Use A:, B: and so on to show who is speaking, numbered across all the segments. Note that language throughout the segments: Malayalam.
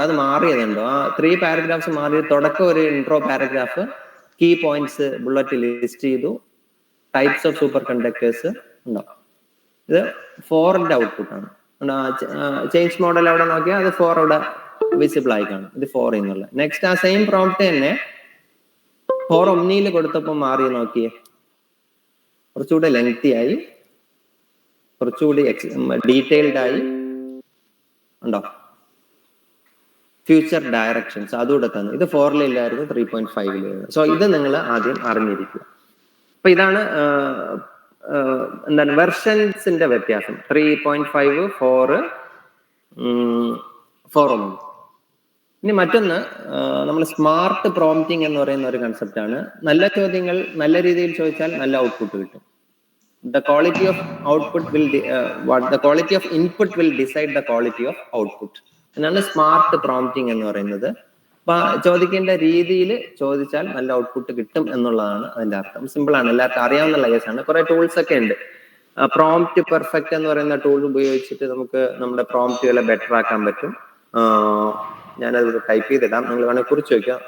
A: അത് മാറിയതുണ്ടോ? ആ 3 പാരഗ്രാഫ്സ് മാറി. തുടക്കം ഒരു intro paragraph, key points bullet list ചെയ്തു, ടൈപ്സ് ഓഫ് സൂപ്പർ കണ്ടക്ടേഴ്സ് ഉണ്ടോ? ഇത് 4ന്റെ ഔട്ട്പുട്ട് ആണ്. ചേഞ്ച് മോഡൽ അവിടെ നോക്കിയാൽ അത് 4 അവിടെ വിസിബിൾ ആയി കാണും. ഇത് 4 എന്നുള്ള. നെക്സ്റ്റ് ആ സെയിം പ്രോംപ്റ്റ് തന്നെ 4 ഒമ്നിയിൽ കൊടുത്തപ്പോൾ മാറി നോക്കിയേ, കുറച്ചുകൂടെ ലെങ്തി ആയി, കുറച്ചുകൂടി ഡീറ്റെയിൽഡ് ആയി ഉണ്ടോ? ഫ്യൂച്ചർ ഡയറക്ഷൻസ് അതുകൂടെ തന്നു. ഇത് 4-ലില്ലായിരുന്നു, 3.5-ലായിരുന്നു. സോ ഇത് നിങ്ങൾ ആദ്യം അറിഞ്ഞിരിക്കുക. അപ്പൊ ഇതാണ് എന്താണ് വെർഷൻസിന്റെ വ്യത്യാസം. 3.5, 4, 4 ഒന്നും. ഇനി മറ്റൊന്ന്, നമ്മൾ സ്മാർട്ട് പ്രോംപ്റ്റിംഗ് എന്ന് പറയുന്ന ഒരു കൺസെപ്റ്റ് ആണ്. നല്ല ചോദ്യങ്ങൾ നല്ല രീതിയിൽ ചോദിച്ചാൽ നല്ല ഔട്ട്പുട്ട് കിട്ടും. The quality of output will the quality of input will decide the quality of output. എന്നാണ് സ്മാർട്ട് പ്രോംപ്റ്റിംഗ് എന്ന് പറയുന്നത്. അപ്പൊ ചോദിക്കേണ്ട രീതിയിൽ ചോദിച്ചാൽ നല്ല ഔട്ട്പുട്ട് കിട്ടും എന്നുള്ളതാണ് അതിന്റെ അർത്ഥം. സിമ്പിൾ ആണ്, എല്ലാവർക്കും അറിയാവുന്ന കേസാണ്. കുറെ ടൂൾസ് ഒക്കെ ഉണ്ട്. പ്രോംപ്റ്റ് പെർഫെക്റ്റ് എന്ന് പറയുന്ന ടൂൾ ഉപയോഗിച്ചിട്ട് നമുക്ക് നമ്മുടെ പ്രോംപ്റ്റുകളെ ബെറ്റർ ആക്കാൻ പറ്റും. ഞാനത് ടൈപ്പ് ചെയ്തിടാം, നിങ്ങൾ വേണമെങ്കിൽ കുറിച്ച് വയ്ക്കാം.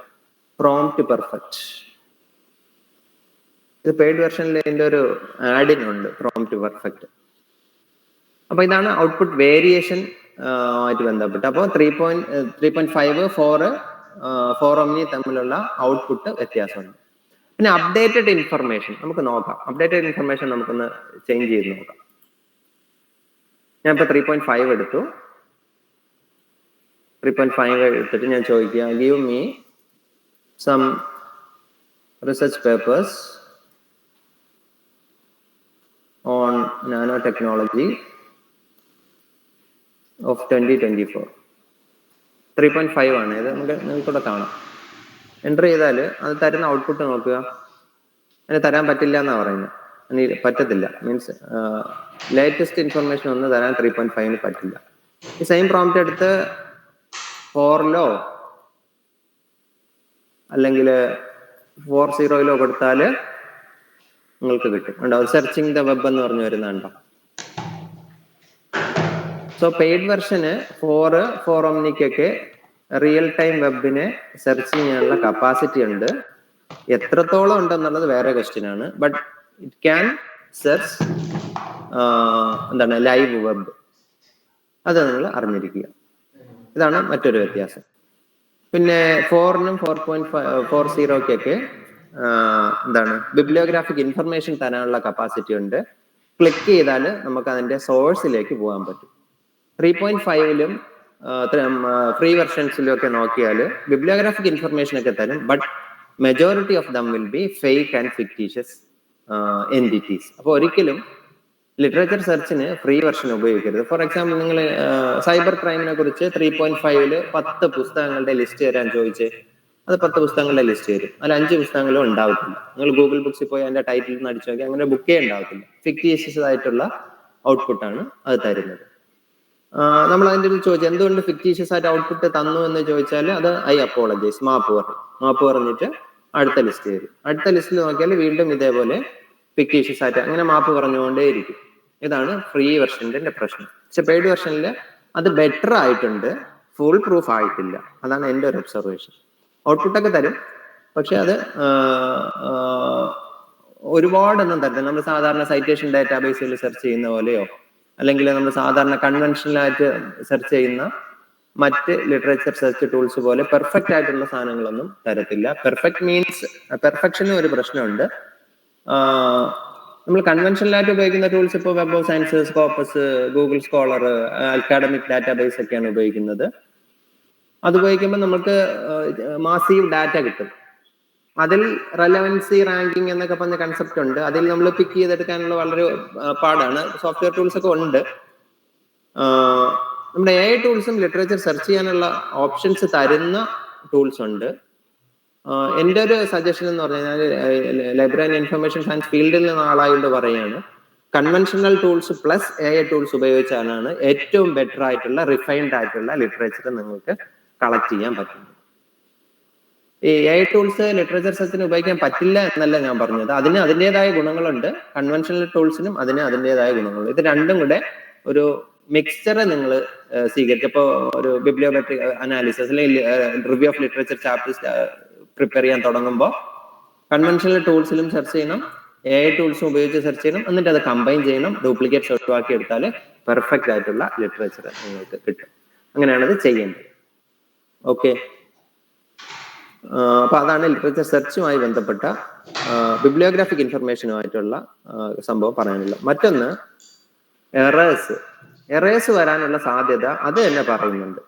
A: പ്രോംപ്റ്റ് പെർഫെക്റ്റ്, ഇത് പെയ്ഡ് വെർഷനിൽ ഇതിന്റെ ഒരു ആഡിനുണ്ട്, പ്രോംപ്റ്റ് പെർഫെക്റ്റ്. അപ്പൊ ഇതാണ് ഔട്ട്പുട്ട് വേരിയേഷൻ ആയിട്ട് ബന്ധപ്പെട്ട്. അപ്പോൾ 3.5, 4 ഒമ്നി തമ്മിലുള്ള ഔട്ട്പുട്ട് വ്യത്യാസമുണ്ട്. പിന്നെ അപ്ഡേറ്റഡ് ഇൻഫർമേഷൻ നമുക്ക് നോക്കാം. അപ്ഡേറ്റഡ് ഇൻഫർമേഷൻ നമുക്കൊന്ന് ചേഞ്ച് ചെയ്ത് നോക്കാം. ഞാൻ ഇപ്പൊ 3.5 എടുത്തു. 3.5 എടുത്തിട്ട് ഞാൻ ചോദിക്കുക, give me some research papers on nanotechnology of 2024. 3.5 ആണ് ഇത്. നിങ്ങൾക്കൂടെ കാണാം. എൻ്റർ ചെയ്താൽ അത് തരുന്ന ഔട്ട്പുട്ട് നോക്കുക. അതിന് തരാൻ പറ്റില്ല എന്നാണ് പറയുന്നത്. അതിന് പറ്റത്തില്ല, മീൻസ് ലേറ്റസ്റ്റ് ഇൻഫർമേഷൻ ഒന്നും തരാൻ 3.5-ന് പറ്റില്ല. ഈ സെയിം പ്രോംപ്റ്റ് എടുത്ത് 4-ലോ അല്ലെങ്കിൽ 4.0-ലോ കൊടുത്താൽ നിങ്ങൾക്ക് കിട്ടും. ഉണ്ടാവും സെർച്ചിങ് ദ വെബ് എന്ന് പറഞ്ഞു വരുന്നുണ്ടോ? സോ പെയ്ഡ് വെർഷന് 4 ഒമ്നിക്കൊക്കെ റിയൽ ടൈം വെബിനെ സെർച്ച് ചെയ്യാനുള്ള കപ്പാസിറ്റി ഉണ്ട്. എത്രത്തോളം ഉണ്ടെന്നുള്ളത് വേറെ ക്വസ്റ്റ്യൻ ആണ്. ബട്ട് ഇറ്റ് ക്യാൻ സെർച്ച് എന്താണ് ലൈവ് വെബ്. അത് നിങ്ങൾ അറിഞ്ഞിരിക്കുക. ഇതാണ് മറ്റൊരു വ്യത്യാസം. പിന്നെ 4-നും 4.40-ക്കൊക്കെ എന്താണ് ബിബ്ലിയോഗ്രാഫിക് ഇൻഫർമേഷൻ തരാനുള്ള കപ്പാസിറ്റി ഉണ്ട്. ക്ലിക്ക് ചെയ്താൽ നമുക്ക് അതിന്റെ സോഴ്സിലേക്ക് പോകാൻ പറ്റും. 3.5-ലും ഫ്രീ വെർഷൻസിലും ഒക്കെ നോക്കിയാൽ ബിബ്ലിയോഗ്രാഫിക് ഇൻഫർമേഷൻ ഒക്കെ തരും. But majority of them will be fake and fictitious entities. അപ്പോൾ ഒരിക്കലും ലിറ്ററേച്ചർ സെർച്ചിന് ഫ്രീ വെർഷൻ ഉപയോഗിക്കരുത്. ഫോർ എക്സാമ്പിൾ, നിങ്ങൾ സൈബർ ക്രൈമിനെ കുറിച്ച് 3.5-ല് 10 പുസ്തകങ്ങളുടെ ലിസ്റ്റ് തരാൻ ചോദിച്ച് അത് 10 പുസ്തകങ്ങളുടെ ലിസ്റ്റ് തരും. അതിൽ 5 പുസ്തകങ്ങളും ഉണ്ടാവത്തില്ല. നിങ്ങൾ ഗൂഗിൾ ബുക്സിൽ പോയി അതിന്റെ ടൈറ്റിൽ നിന്ന് അടിച്ചു നോക്കി, അങ്ങനെ ബുക്കേ ഉണ്ടാവത്തില്ല. ഫിക്റ്റീഷ്യസ് ആയിട്ടുള്ള ഔട്ട്പുട്ടാണ് അത് തരുന്നത്. നമ്മൾ അതിൻ്റെ ഒരു ചോദിച്ചു എന്തുകൊണ്ട് ഫിക്റ്റീഷ്യസ് ആയിട്ട് ഔട്ട്പുട്ട് തന്നു എന്ന് ചോദിച്ചാൽ അത് ഐ അപ്പോളജൈസ്, മാപ്പ് പറഞ്ഞിട്ട് അടുത്ത ലിസ്റ്റ് തരും. അടുത്ത ലിസ്റ്റിൽ നോക്കിയാൽ വീണ്ടും ഇതേപോലെ ഫിക്റ്റീഷ്യസ് ആയിട്ട് അങ്ങനെ മാപ്പ് പറഞ്ഞുകൊണ്ടേയിരിക്കും. ഇതാണ് ഫ്രീ വെർഷന്റെ പ്രശ്നം. പക്ഷെ പെയ്ഡ് വെർഷനിൽ അത് ബെറ്റർ ആയിട്ടുണ്ട്, ഫുൾ പ്രൂഫ് ആയിട്ടില്ല. അതാണ് എൻ്റെ ഒരു ഒബ്സർവേഷൻ. ഔട്ട്പുട്ടൊക്കെ തരും, പക്ഷെ അത് ഒരുപാടൊന്നും തരത്തില്ല. നമ്മൾ സാധാരണ സൈറ്റേഷൻ ഡാറ്റാബേസുകളിൽ സെർച്ച് ചെയ്യുന്ന പോലെയോ അല്ലെങ്കിൽ നമ്മൾ സാധാരണ കൺവെൻഷനലായിട്ട് സെർച്ച് ചെയ്യുന്ന മറ്റ് ലിറ്ററേച്ചർ സെർച്ച് ടൂൾസ് പോലെ പെർഫെക്റ്റ് ആയിട്ടുള്ള സാധനങ്ങളൊന്നും തരത്തില്ല. പെർഫെക്റ്റ് മീൻസ് പെർഫെക്ഷനും ഒരു പ്രശ്നമുണ്ട്. നമ്മൾ കൺവെൻഷനലായിട്ട് ഉപയോഗിക്കുന്ന ടൂൾസ് ഇപ്പോൾ web of science, Scopus, Google scholar, academic database ഒക്കെയാണ് ഉപയോഗിക്കുന്നത്. അത് ഉപയോഗിക്കുമ്പോൾ നമുക്ക് മാസീവ് ഡാറ്റ കിട്ടും. അതിൽ റെലവൻസി റാങ്കിങ് എന്നൊക്കെ പറഞ്ഞ കൺസെപ്റ്റ് ഉണ്ട്. അതിൽ നമ്മൾ പിക്ക് ചെയ്തെടുക്കാനുള്ള വളരെ പാടാണ്. സോഫ്റ്റ്വെയർ ടൂൾസ് ഒക്കെ ഉണ്ട്. നമ്മുടെ AI ടൂൾസും ലിറ്ററേച്ചർ സെർച്ച് ചെയ്യാനുള്ള ഓപ്ഷൻസ് തരുന്ന ടൂൾസ് ഉണ്ട്. എൻ്റെ ഒരു സജഷൻ എന്ന് പറഞ്ഞു കഴിഞ്ഞാൽ ലൈബ്രറി ആൻഡ് ഇൻഫർമേഷൻ സയൻസ് ഫീൽഡിൽ നിന്ന് ആളായിട്ട് പറയുകയാണ്, conventional tools plus AI tools ഉപയോഗിച്ചാലാണ് ഏറ്റവും ബെറ്റർ ആയിട്ടുള്ള റിഫൈൻഡ് ആയിട്ടുള്ള ലിറ്ററേച്ചർ നിങ്ങൾക്ക് കളക്ട് ചെയ്യാൻ പറ്റുന്നത്. ഈ AI ടൂൾസ് ലിറ്ററേച്ചർ സെർച്ചിന് ഉപയോഗിക്കാൻ പറ്റില്ല എന്നല്ല ഞാൻ പറഞ്ഞത്. അതിന് അതിൻ്റെതായ ഗുണങ്ങളുണ്ട്. കൺവെൻഷണൽ ടൂൾസിനും അതിന് അതിൻ്റെതായ ഗുണങ്ങളുണ്ട്. ഇത് രണ്ടും കൂടെ ഒരു മിക്സ്ചർ നിങ്ങൾ സ്വീകരിച്ചു. ഇപ്പോൾ ഒരു ബിബ്ലിയോമെട്രിക് അനാലിസിസ് അല്ലെങ്കിൽ review of literature chapters prepare ചെയ്യാൻ തുടങ്ങുമ്പോൾ കൺവെൻഷണൽ ടൂൾസിലും സെർച്ച് ചെയ്യണം, AI ടൂൾസും ഉപയോഗിച്ച് സെർച്ച് ചെയ്യണം, എന്നിട്ട് അത് കമ്പൈൻ ചെയ്യണം, ഡ്യൂപ്ലിക്കേറ്റ്സ് ഒഴിവാക്കി എടുത്താൽ പെർഫെക്റ്റ് ആയിട്ടുള്ള ലിറ്ററേച്ചർ നിങ്ങൾക്ക് കിട്ടും. അങ്ങനെയാണ് ഇത് ചെയ്യേണ്ടത്. ഓക്കെ, അപ്പൊ അതാണ് ലിറ്ററേച്ചർ സെർച്ചുമായി ബന്ധപ്പെട്ട ബിബ്ലിയോഗ്രാഫിക് ഇൻഫർമേഷനുമായിട്ടുള്ള സംഭവം പറയാനുള്ളത്. മറ്റൊന്ന് എറേഴ്സ് വരാനുള്ള സാധ്യത അത് തന്നെ പറയുന്നുണ്ട്.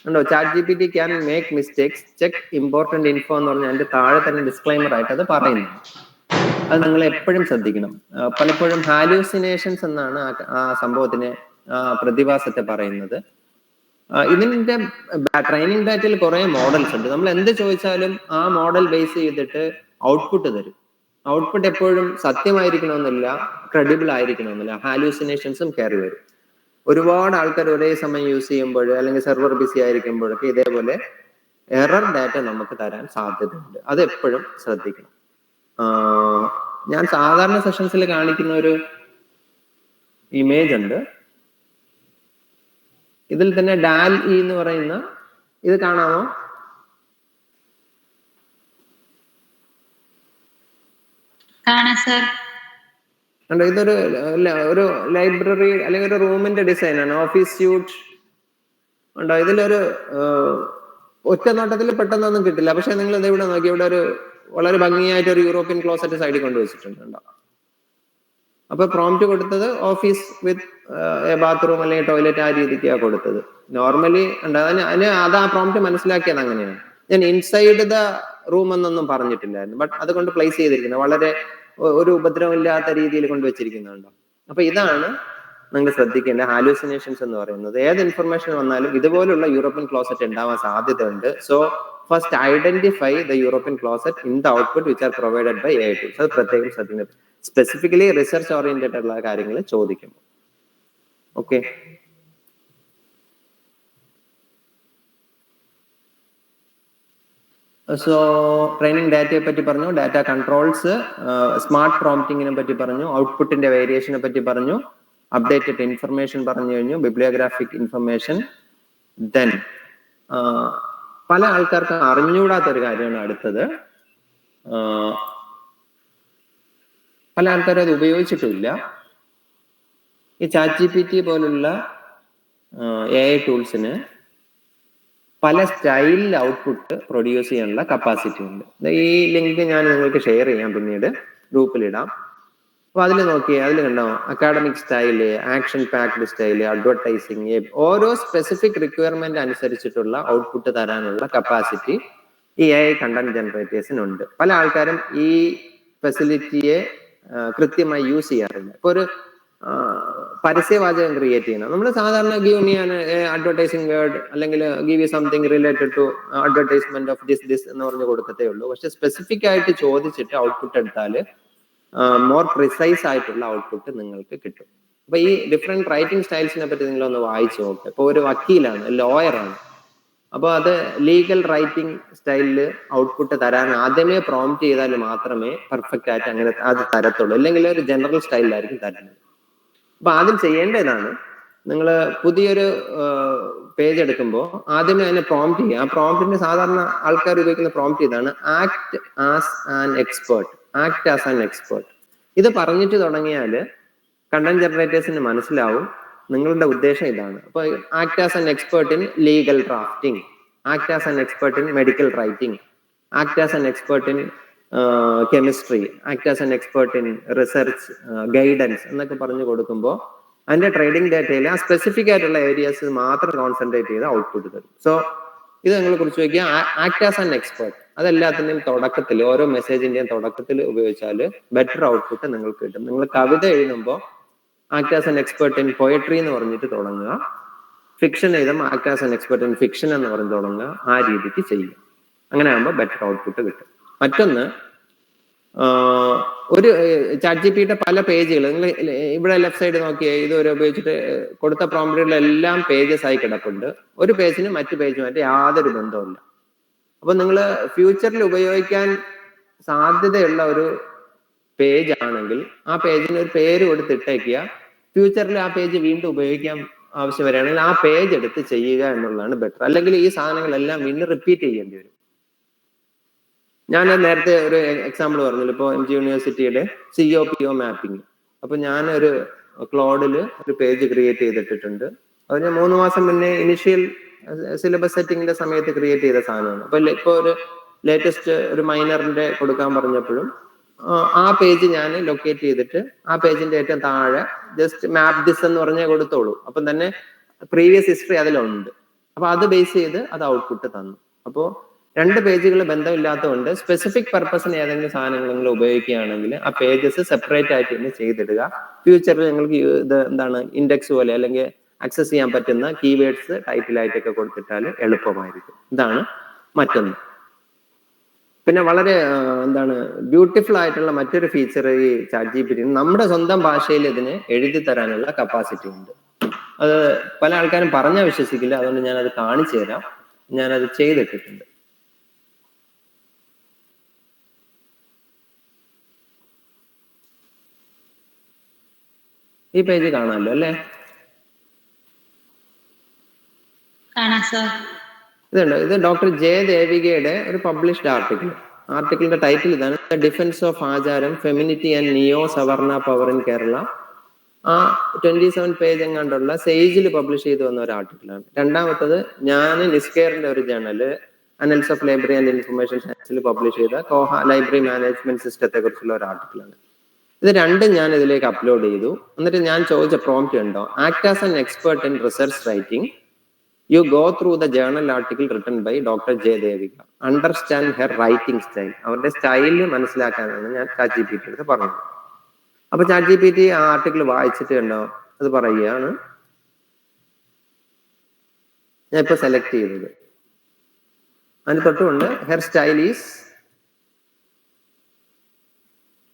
A: ഉണ്ടോ, ChatGPT can make mistakes, check important info എന്ന് പറഞ്ഞാൽ അതിന്റെ താഴെ തന്നെ ഡിസ്ക്ലൈമർ ആയിട്ട് അത് പറയുന്നുണ്ട്. അത് നിങ്ങൾ എപ്പോഴും ശ്രദ്ധിക്കണം. പലപ്പോഴും ഹാലൂസിനേഷൻസ് എന്നാണ് ആ സംഭവത്തിന് പ്രതിഭാസത്തെ പറയുന്നത്. ഇതിന്റെ ട്രെയിനിങ് ഡാറ്റയിൽ കുറെ മോഡൽസ് ഉണ്ട്. നമ്മൾ എന്ത് ചോദിച്ചാലും ആ മോഡൽ ബേസ് ചെയ്തിട്ട് ഔട്ട്പുട്ട് തരും. ഔട്ട്പുട്ട് എപ്പോഴും സത്യമായിരിക്കണമെന്നില്ല, ക്രെഡിബിൾ ആയിരിക്കണമെന്നില്ല. ഹാലൂസിനേഷൻസും കയറി വരും. ഒരുപാട് ആൾക്കാർ ഒരേ സമയം യൂസ് ചെയ്യുമ്പോൾ അല്ലെങ്കിൽ സെർവർ ബിസി ആയിരിക്കുമ്പോഴൊക്കെ ഇതേപോലെ എറർ ഡാറ്റ നമുക്ക് തരാൻ സാധ്യതയുണ്ട്. അത് എപ്പോഴും ശ്രദ്ധിക്കണം. ഞാൻ സാധാരണ സെഷൻസിൽ കാണിക്കുന്ന ഒരു ഇമേജ് ഉണ്ട്. ഇതിൽ തന്നെ DALL-E എന്ന് പറയുന്ന ഇത് കാണാമോ? ഇതൊരു ലൈബ്രറി അല്ലെങ്കിൽ ഒരു റൂമിന്റെ ഡിസൈൻ ആണ്, ഓഫീസ് സ്യൂട്ട് ഉണ്ടോ. ഇതിലൊരു ഒറ്റ നോട്ടത്തിൽ പെട്ടെന്നൊന്നും കിട്ടില്ല. പക്ഷെ നിങ്ങൾ ഇത് ഇവിടെ നോക്കി, ഇവിടെ ഒരു വളരെ ഭംഗിയായിട്ട് ഒരു യൂറോപ്യൻ ക്ലോസറ്റ് സൈഡിൽ കൊണ്ടുവച്ചിട്ടുണ്ട്. അപ്പൊ പ്രോംപ്റ്റ് കൊടുത്തത് ഓഫീസ് വിത്ത് ബാത്റൂം അല്ലെങ്കിൽ ടോയ്ലറ്റ് ആ രീതിക്കാണ് കൊടുത്തത്. നോർമലി ഉണ്ട് അത് ആ പ്രോംപ്റ്റ് മനസ്സിലാക്കിയത് അങ്ങനെയാണ്. ഞാൻ ഇൻസൈഡ് ദ റൂം എന്നൊന്നും പറഞ്ഞിട്ടില്ലായിരുന്നു, ബട്ട് അതുകൊണ്ട് പ്ലേസ് ചെയ്തിരിക്കുന്നത് വളരെ ഒരു ഉപദ്രവമില്ലാത്ത രീതിയിൽ കൊണ്ടുവച്ചിരിക്കുന്നുണ്ടോ. അപ്പൊ ഇതാണ് നിങ്ങൾ ശ്രദ്ധിക്കേണ്ട ഹാലൂസിനേഷൻസ് എന്ന് പറയുന്നത്. ഏത് ഇൻഫർമേഷൻ വന്നാലും ഇതുപോലുള്ള യൂറോപ്യൻ ക്ലോസറ്റ് ഉണ്ടാവാൻ സാധ്യതയുണ്ട്. So first identify the European closet in the output which are provided by AI tools. അത് പ്രത്യേകം ശ്രദ്ധിക്കണം, സ്പെസിഫിക്കലി റിസർച്ച് ഓറിയന്റഡ് ഉള്ള കാര്യങ്ങൾ ചോദിക്കുമ്പോൾ. ഓക്കെ, സോ ട്രെയിനിങ് ഡാറ്റയെ പറ്റി പറഞ്ഞു, ഡാറ്റ കൺട്രോൾസ്, സ്മാർട്ട് പ്രോംപ്റ്റിങ്ങിനെ പറ്റി പറഞ്ഞു, ഔട്ട്പുട്ടിന്റെ വേരിയേഷനെ പറ്റി പറഞ്ഞു, അപ്ഡേറ്റഡ് ഇൻഫർമേഷൻ പറഞ്ഞു കഴിഞ്ഞു, ബിബ്ലിയോഗ്രാഫിക് ഇൻഫർമേഷൻ. ദെൻ പല ആൾക്കാർക്കും അറിഞ്ഞുകൂടാത്ത ഒരു കാര്യമാണ് അടുത്തത്. പല ആൾക്കാരും അത് ഉപയോഗിച്ചിട്ടില്ല. ഈ ChatGPT പോലുള്ള AI ടൂൾസിന് പല സ്റ്റൈലിൽ ഔട്ട്പുട്ട് പ്രൊഡ്യൂസ് ചെയ്യാനുള്ള കപ്പാസിറ്റി ഉണ്ട്. ഈ ലിങ്ക് ഞാൻ നിങ്ങൾക്ക് ഷെയർ ചെയ്യാം, പിന്നീട് ഗ്രൂപ്പിലിടാം. അപ്പൊ അതിൽ നോക്കിയേ, അതിൽ കണ്ടോ academic style, action packed style, advertising, ഓരോ സ്പെസിഫിക് റിക്വയർമെന്റ് അനുസരിച്ചിട്ടുള്ള ഔട്ട്പുട്ട് തരാനുള്ള കപ്പാസിറ്റി ഈ AI കണ്ടന്റ് ജനറേറ്റേഴ്സിനുണ്ട്. പല ആൾക്കാരും ഈ ഫെസിലിറ്റിയെ കൃത്യമായി യൂസ് ചെയ്യാറില്ല. ഇപ്പൊ ഒരു പരസ്യവാചകം ക്രിയേറ്റ് ചെയ്യണം. നമ്മൾ സാധാരണ give me an advertising word അല്ലെങ്കിൽ give you something related to advertisement of this എന്ന് പറഞ്ഞു കൊടുക്കത്തേ ഉള്ളൂ. പക്ഷെ സ്പെസിഫിക് ആയിട്ട് ചോദിച്ചിട്ട് ഔട്ട്പുട്ട് എടുത്താൽ മോർ പ്രിസൈസ് ആയിട്ടുള്ള ഔട്ട്പുട്ട് നിങ്ങൾക്ക് കിട്ടും. അപ്പൊ ഈ ഡിഫറെന്റ് റൈറ്റിംഗ് സ്റ്റൈൽസിനെ പറ്റി നിങ്ങളൊന്ന് വായിച്ചു നോക്കുക. ഇപ്പൊ ഒരു വക്കീലാണ്, ലോയറാണ്, അപ്പൊ അത് ലീഗൽ റൈറ്റിംഗ് സ്റ്റൈലിൽ ഔട്ട്പുട്ട് തരാൻ ആദ്യമേ പ്രോംപ്റ്റ് ചെയ്താൽ മാത്രമേ പെർഫെക്റ്റ് ആയിട്ട് അങ്ങനെ അത് തരത്തുള്ളൂ. അല്ലെങ്കിൽ ഒരു ജനറൽ സ്റ്റൈലിലായിരിക്കും തരുന്നത്. അപ്പൊ ആദ്യം ചെയ്യേണ്ടതാണ്, നിങ്ങൾ പുതിയൊരു പേജ് എടുക്കുമ്പോൾ ആദ്യമേ അതിനെ പ്രോംപ്റ്റ് ചെയ്യുക. ആ പ്രോംപ്റ്റിന് സാധാരണ ആൾക്കാർ ഉപയോഗിക്കുന്ന പ്രോംപ്റ്റ് ഇതാണ്, act as an expert. Act as an expert. ഇത് പറഞ്ഞിട്ട് തുടങ്ങിയാൽ കണ്ടന്റ് ജനറേറ്റേഴ്സിന് മനസ്സിലാവും നിങ്ങളുടെ ഉദ്ദേശം ഇതാണ്. അപ്പൊ act as an expert in legal drafting, act as an expert in medical writing, act as an expert in chemistry, act as an expert in research guidance എന്നൊക്കെ പറഞ്ഞു കൊടുക്കുമ്പോൾ അതിന്റെ ട്രേഡിംഗ് ഡാറ്റയിൽ ആ സ്പെസിഫിക് ആയിട്ടുള്ള ഏരിയാസ് മാത്രം കോൺസെൻട്രേറ്റ് ചെയ്ത് ഔട്ട്പുട്ട് തരും. സോ ഇത് നിങ്ങൾ കുറിച്ച് വയ്ക്കുക, ആക്ട് ആസ് ആൻ എക്സ്പേർട്ട്. അതെല്ലാത്തിന്റെയും തുടക്കത്തിൽ, ഓരോ മെസ്സേജിന്റെയും തുടക്കത്തിൽ ഉപയോഗിച്ചാൽ ബെറ്റർ ഔട്ട്പുട്ട് നിങ്ങൾക്ക് കിട്ടും. നിങ്ങൾ കവിത എഴുതുമ്പോൾ act as an expert in poetry എന്ന് പറഞ്ഞിട്ട് തുടങ്ങുക. ഫിക്ഷൻ എഴുതുമ്പോൾ act as an expert in fiction എന്ന് പറഞ്ഞ് തുടങ്ങുക. ആ രീതിക്ക് ചെയ്യുക. അങ്ങനെ ആകുമ്പോൾ ബെറ്റർ ഔട്ട്പുട്ട് കിട്ടും. മറ്റൊന്ന്, ഒരു ChatGPT പല പേജുകൾ നിങ്ങൾ ഇവിടെ ലെഫ്റ്റ് സൈഡ് നോക്കിയേ, ഇതുവരെ ഉപയോഗിച്ചിട്ട് കൊടുത്ത പ്രോംപ്റ്റുകളിലെല്ലാം പേജസ് ആയി കിടപ്പുണ്ട്. ഒരു പേജിന് മറ്റു പേജുമായിട്ട് യാതൊരു ബന്ധവുമില്ല. അപ്പൊ നിങ്ങൾ ഫ്യൂച്ചറിൽ ഉപയോഗിക്കാൻ സാധ്യതയുള്ള ഒരു പേജ് ആണെങ്കിൽ ആ പേജിന് ഒരു പേര് കൊടുത്തിട്ടേക്കുക. ഫ്യൂച്ചറിൽ ആ പേജ് വീണ്ടും ഉപയോഗിക്കാൻ ആവശ്യം വരികയാണെങ്കിൽ ആ പേജ് എടുത്ത് ചെയ്യുക എന്നുള്ളതാണ് ബെറ്റർ. അല്ലെങ്കിൽ ഈ സാധനങ്ങളെല്ലാം വീണ്ടും റിപ്പീറ്റ് ചെയ്യേണ്ടി വരും. ഞാൻ നേരത്തെ ഒരു എക്സാമ്പിൾ പറഞ്ഞല്ലോ, ഇപ്പോൾ MG യൂണിവേഴ്സിറ്റിയുടെ COPO മാപ്പിംഗ്. അപ്പൊ ഞാനൊരു ക്ലോഡിൽ ഒരു പേജ് ക്രിയേറ്റ് ചെയ്തിട്ടിട്ടുണ്ട്. അത് ഞാൻ 3 മാസം മുന്നേ ഇനിഷ്യൽ സിലബസ് സെറ്റിംഗിന്റെ സമയത്ത് ക്രിയേറ്റ് ചെയ്ത സാധനമാണ്. അപ്പൊ ഇപ്പൊ ഒരു ലേറ്റസ്റ്റ് ഒരു മൈനറിന്റെ കൊടുക്കാൻ പറഞ്ഞപ്പോഴും ആ പേജ് ഞാൻ ലൊക്കേറ്റ് ചെയ്തിട്ട് ആ പേജിന്റെ ഏറ്റവും താഴെ ജസ്റ്റ് മാപ്പ് ദിസ് എന്ന് പറഞ്ഞേ കൊടുത്തോളൂ. അപ്പം തന്നെ പ്രീവിയസ് ഹിസ്റ്ററി അതിലുണ്ട്. അപ്പൊ അത് ബേസ് ചെയ്ത് അത് ഔട്ട്പുട്ട് തന്നു. അപ്പോൾ 2 പേജുകൾ ബന്ധമില്ലാത്തതുകൊണ്ട് സ്പെസിഫിക് പർപ്പസിന് ഏതെങ്കിലും സാധനങ്ങൾ നിങ്ങൾ ഉപയോഗിക്കുകയാണെങ്കിൽ ആ പേജസ് സെപ്പറേറ്റ് ആയിട്ട് തന്നെ ചെയ്തിടുക. ഫ്യൂച്ചറിൽ നിങ്ങൾക്ക് ഇത് എന്താണ് ഇൻഡെക്സ് പോലെ അല്ലെങ്കിൽ ആക്സസ് ചെയ്യാൻ പറ്റുന്ന കീവേഡ്സ് ടൈറ്റിലായിട്ടൊക്കെ കൊടുത്തിട്ടാൽ എളുപ്പമായിരിക്കും. ഇതാണ് മറ്റൊന്ന്. പിന്നെ വളരെ എന്താണ് ബ്യൂട്ടിഫുൾ ആയിട്ടുള്ള മറ്റൊരു ഫീച്ചർ ഈ ChatGPT, നമ്മുടെ സ്വന്തം ഭാഷയിൽ ഇതിന് എഴുതി തരാനുള്ള കപ്പാസിറ്റി ഉണ്ട്. അത് പല ആൾക്കാരും പറഞ്ഞാൽ വിശ്വസിക്കില്ല. അതുകൊണ്ട് ഞാനത് കാണിച്ചു തരാം. ഞാനത് ചെയ്തിട്ടിട്ടുണ്ട്. ഈ പേജ് കാണാമല്ലോ അല്ലേ? ഇതുണ്ട്. ഇത് ഡോക്ടർ ജെ ദേവികയുടെ ഒരു പബ്ലിഷ്ഡ് ആർട്ടിക്കിൾ. ആർട്ടിക്കിളിന്റെ ടൈറ്റിൽ ഇതാണ്, ഡിഫൻസ് ഓഫ് ആചാരം, ഫെമിനിറ്റി ആൻഡ് നിയോ സവർണ പവർ ഇൻ കേരള. ആ 27 പേജ് എങ്ങാണ്ടുള്ള സേജിൽ പബ്ലിഷ് ചെയ്തു വന്ന ഒരു ആർട്ടിക്കിളാണ്. രണ്ടാമത്തത് ഞാൻ നിസ്കെയറിന്റെ ഒരു journal annals of library and information സയൻസിൽ പബ്ലിഷ് ചെയ്ത കോഹ ലൈബ്രറി മാനേജ്മെന്റ് സിസ്റ്റത്തെ കുറിച്ചുള്ള ഒരു ആർട്ടിക്കിളാണ്. ഇത് രണ്ടും ഞാൻ ഇതിലേക്ക് അപ്ലോഡ് ചെയ്തു. എന്നിട്ട് ഞാൻ ചോദിച്ച പ്രോംപ്റ്റ് ഉണ്ടോ, act as an expert in research writing, you go through the journal article written by Dr. J. Devika. Understand her writing style. അവരുടെ സ്റ്റൈല് മനസ്സിലാക്കാനാണ് ഞാൻ ChatGPT എടുത്ത് പറഞ്ഞത്. അപ്പൊ ChatGPT ആ ആർട്ടിക്കിൾ വായിച്ചിട്ട് ഉണ്ടോ അത് പറയുകയാണ്. ഞാൻ ഇപ്പൊ സെലക്ട് ചെയ്തത് അതിന് തൊട്ടുകൊണ്ട് her style is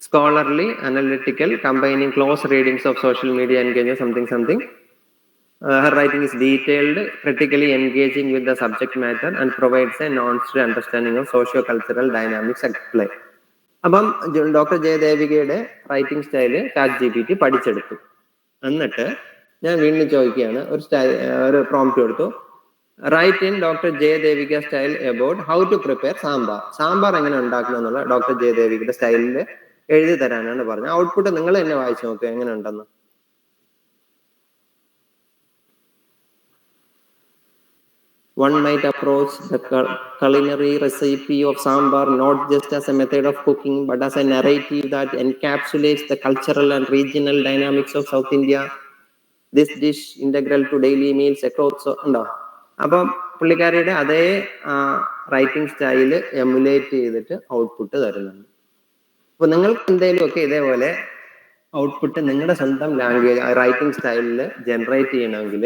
A: scholarly, analytical, combining close readings of social media engagement, something. Her writing is detailed, critically engaging with the subject matter and provides a nuanced understanding of socio-cultural dynamics at play. അപ്പം ഡോക്ടർ ജയദേവികയുടെ റൈറ്റിംഗ് സ്റ്റൈല് ChatGPT പഠിച്ചെടുത്തു. എന്നിട്ട് ഞാൻ വീണ്ടും ചോദിക്കുകയാണ്, ഒരു പ്രോംപ്റ്റ് കൊടുത്തു, write in doctor Jayadevika style about how to prepare sambar എങ്ങനെ ഉണ്ടാക്കണം എന്നുള്ള ഡോക്ടർ ജയദേവികയുടെ സ്റ്റൈലിൽ എഴുതി തരാനാണ് പറഞ്ഞത്. ഔട്ട്പുട്ട് നിങ്ങൾ തന്നെ വായിച്ചു നോക്കുക എങ്ങനെ ഉണ്ടെന്ന്. One might approach the culinary recipe of sambar not just as a method of cooking, but as a narrative that encapsulates the cultural and regional dynamics of South India. This dish integral to daily meals across ഉണ്ടോ. അപ്പം പുള്ളിക്കാരിയുടെ അതേ റൈറ്റിംഗ് സ്റ്റൈല് എമുലേറ്റ് ചെയ്തിട്ട് ഔട്ട്പുട്ട് തരുന്നുണ്ട്. അപ്പൊ നിങ്ങൾക്ക് എന്തെങ്കിലും ഒക്കെ ഇതേപോലെ ഔട്ട്പുട്ട് നിങ്ങളുടെ സ്വന്തം ലാംഗ്വേജ് റൈറ്റിംഗ് സ്റ്റൈലിൽ ജനറേറ്റ് ചെയ്യണമെങ്കിൽ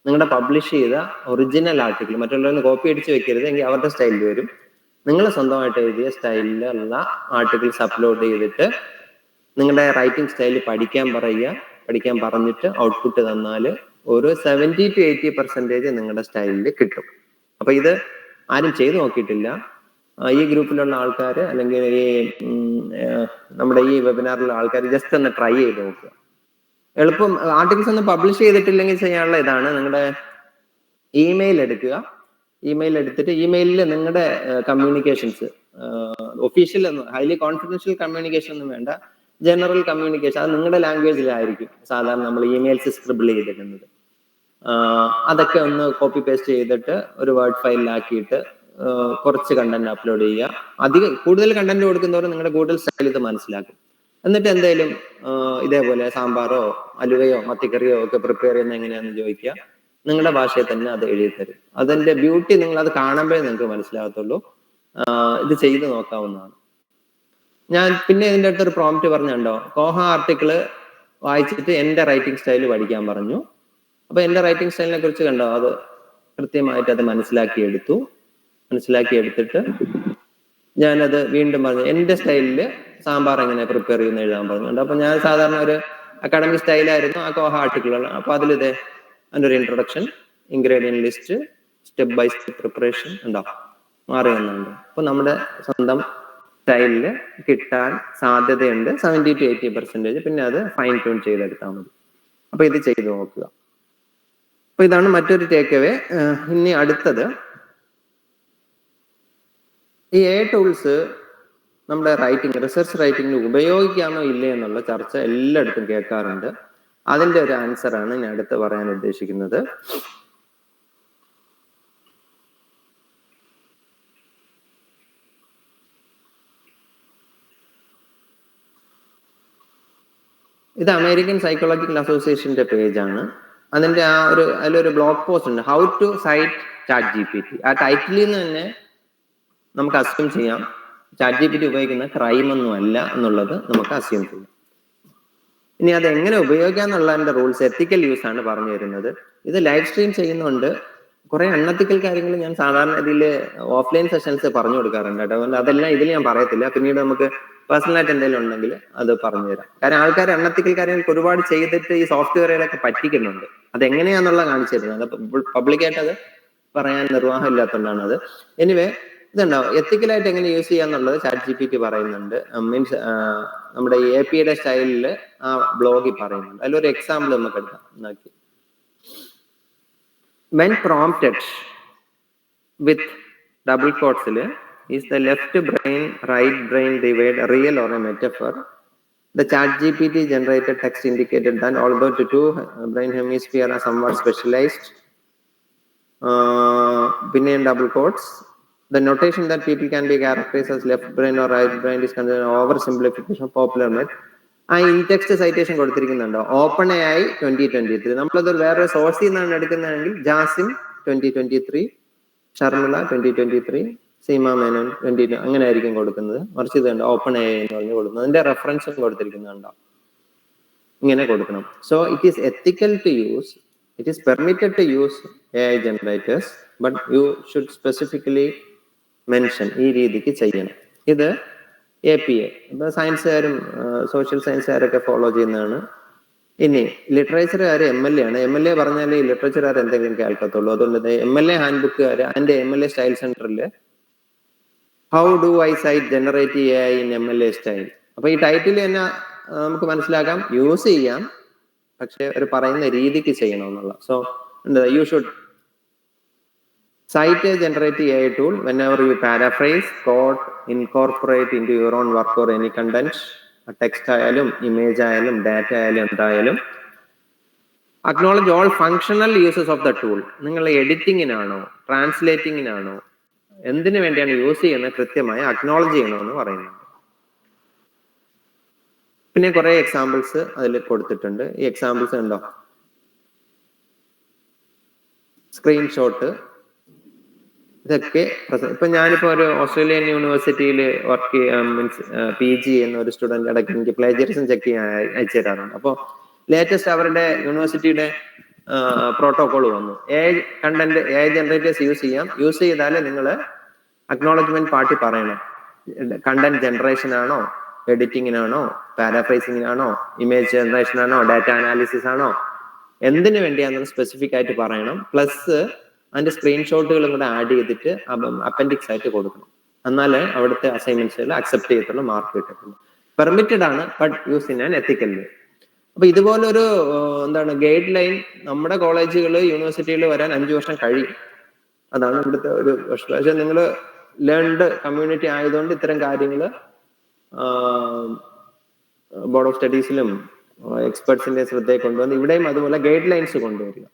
A: നിങ്ങളുടെ പബ്ലിഷ് ചെയ്ത ഒറിജിനൽ ആർട്ടിക്കിൾ മറ്റുള്ളവരൊന്ന് കോപ്പി അടിച്ച് വെക്കരുത്, എങ്കിൽ അവരുടെ സ്റ്റൈലിൽ വരും. നിങ്ങൾ സ്വന്തമായിട്ട് എഴുതിയ സ്റ്റൈലിലുള്ള ആർട്ടിക്കിൾസ് അപ്ലോഡ് ചെയ്തിട്ട് നിങ്ങളുടെ റൈറ്റിംഗ് സ്റ്റൈൽ പഠിക്കാൻ പറഞ്ഞിട്ട് ഔട്ട്പുട്ട് തന്നാൽ ഒരു 70 to 80% നിങ്ങളുടെ സ്റ്റൈലിൽ കിട്ടും. അപ്പൊ ഇത് ആരും ചെയ്തു നോക്കിയിട്ടില്ല. ഈ ഗ്രൂപ്പിലുള്ള ആൾക്കാർ അല്ലെങ്കിൽ ഈ നമ്മുടെ ഈ വെബിനാറിലുള്ള ആൾക്കാർ ജസ്റ്റ് ഒന്ന് ട്രൈ ചെയ്ത് നോക്കുക. എളുപ്പം ആർട്ടിക്കിൾസ് ഒന്നും പബ്ലിഷ് ചെയ്തിട്ടില്ലെങ്കിൽ ചെയ്യാനുള്ള ഇതാണ്, നിങ്ങളുടെ ഇമെയിൽ എടുക്കുക. ഇമെയിൽ എടുത്തിട്ട് ഇമെയിലിൽ നിങ്ങളുടെ communications, official highly confidential communication ഒന്നും വേണ്ട, ജനറൽ കമ്മ്യൂണിക്കേഷൻ, അത് നിങ്ങളുടെ ലാംഗ്വേജിലായിരിക്കും സാധാരണ നമ്മൾ ഇമെയിൽസ് സ്ക്രിബിൾ ചെയ്തിരുന്നത്. അതൊക്കെ ഒന്ന് കോപ്പി പേസ്റ്റ് ചെയ്തിട്ട് ഒരു വേർഡ് ഫയലിലാക്കിയിട്ട് കുറച്ച് കണ്ടന്റ് അപ്ലോഡ് ചെയ്യുക. കൂടുതൽ കണ്ടന്റ് കൊടുക്കുന്നതോടെ നിങ്ങളുടെ കൂടുതൽ സ്റ്റൈൽ ഇത് മനസ്സിലാക്കും. എന്നിട്ട് എന്തെങ്കിലും ഇതേപോലെ സാമ്പാറോ അലുവയോ മത്തിക്കറിയോ ഒക്കെ പ്രിപ്പയർ ചെയ്യുന്ന എങ്ങനെയാണെന്ന് ചോദിക്കുക. നിങ്ങളുടെ ഭാഷയിൽ തന്നെ അത് എഴുതി തരും. അതിന്റെ ബ്യൂട്ടി നിങ്ങൾ അത് കാണുമ്പോഴേ നിങ്ങൾക്ക് മനസ്സിലാകത്തുള്ളൂ. ഇത് ചെയ്ത് നോക്കാവുന്നതാണ്. ഞാൻ പിന്നെ ഇതിൻ്റെ അടുത്തൊരു പ്രോംപ്റ്റ് പറഞ്ഞുണ്ടോ, കോഹ ആർട്ടിക്കിള് വായിച്ചിട്ട് എൻ്റെ റൈറ്റിംഗ് സ്റ്റൈല് പഠിക്കാൻ പറഞ്ഞു. അപ്പൊ എൻ്റെ റൈറ്റിംഗ് സ്റ്റൈലിനെ കുറിച്ച് കണ്ടോ, അത് കൃത്യമായിട്ട് അത് മനസ്സിലാക്കിയെടുത്തിട്ട് ഞാനത് വീണ്ടും പറഞ്ഞു എൻ്റെ സ്റ്റൈലിൽ സാമ്പാർ എങ്ങനെ പ്രിപ്പയർ ചെയ്യുന്ന എഴുതാൻ പറഞ്ഞുണ്ട്. അപ്പൊ ഞാൻ സാധാരണ ഒരു അക്കാഡമിക് സ്റ്റൈലായിരുന്നു ആ കോഹ ആർട്ടിക്കിളുകൾ. അപ്പൊ അതിലിതേ അതിൻ്റെ ഒരു introduction, ingredient list, step by step preparation മാറി വന്നുണ്ട്. അപ്പൊ നമ്മുടെ സ്വന്തം സ്റ്റൈലിൽ കിട്ടാൻ സാധ്യതയുണ്ട് 70 to 80%. പിന്നെ അത് ഫൈൻ ട്യൂൺ ചെയ്തെടുത്താൽ മതി. അപ്പൊ ഇത് ചെയ്ത് നോക്കുക. അപ്പൊ ഇതാണ് മറ്റൊരു ടേക്ക് അവേ. ഇനി അടുത്തത്, ഈ എ ടൂൾസ് നമ്മുടെ റൈറ്റിംഗ്, റിസർച്ച് റൈറ്റിംഗിൽ ഉപയോഗിക്കാമോ ഇല്ലേ എന്നുള്ള ചർച്ച എല്ലായിടത്തും കേൾക്കാറുണ്ട്. അതിന്റെ ഒരു ആൻസറാണ് ഞാൻ അടുത്ത് പറയാൻ ഉദ്ദേശിക്കുന്നത്. ഇത് അമേരിക്കൻ സൈക്കോളജിക്കൽ അസോസിയേഷന്റെ പേജാണ്. അതിന്റെ അതിലൊരു ബ്ലോഗ് പോസ്റ്റ് ഉണ്ട്, how to cite chat GPT. ആ ടൈറ്റിലിൽ നിന്ന് തന്നെ നമുക്ക് അസ്യൂം ചെയ്യാം ചാറ്റ് GPT ഉപയോഗിക്കുന്ന ക്രൈം ഒന്നും അല്ല എന്നുള്ളത് നമുക്ക് അസ്യൂം ചെയ്യാം. ഇനി അത് എങ്ങനെ ഉപയോഗിക്കാന്നുള്ളതിന്റെ റൂൾസ്, എത്തിക്കൽ യൂസ് ആണ് പറഞ്ഞു തരുന്നത്. ഇത് ലൈവ് സ്ട്രീം ചെയ്യുന്നുണ്ട്. കുറെ അൺഎത്തിക്കൽ കാര്യങ്ങൾ ഞാൻ സാധാരണ ഇതിൽ ഓഫ്ലൈൻ സെഷൻസ് പറഞ്ഞു കൊടുക്കാറുണ്ട് കേട്ടോ. അതുകൊണ്ട് അതെല്ലാം ഇതിൽ ഞാൻ പറയത്തില്ല. പിന്നീട് നമുക്ക് പേഴ്സണലായിട്ട് എന്തെങ്കിലും ഉണ്ടെങ്കിൽ അത് പറഞ്ഞു തരാം. കാരണം ആൾക്കാർ അൺഎത്തിക്കൽ കാര്യങ്ങൾക്ക് ഒരുപാട് ചെയ്തിട്ട് ഈ സോഫ്റ്റ്വെയറുകളൊക്കെ പറ്റിക്കുന്നുണ്ട്. അതെങ്ങനെയാന്നുള്ള കാണിച്ചു തരുന്നത്. അത് പബ്ലിക്കായിട്ട് അത് പറയാൻ നിർവാഹം ഇല്ലാത്തതുകൊണ്ടാണ് അത്. എനിവേ, ഇതുണ്ടാവും എത്തിക്കലായിട്ട് എങ്ങനെ യൂസ് ചെയ്യാന്നുള്ളത് ചാറ്റ് GPT പറയുന്നുണ്ട്. മീൻസ് നമ്മുടെ APIയുടെ സ്റ്റൈലിൽ ആ ബ്ലോഗിൽ പറയുന്നുണ്ട്. അതിലൊരു എക്സാമ്പിൾ നമുക്ക് എടുക്കാം. നോക്കി, when prompted with double quotes, is the left brain right brain divide real or a metaphor? The chat GPT generated text indicated that although the two brain hemispheres are somewhat specialized, in double quotes, the notation that people can be characterized as left brain or right brain is considered an oversimplification of popular myth. ആ ഇൻടെക്സ്റ്റ് സൈറ്റേഷൻ കൊടുത്തിരിക്കുന്നുണ്ടോ? Open AI 2023. നമ്മളതൊരു വേറെ സോഴ്സിൽ നിന്നാണ് എടുക്കുന്നതെങ്കിൽ ജാസിം 2023, ഷർമിള 2023, സീമ മേനോൻ 20, അങ്ങനെ ആയിരിക്കും കൊടുക്കുന്നത്. മറിച്ച് ഇത് കണ്ടോ, ഓപ്പൺ AI എന്ന് പറഞ്ഞ് കൊടുക്കുന്നത്. അതിന്റെ റെഫറൻസും കൊടുത്തിരിക്കുന്നുണ്ടോ? ഇങ്ങനെ കൊടുക്കണം. So it is ethical to use, it is permitted to use AI generators, but you should specifically mention ഈ രീതിക്ക് ചെയ്യണം. ഇത് APA ഇപ്പൊ സയൻസുകാരും സോഷ്യൽ സയൻസുകാരൊക്കെ ഫോളോ ചെയ്യുന്നതാണ്. ഇനി ലിറ്ററേച്ചറുകാർ MLA ആണ്. MLA പറഞ്ഞാലേ ഈ ലിറ്ററേച്ചറുകാർ എന്തെങ്കിലും കേൾക്കത്തുള്ളൂ. അതുകൊണ്ട് MLA ഹാൻഡ് ബുക്കുകാർ അതിന്റെ MLA സ്റ്റൈൽ സെന്ററിൽ how do I cite generate AI in MLA style. അപ്പൊ ഈ ടൈറ്റിൽ തന്നെ നമുക്ക് മനസ്സിലാക്കാം, യൂസ് ചെയ്യാം, പക്ഷെ ഒരു പറയുന്ന രീതിക്ക് ചെയ്യണമെന്നുള്ള. So you should cite a generative AI tool whenever you paraphrase, quote, incorporate into your own work or any content, text ആയാലും ഇമേജ് ആയാലും ഡാറ്റ ആയാലും എന്തായാലും. Acknowledge all functional uses of the tool. നിങ്ങൾ എഡിറ്റിങ്ങിനാണോ ട്രാൻസ്ലേറ്റിങ്ങിനാണോ എന്തിനു വേണ്ടിയാണ് യൂസ് ചെയ്യുന്നത് കൃത്യമായി അക്നോളജ് ചെയ്യണമെന്ന് പറയുന്നുണ്ട്. പിന്നെ കുറെ എക്സാമ്പിൾസ് അതിൽ കൊടുത്തിട്ടുണ്ട്. ഈ എക്സാമ്പിൾസ് ഉണ്ടോ, സ്ക്രീൻഷോട്ട്, ഇതൊക്കെ ഇപ്പൊ ഞാനിപ്പോ ഒരു ഓസ്ട്രേലിയൻ യൂണിവേഴ്സിറ്റിയിൽ വർക്ക് ചെയ്യാൻ, മീൻസ് PG എന്ന ഒരു സ്റ്റുഡന്റ് ഇടയ്ക്ക് എനിക്ക് പ്ലേജറിസം ചെക്ക് ചെയ്യാൻ അയച്ചു തരാറുണ്ട്. അപ്പോൾ ലേറ്റസ്റ്റ് അവരുടെ യൂണിവേഴ്സിറ്റിയുടെ പ്രോട്ടോകോൾ വന്നു, AI content AI generators use ചെയ്യാം. യൂസ് ചെയ്താൽ നിങ്ങൾ അക്നോളജ്മെന്റ് പാർട്ടി പറയണം. കണ്ടന്റ് ജനറേഷൻ ആണോ, എഡിറ്റിങ്ങിനാണോ, പാരാഫ്രൈസിങ്ങിനാണോ, ഇമേജ് ജനറേഷൻ ആണോ, ഡാറ്റ അനാലിസിസ് ആണോ, എന്തിനു വേണ്ടിയാണെന്ന് സ്പെസിഫിക് ആയിട്ട് പറയണം. പ്ലസ് അതിന്റെ സ്ക്രീൻഷോട്ടുകളും കൂടെ ആഡ് ചെയ്തിട്ട് അപ്പൻഡിക്സ് ആയിട്ട് കൊടുക്കണം. എന്നാലേ അവിടുത്തെ അസൈൻമെന്റ്സുകൾ അക്സെപ്റ്റ് ചെയ്യത്തുള്ളൂ, മാർക്ക് കിട്ടത്തുള്ളൂ. പെർമിറ്റഡ് ആണ്, ബട്ട് യൂസ് ഇൻ ആൻ എത്തിക്കൽ വേ. അപ്പൊ ഇതുപോലൊരു എന്താണ് ഗൈഡ് ലൈൻ നമ്മുടെ കോളേജുകൾ യൂണിവേഴ്സിറ്റികൾ വരാൻ 5 വർഷം കഴിയും. അതാണ് ഇവിടുത്തെ ഒരു പ്രശ്നം. പക്ഷെ നിങ്ങൾ ലേൺഡ് കമ്മ്യൂണിറ്റി ആയതുകൊണ്ട് ഇത്തരം കാര്യങ്ങൾ ബോർഡ് ഓഫ് സ്റ്റഡീസിലും എക്സ്പെർട്സിന്റെ ശ്രദ്ധയെ കൊണ്ടുവന്ന് ഇവിടെയും അതുപോലെ ഗൈഡ് ലൈൻസ് കൊണ്ടുവരിക.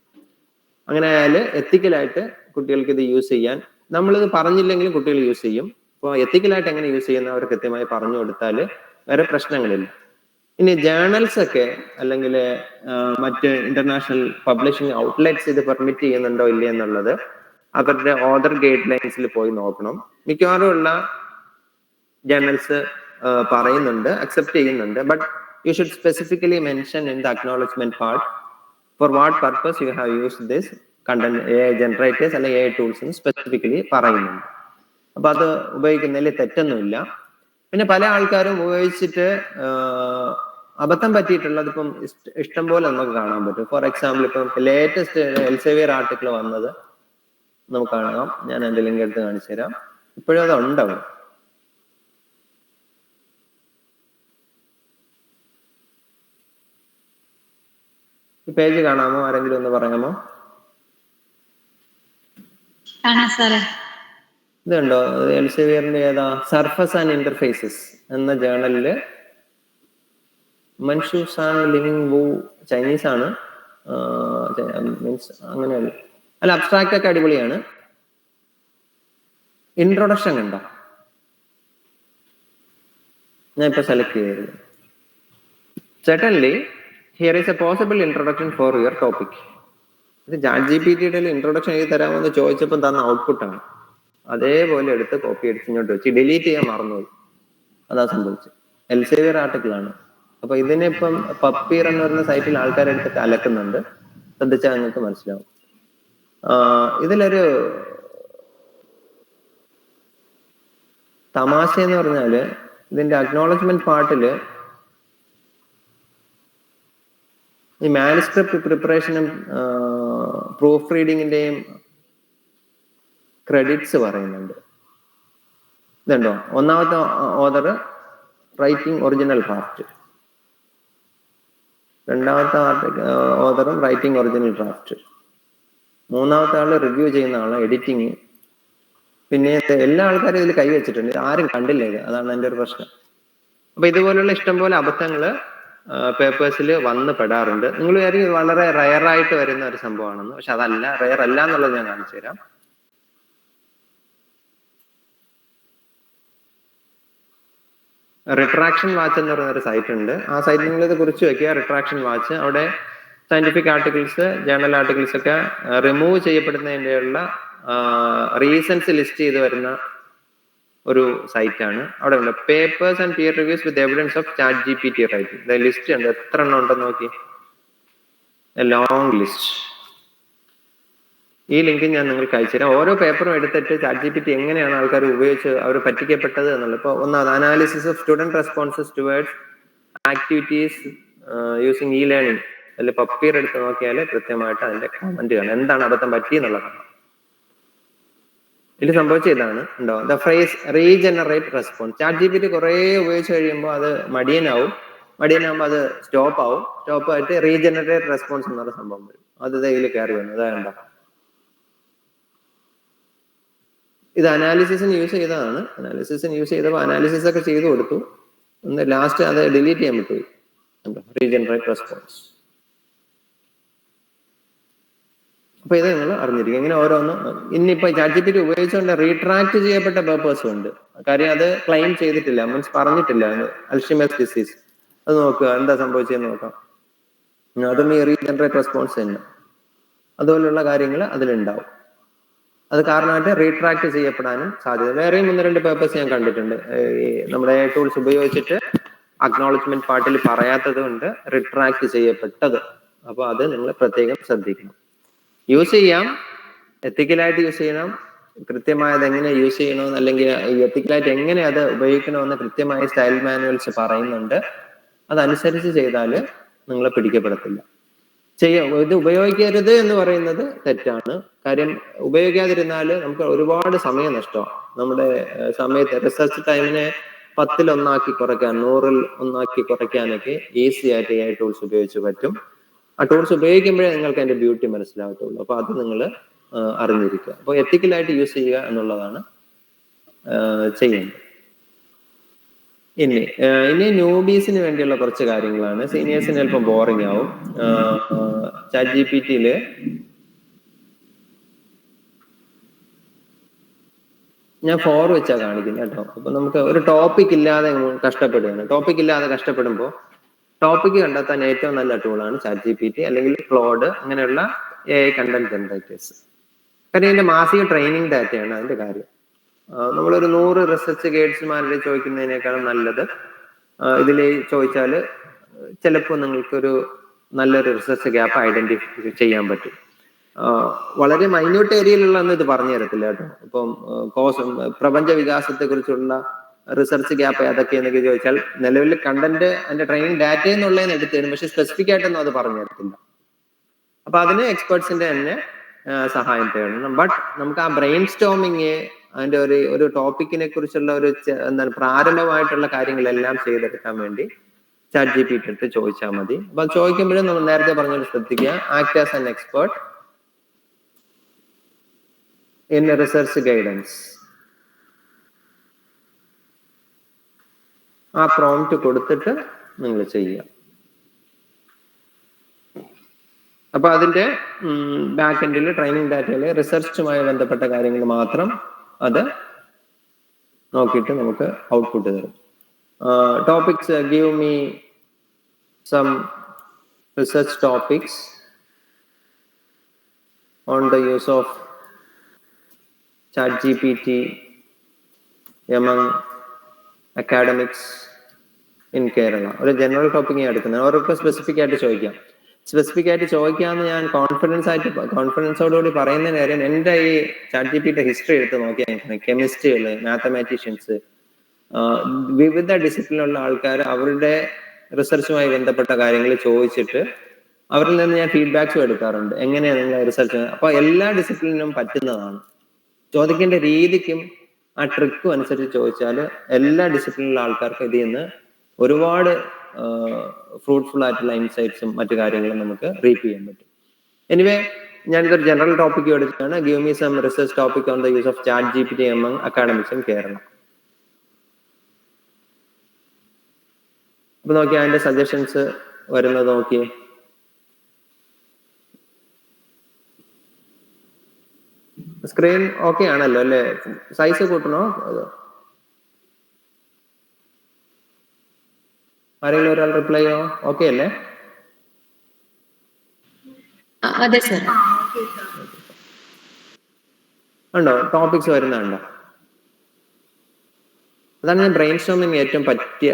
A: അങ്ങനെ ആയാൽ എത്തിക്കലായിട്ട് കുട്ടികൾക്ക് ഇത് യൂസ് ചെയ്യാൻ, നമ്മളിത് പറഞ്ഞില്ലെങ്കിലും കുട്ടികൾ യൂസ് ചെയ്യും. അപ്പോൾ എത്തിക്കലായിട്ട് എങ്ങനെ യൂസ് ചെയ്യുന്ന അവർ കൃത്യമായി പറഞ്ഞു കൊടുത്താൽ വേറെ പ്രശ്നങ്ങളില്ല. ഇനി ജേർണൽസ് ഒക്കെ അല്ലെങ്കിൽ മറ്റ് ഇന്റർനാഷണൽ പബ്ലിഷിംഗ് ഔട്ട്ലെറ്റ്സ് ഇത് പെർമിറ്റ് ചെയ്യുന്നുണ്ടോ ഇല്ലേ എന്നുള്ളത് അവരുടെ ഓർഡർ ഗൈഡ് ലൈൻസിൽ പോയി നോക്കണം. മിക്കവാറും ഉള്ള ജേർണൽസ് പറയുന്നുണ്ട്, അക്സെപ്റ്റ് ചെയ്യുന്നുണ്ട്. But you should specifically mention in the acknowledgement part for what purpose you have used this content AI generators അല്ലെങ്കിൽ AI tools എന്ന് സ്പെസിഫിക്കലി പറയുന്നുണ്ട്. അപ്പൊ അത് ഉപയോഗിക്കുന്നതിൽ തെറ്റൊന്നുമില്ല. പിന്നെ പല ആൾക്കാരും ഉപയോഗിച്ചിട്ട് അബദ്ധം പറ്റിയിട്ടുള്ളത് ഇപ്പം ഇഷ്ടം പോലെ നമുക്ക് കാണാൻ പറ്റും. ഫോർ എക്സാമ്പിൾ, ഇപ്പം ലേറ്റസ്റ്റ് എൽസെവിയർ ആർട്ടിക്കിൾ വന്നത് നമുക്ക് കാണാം. ഞാൻ എൻ്റെ ലിങ്ക് എടുത്ത് കാണിച്ചു തരാം. ഇപ്പോഴും അത് ഉണ്ടാവും. ഈ പേജ് കാണാമോ? ആരെങ്കിലും ഒന്ന് പറയാമോ? ഇതുണ്ടോ എൽസെവിയറിന്റെ ഏതാ സർഫസ് ആൻഡ് ഇന്റർഫേസസ് എന്ന ജേണലില് മൻഷു സാങ് ലിവിങ് വു ചൈനീസ് ആണ്, മീൻസ് അങ്ങനെയല്ല, അല്ല അബ്സ്ട്രാക്ട് ഒക്കെ അടിപൊളിയാണ്. ഇൻട്രൊഡക്ഷൻ കണ്ടോ? ഞാൻ ഇപ്പൊ സെലക്ട് ചെയ്തത്. Certainly, here is a possible introduction for your topic. ഇത് ChatGPT-യുടെ ഇൻട്രൊഡക്ഷൻ എഴുതി തരാമെന്ന് ചോദിച്ചപ്പോൾ തന്ന ഔട്ട്പുട്ടാണ്. അതേപോലെ എടുത്ത് കോപ്പി അടിച്ച് ഇങ്ങോട്ട് വെച്ച് ഡിലീറ്റ് ചെയ്യാൻ മറന്നുപോയി. അതാ സംഭവിച്ചത്. എൽസെവിയർ ആർട്ടിക്കിൾ ആണ്. അപ്പൊ ഇതിനിപ്പം പപ്പീർ എന്ന് പറയുന്ന സൈറ്റിൽ ആൾക്കാരെടുത്തിട്ട് അലക്കുന്നുണ്ട്. ശ്രദ്ധിച്ചാൽ നിങ്ങൾക്ക് മനസ്സിലാവും. ഇതിലൊരു തമാശ എന്ന് പറഞ്ഞാല് ഇതിന്റെ അക്നോളജ്മെന്റ് പാർട്ടില് ഈ മാനുസ്ക്രിപ്റ്റ് പ്രിപ്പറേഷനും പ്രൂഫ് റീഡിങ്ങിന്റെയും ക്രെഡിറ്റ്സ് പറയുന്നുണ്ട്. ഇതുണ്ടോ? ഒന്നാമത്തെ ഓതർ റൈറ്റിംഗ് ഒറിജിനൽ ഡ്രാഫ്റ്റ്, രണ്ടാമത്തെ ഓതറും റൈറ്റിംഗ് ഒറിജിനൽ ഡ്രാഫ്റ്റ്, മൂന്നാമത്തെ ആള് റിവ്യൂ ചെയ്യുന്ന ആള് എഡിറ്റിങ്. പിന്നെ എല്ലാ ആൾക്കാരും ഇതിൽ കൈവച്ചിട്ടുണ്ട്. ആരും കണ്ടില്ല ഇത്, അതാണ് എൻ്റെ ഒരു പ്രശ്നം. അപ്പൊ ഇതുപോലുള്ള ഇഷ്ടംപോലെ അബദ്ധങ്ങള് പേപ്പേഴ്സിൽ വന്ന് പെടാറുണ്ട്. നിങ്ങൾ വിചാരിക്കും വളരെ റയറായിട്ട് വരുന്ന ഒരു സംഭവമാണെന്ന്, പക്ഷെ അതല്ല, റയർ അല്ല എന്നുള്ളത് ഞാൻ കാണിച്ചു തരാം. റിട്രാക്ഷൻ വാച്ച് എന്ന് പറയുന്ന ഒരു സൈറ്റ് ഉണ്ട്. ആ സൈറ്റ് നിങ്ങൾ ഇത് കുറിച്ച് വെക്കുക, റിട്രാക്ഷൻ വാച്ച്. അവിടെ സയന്റിഫിക് ആർട്ടിക്കിൾസ്, ജേർണൽ ആർട്ടിക്കിൾസ് ഒക്കെ റിമൂവ് ചെയ്യപ്പെടുന്നതിൻ്റെയുള്ള റീസൺസ് ലിസ്റ്റ് ചെയ്ത് വരുന്ന ഒരു സൈറ്റാണ്. അവിടെ ഉണ്ട് papers and peer reviews with evidence of ChatGPT writing. List ഉണ്ട്, എത്ര എണ്ണം ഉണ്ടെന്ന് നോക്കി, ലോങ് ലിസ്റ്റ്. ഈ ലിങ്ക് ഞാൻ നിങ്ങൾക്ക് അയച്ചു തരാം. ഓരോ പേപ്പറും എടുത്തിട്ട് ChatGPT എങ്ങനെയാണ് ആൾക്കാർ ഉപയോഗിച്ച് അവർ പറ്റിക്കപ്പെട്ടത് എന്നുള്ളത്. ഇപ്പോൾ ഒന്നാമത് analysis of student responses towards activities using E learning. അതിൽ പപ്പീർ എടുത്ത് നോക്കിയാൽ കൃത്യമായിട്ട് അതിന്റെ കമന്റ് കാണാം, എന്താണ് അബദ്ധം പറ്റിയെന്നുള്ളതാണ്. ഇതിൽ സംഭവിച്ച ഇതാണ്, ഉണ്ടോ, the phrase regenerate response. ChatGPT കുറെ ഉപയോഗിച്ച് കഴിയുമ്പോൾ അത് മടിയനാകുമ്പോൾ അത് സ്റ്റോപ്പ് ആവും. സ്റ്റോപ്പ് ആയിട്ട് റീജനറേറ്റ് റെസ്പോൺസ് എന്നൊരു സംഭവം വരും. അത് ഇതിൽ കയറി വന്നു. അതാ ഇത് അനാലിസിസിന് യൂസ് ചെയ്തതാണ്. അനാലിസിസിന് യൂസ് ചെയ്തപ്പോൾ അനാലിസിസ് ഒക്കെ ചെയ്തു കൊടുത്തു. ഒന്ന് ലാസ്റ്റ് അത് ഡിലീറ്റ് ചെയ്യാൻ പറ്റും. Regenerate response. അപ്പൊ ഇത് നിങ്ങൾ അറിഞ്ഞിരിക്കും. ഇങ്ങനെ ഓരോന്ന് ഇന്നിപ്പോ ChatGPT ഉപയോഗിച്ചുകൊണ്ട് റീട്രാക്ട് ചെയ്യപ്പെട്ട പേപ്പേഴ്സും ഉണ്ട്. കാര്യം അത് ക്ലെയിം ചെയ്തിട്ടില്ല, മീൻസ് പറഞ്ഞിട്ടില്ല അൽഷിമേഴ്സ് ഡിസീസ്. അത് നോക്കുക, എന്താ സംഭവിച്ചതെന്ന് നോക്കാം. അതും ഈ റീജനറേറ്റ് റെസ്പോൺസ് തന്നെ. അതുപോലുള്ള കാര്യങ്ങൾ അതിലുണ്ടാവും. അത് കാരണമായിട്ട് റീട്രാക്ട് ചെയ്യപ്പെടാനും സാധ്യത. വേറെയും 1-2 പേപ്പേഴ്സ് ഞാൻ കണ്ടിട്ടുണ്ട്. നമ്മുടെ ടൂൾസ് ഉപയോഗിച്ചിട്ട് അക്നോളജ്മെന്റ് പാർട്ടിൽ പറയാത്തത് കൊണ്ട് റിട്രാക്ട് ചെയ്യപ്പെട്ടത്. അപ്പൊ അത് നിങ്ങൾ പ്രത്യേകം ശ്രദ്ധിക്കണം. യൂസ് ചെയ്യാം, എത്തിക്കലായിട്ട് യൂസ് ചെയ്യണം. കൃത്യമായത് എങ്ങനെ യൂസ് ചെയ്യണമെന്ന്, അല്ലെങ്കിൽ എത്തിക്കലായിട്ട് എങ്ങനെ അത് ഉപയോഗിക്കണമെന്ന് കൃത്യമായ സ്റ്റൈൽ മാനുവൽസ് പറയുന്നുണ്ട്. അതനുസരിച്ച് ചെയ്താൽ നിങ്ങളെ പിടിക്കപ്പെടത്തില്ല. ഇത് ഉപയോഗിക്കരുത് എന്ന് പറയുന്നത് തെറ്റാണ്. കാര്യം ഉപയോഗിക്കാതിരുന്നാൽ നമുക്ക് ഒരുപാട് സമയം നഷ്ടമാണ്. നമ്മുടെ സമയത്ത് റിസർച്ച് ടൈമിനെ 10-ൽ 1 കുറയ്ക്കാൻ, 100-ൽ 1 കുറയ്ക്കാനൊക്കെ ഈസി ആയിട്ട് AI ടൂൾസ് ഉപയോഗിച്ച് പറ്റും. ആ ടൂൾസ് ഉപയോഗിക്കുമ്പോഴേ നിങ്ങൾക്ക് അതിന്റെ ബ്യൂട്ടി മനസ്സിലാകത്തുള്ളൂ. അപ്പൊ അത് നിങ്ങൾ അറിഞ്ഞിരിക്കുക. അപ്പോൾ എത്തിക്കലായിട്ട് യൂസ് ചെയ്യുക എന്നുള്ളതാണ് ചെയ്യുന്നത്. ഇനി ന്യൂബീസിന് വേണ്ടിയുള്ള കുറച്ച് കാര്യങ്ങളാണ്. സീനിയേഴ്സിന് ചിലപ്പോൾ ബോറിംഗ് ആവും. ChatGPT-യില് ഞാൻ 4 വെച്ചാ കാണിക്കുന്നത് കേട്ടോ. അപ്പൊ നമുക്ക് ഒരു ടോപ്പിക് ഇല്ലാതെ കഷ്ടപ്പെടുകയാണ്. ടോപ്പിക് ഇല്ലാതെ കഷ്ടപ്പെടുമ്പോൾ ടോപ്പിക് കണ്ടെത്താൻ ഏറ്റവും നല്ല ടൂളാണ് ChatGPT അല്ലെങ്കിൽ ക്ലോഡ്, അങ്ങനെയുള്ള AI കണ്ടന്റ് ജനറേറ്റേഴ്സ്. കാര്യം ഇതിന്റെ മാസിക ട്രെയിനിങ് ഡാറ്റയാണ് അതിന്റെ കാര്യം. നമ്മളൊരു 100 റിസർച്ച് ഗൈഡ്സ്മാരുടെ ചോദിക്കുന്നതിനേക്കാളും നല്ലത് ഇതിൽ ചോദിച്ചാൽ ചിലപ്പോൾ നിങ്ങൾക്കൊരു നല്ലൊരു റിസർച്ച് ഗ്യാപ്പ് ഐഡന്റിഫൈ ചെയ്യാൻ പറ്റും. വളരെ മൈന്യൂട്ട് ഏരിയയിലുള്ള ഇത് പറഞ്ഞു തരത്തില്ല കേട്ടോ. ഇപ്പം പ്രപഞ്ച വികാസത്തെ കുറിച്ചുള്ള റിസർച്ച് ഗ്യാപ്പ് ഏതൊക്കെയെന്നൊക്കെ ചോദിച്ചാൽ നിലവിൽ കണ്ടന്റ് അതിന്റെ ട്രെയിനിങ് ഡാറ്റ എന്നുള്ളതിന് എടുത്തു തരും, പക്ഷെ സ്പെസിഫിക് ആയിട്ടൊന്നും അത് പറഞ്ഞു തരത്തില്ല. അപ്പൊ അതിന് എക്സ്പേർട്സിന്റെ തന്നെ സഹായം തേടണം. ബട്ട് നമുക്ക് ആ ബ്രെയിൻ സ്റ്റോമിങ്, അതിന്റെ ഒരു ടോപ്പിക്കിനെ കുറിച്ചുള്ള ഒരു എന്താണ് പ്രാരംഭമായിട്ടുള്ള കാര്യങ്ങളെല്ലാം ചെയ്തെടുക്കാൻ വേണ്ടി ChatGPT എടുത്ത് ചോദിച്ചാൽ മതി. അപ്പൊ ചോദിക്കുമ്പോഴും നമ്മൾ നേരത്തെ പറഞ്ഞത് ശ്രദ്ധിക്കുക, act as an expert. In research guidance. ആ പ്രോംപ്റ്റ് കൊടുത്തിട്ട് നിങ്ങൾ ചെയ്യുക. അപ്പൊ അതിന്റെ ബാക്ക് എൻഡിൽ ട്രെയിനിങ് ഡാറ്റയിൽ റിസർച്ചുമായി ബന്ധപ്പെട്ട കാര്യങ്ങൾ മാത്രം അത് നോക്കിയിട്ട് നമുക്ക് ഔട്ട്പുട്ട് തരും. Topics, give me some research topics on the use of ChatGPT among academics in Kerala. ഒരു ജനറൽ ടോപ്പിക് ഞാൻ എടുക്കുന്നത്, അവർക്ക് സ്പെസിഫിക് ആയിട്ട് ചോദിക്കാം. സ്പെസിഫിക് ആയിട്ട് ചോദിക്കാമെന്ന് ഞാൻ കോൺഫിഡൻസോടുകൂടി പറയുന്നതിന് കാര്യം, എൻ്റെ ഈ ChatGPT ഹിസ്റ്ററി എടുത്ത് നോക്കിയാൽ കെമിസ്ട്രികൾ, മാത്തമാറ്റീഷ്യൻസ്, വിവിധ ഡിസിപ്ലിനുള്ള ആൾക്കാർ അവരുടെ റിസർച്ചുമായി ബന്ധപ്പെട്ട കാര്യങ്ങൾ ചോദിച്ചിട്ട് അവരിൽ നിന്ന് ഞാൻ ഫീഡ്ബാക്സും എടുക്കാറുണ്ട്. എങ്ങനെയാണ് നിങ്ങൾ റിസർച്ച്? അപ്പൊ എല്ലാ ഡിസിപ്ലിനും പറ്റുന്നതാണ്. ചോദിക്കേണ്ട രീതിക്കും ആ ട്രിക്കും അനുസരിച്ച് ചോദിച്ചാൽ എല്ലാ ഡിസിപ്ലിനിലുള്ള ആൾക്കാർക്ക് ഇതിൽ നിന്ന് ഒരുപാട് ഫ്രൂട്ട്ഫുൾ ആയിട്ടുള്ള ഇൻസൈറ്റ്സും മറ്റു കാര്യങ്ങളും നമുക്ക് റീപ്പ് ചെയ്യാൻ പറ്റും. എനിവേ, ഞാനിതൊരു ജനറൽ ടോപ്പിക് എടുത്താണ്. Give me some research topic on the use of ChatGPT among academics in Kerala. അപ്പൊ നോക്കി അതിന്റെ സജഷൻസ് വരുന്നത് നോക്കിയേ. സ്ക്രീൻ ഓക്കെ ആണല്ലോ അല്ലേ? സൈസ് കൂട്ടണോ? ആരെങ്കിലും ഒരാൾ റിപ്ലൈ ചെയ്യോ? ഓക്കെ അല്ലേ? ഉണ്ടോ? ടോപ്പിക്സ് വരുന്നുണ്ടോ? അതാണ് ഞാൻ ബ്രെയിൻ സ്റ്റോമിങ് ഏറ്റവും പറ്റിയ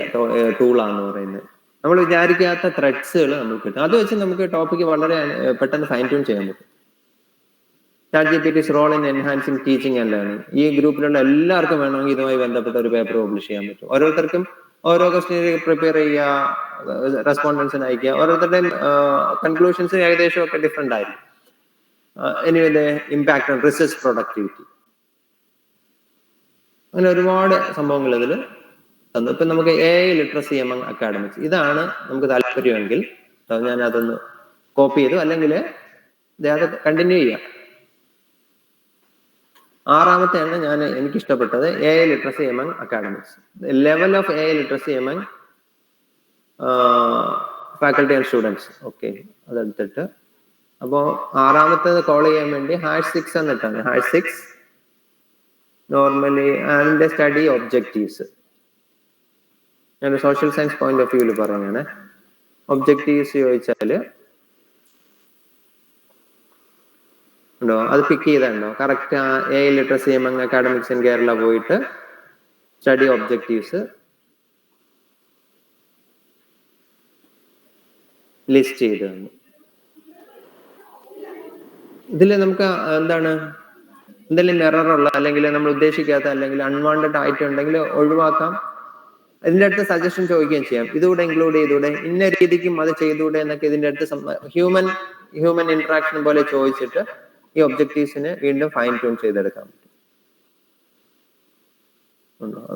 A: ടൂളാന്ന് പറയുന്നത്. നമ്മൾ വിചാരിക്കാത്ത ത്രെഡ്സുകൾ നമുക്ക് കിട്ടും. അത് വെച്ച് നമുക്ക് ടോപ്പിക്ക് വളരെ പെട്ടെന്ന് ഫൈൻ ട്യൂൺ ചെയ്യാൻ പറ്റും. ChatGPT's role in enhancing teaching and learning. ഈ ഗ്രൂപ്പിലുള്ള എല്ലാവർക്കും വേണമെങ്കിൽ ഇതുമായി ബന്ധപ്പെട്ട ഒരു പേപ്പർ പബ്ലിഷ് ചെയ്യാൻ പറ്റും. ഓരോരുത്തർക്കും ഓരോ ക്വസ്റ്റ്യൻ പ്രിപ്പയർ ചെയ്യുക, റെസ്പോണ്ടൻസിന് അയക്കുക. ഓരോരുത്തരുടെയും കൺക്ലൂഷൻസ് ഏകദേശം ഒക്കെ ഡിഫറെന്റ് ആയിരിക്കും. Anyway, impact on research productivity, അങ്ങനെ ഒരുപാട് സംഭവങ്ങൾ ഇതിൽ തന്നു. ഇപ്പം നമുക്ക് AI ലിറ്ററസി among അക്കാഡമിക്സ്, ഇതാണ് നമുക്ക് താല്പര്യമെങ്കിൽ ഞാൻ അതൊന്ന് കോപ്പി ചെയ്തു, അല്ലെങ്കിൽ അത് കണ്ടിന്യൂ ചെയ്യാം. ആറാമത്തെയാണ് എനിക്ക് ഇഷ്ടപ്പെട്ടത്, AI literacy among academics, level of AI literacy among faculty and students. Okay, അതെടുത്തിട്ട് അപ്പോൾ ആറാമത്തേത് കോൾ ചെയ്യാൻ വേണ്ടി #6 എന്നിട്ടാണ്. #6 നോർമലി അതിന്റെ സ്റ്റഡി ഒബ്ജക്റ്റീവ്സ്. ഞാൻ സോഷ്യൽ സയൻസ് പോയിന്റ് ഓഫ് വ്യൂവിൽ പറയുകയാണ്. ഒബ്ജക്റ്റീവ്സ് ചോദിച്ചാൽ ഉണ്ടോ? അത് പിക്ക് ചെയ്തുണ്ടോ? Correct AI literacy among academics in Kerala പോയിട്ട് സ്റ്റഡി ഒബ്ജക്റ്റീവ്സ് ലിസ്റ്റ് ചെയ്ത് തന്നു. ഇതിൽ നമുക്ക് എന്താണ്, എന്തെങ്കിലും എററുള്ള അല്ലെങ്കിൽ നമ്മൾ ഉദ്ദേശിക്കാത്ത അല്ലെങ്കിൽ അൺവാണ്ടഡ് ആയിട്ടുണ്ടെങ്കിൽ ഒഴിവാക്കാം. ഇതിൻ്റെ അടുത്ത് സജഷൻ ചോദിക്കുകയും ചെയ്യാം. ഇതുകൂടെ ഇൻക്ലൂഡ് ചെയ്തൂടെ, ഇന്ന രീതിക്കും അത് ചെയ്തൂടെ എന്നൊക്കെ ഇതിൻ്റെ അടുത്ത് ഹ്യൂമൻ ഇന്ററാക്ഷൻ പോലെ ചോദിച്ചിട്ട് ഈ ഒബ്ജക്റ്റീവ്സിന് വീണ്ടും ഫൈൻ ട്യൂൺ ചെയ്തെടുക്കാൻ പറ്റും.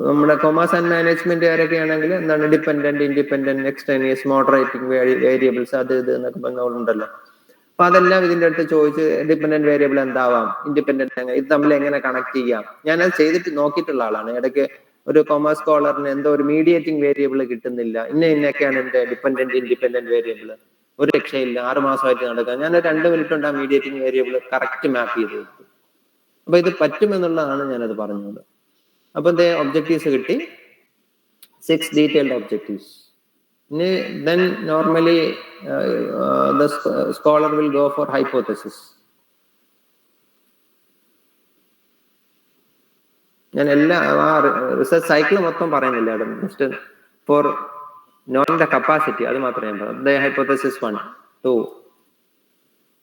A: നമ്മുടെ കൊമേഴ്സ് ആൻഡ് മാനേജ്മെന്റ് കാരൊക്കെ ആണെങ്കിൽ എന്താണ് ഡിപെൻഡന്റ്, ഇൻഡിപെൻഡന്റ്, എക്സ്റ്റേനിയസ്, മോഡറേറ്റിംഗ് വേരിയബിൾസ്, അത് ഇത് എന്നൊക്കെ പറഞ്ഞുണ്ടല്ലോ. അപ്പൊ അതെല്ലാം ഇതിന്റെ അടുത്ത് ചോദിച്ച് ഡിപെൻഡന്റ് വേരിയബിൾ എന്താവാം, ഇൻഡിപെൻഡന്റ് ഇത് തമ്മിൽ എങ്ങനെ കണക്ട് ചെയ്യാം. ഞാനത് ചെയ്തിട്ട് നോക്കിയിട്ടുള്ള ആളാണ്. ഇടയ്ക്ക് ഒരു കൊമേഴ്സ് സ്കോളറിന് എന്തോ ഒരു മീഡിയേറ്റിംഗ് വേരിയബിൾ കിട്ടുന്നില്ല, ഇന്നൊക്കെയാണ് എന്റെ ഡിപെൻഡന്റ് ഇൻഡിപെൻഡന്റ് വേരിയബിൾ, ഒരു രക്ഷയില്ല, 6 മാസമായിട്ട് നടക്കാം. ഞാൻ 2 മിനിറ്റ് കൊണ്ട് ആ മീഡിയേറ്റിംഗ് വേരിയബിൾ കറക്റ്റ് മാപ്പ് ചെയ്ത് കൊടുത്തു. അപ്പൊ ഇത് പറ്റുമെന്നുള്ളതാണ് ഞാനത് പറഞ്ഞത്. അപ്പൊ ഒബ്ജക്റ്റീവ്സ് കിട്ടി, 6 detailed objectives. Then normally the scholar will go for hypothesis. ഞാൻ എല്ലാ റിസർച്ച് സൈക്കിൾ മൊത്തം പറയുന്നില്ല, just for knowing the capacity അത് മാത്രമേ ഞാൻ പറയാം. ഹൈപ്പോത്തസിസ് 1, 2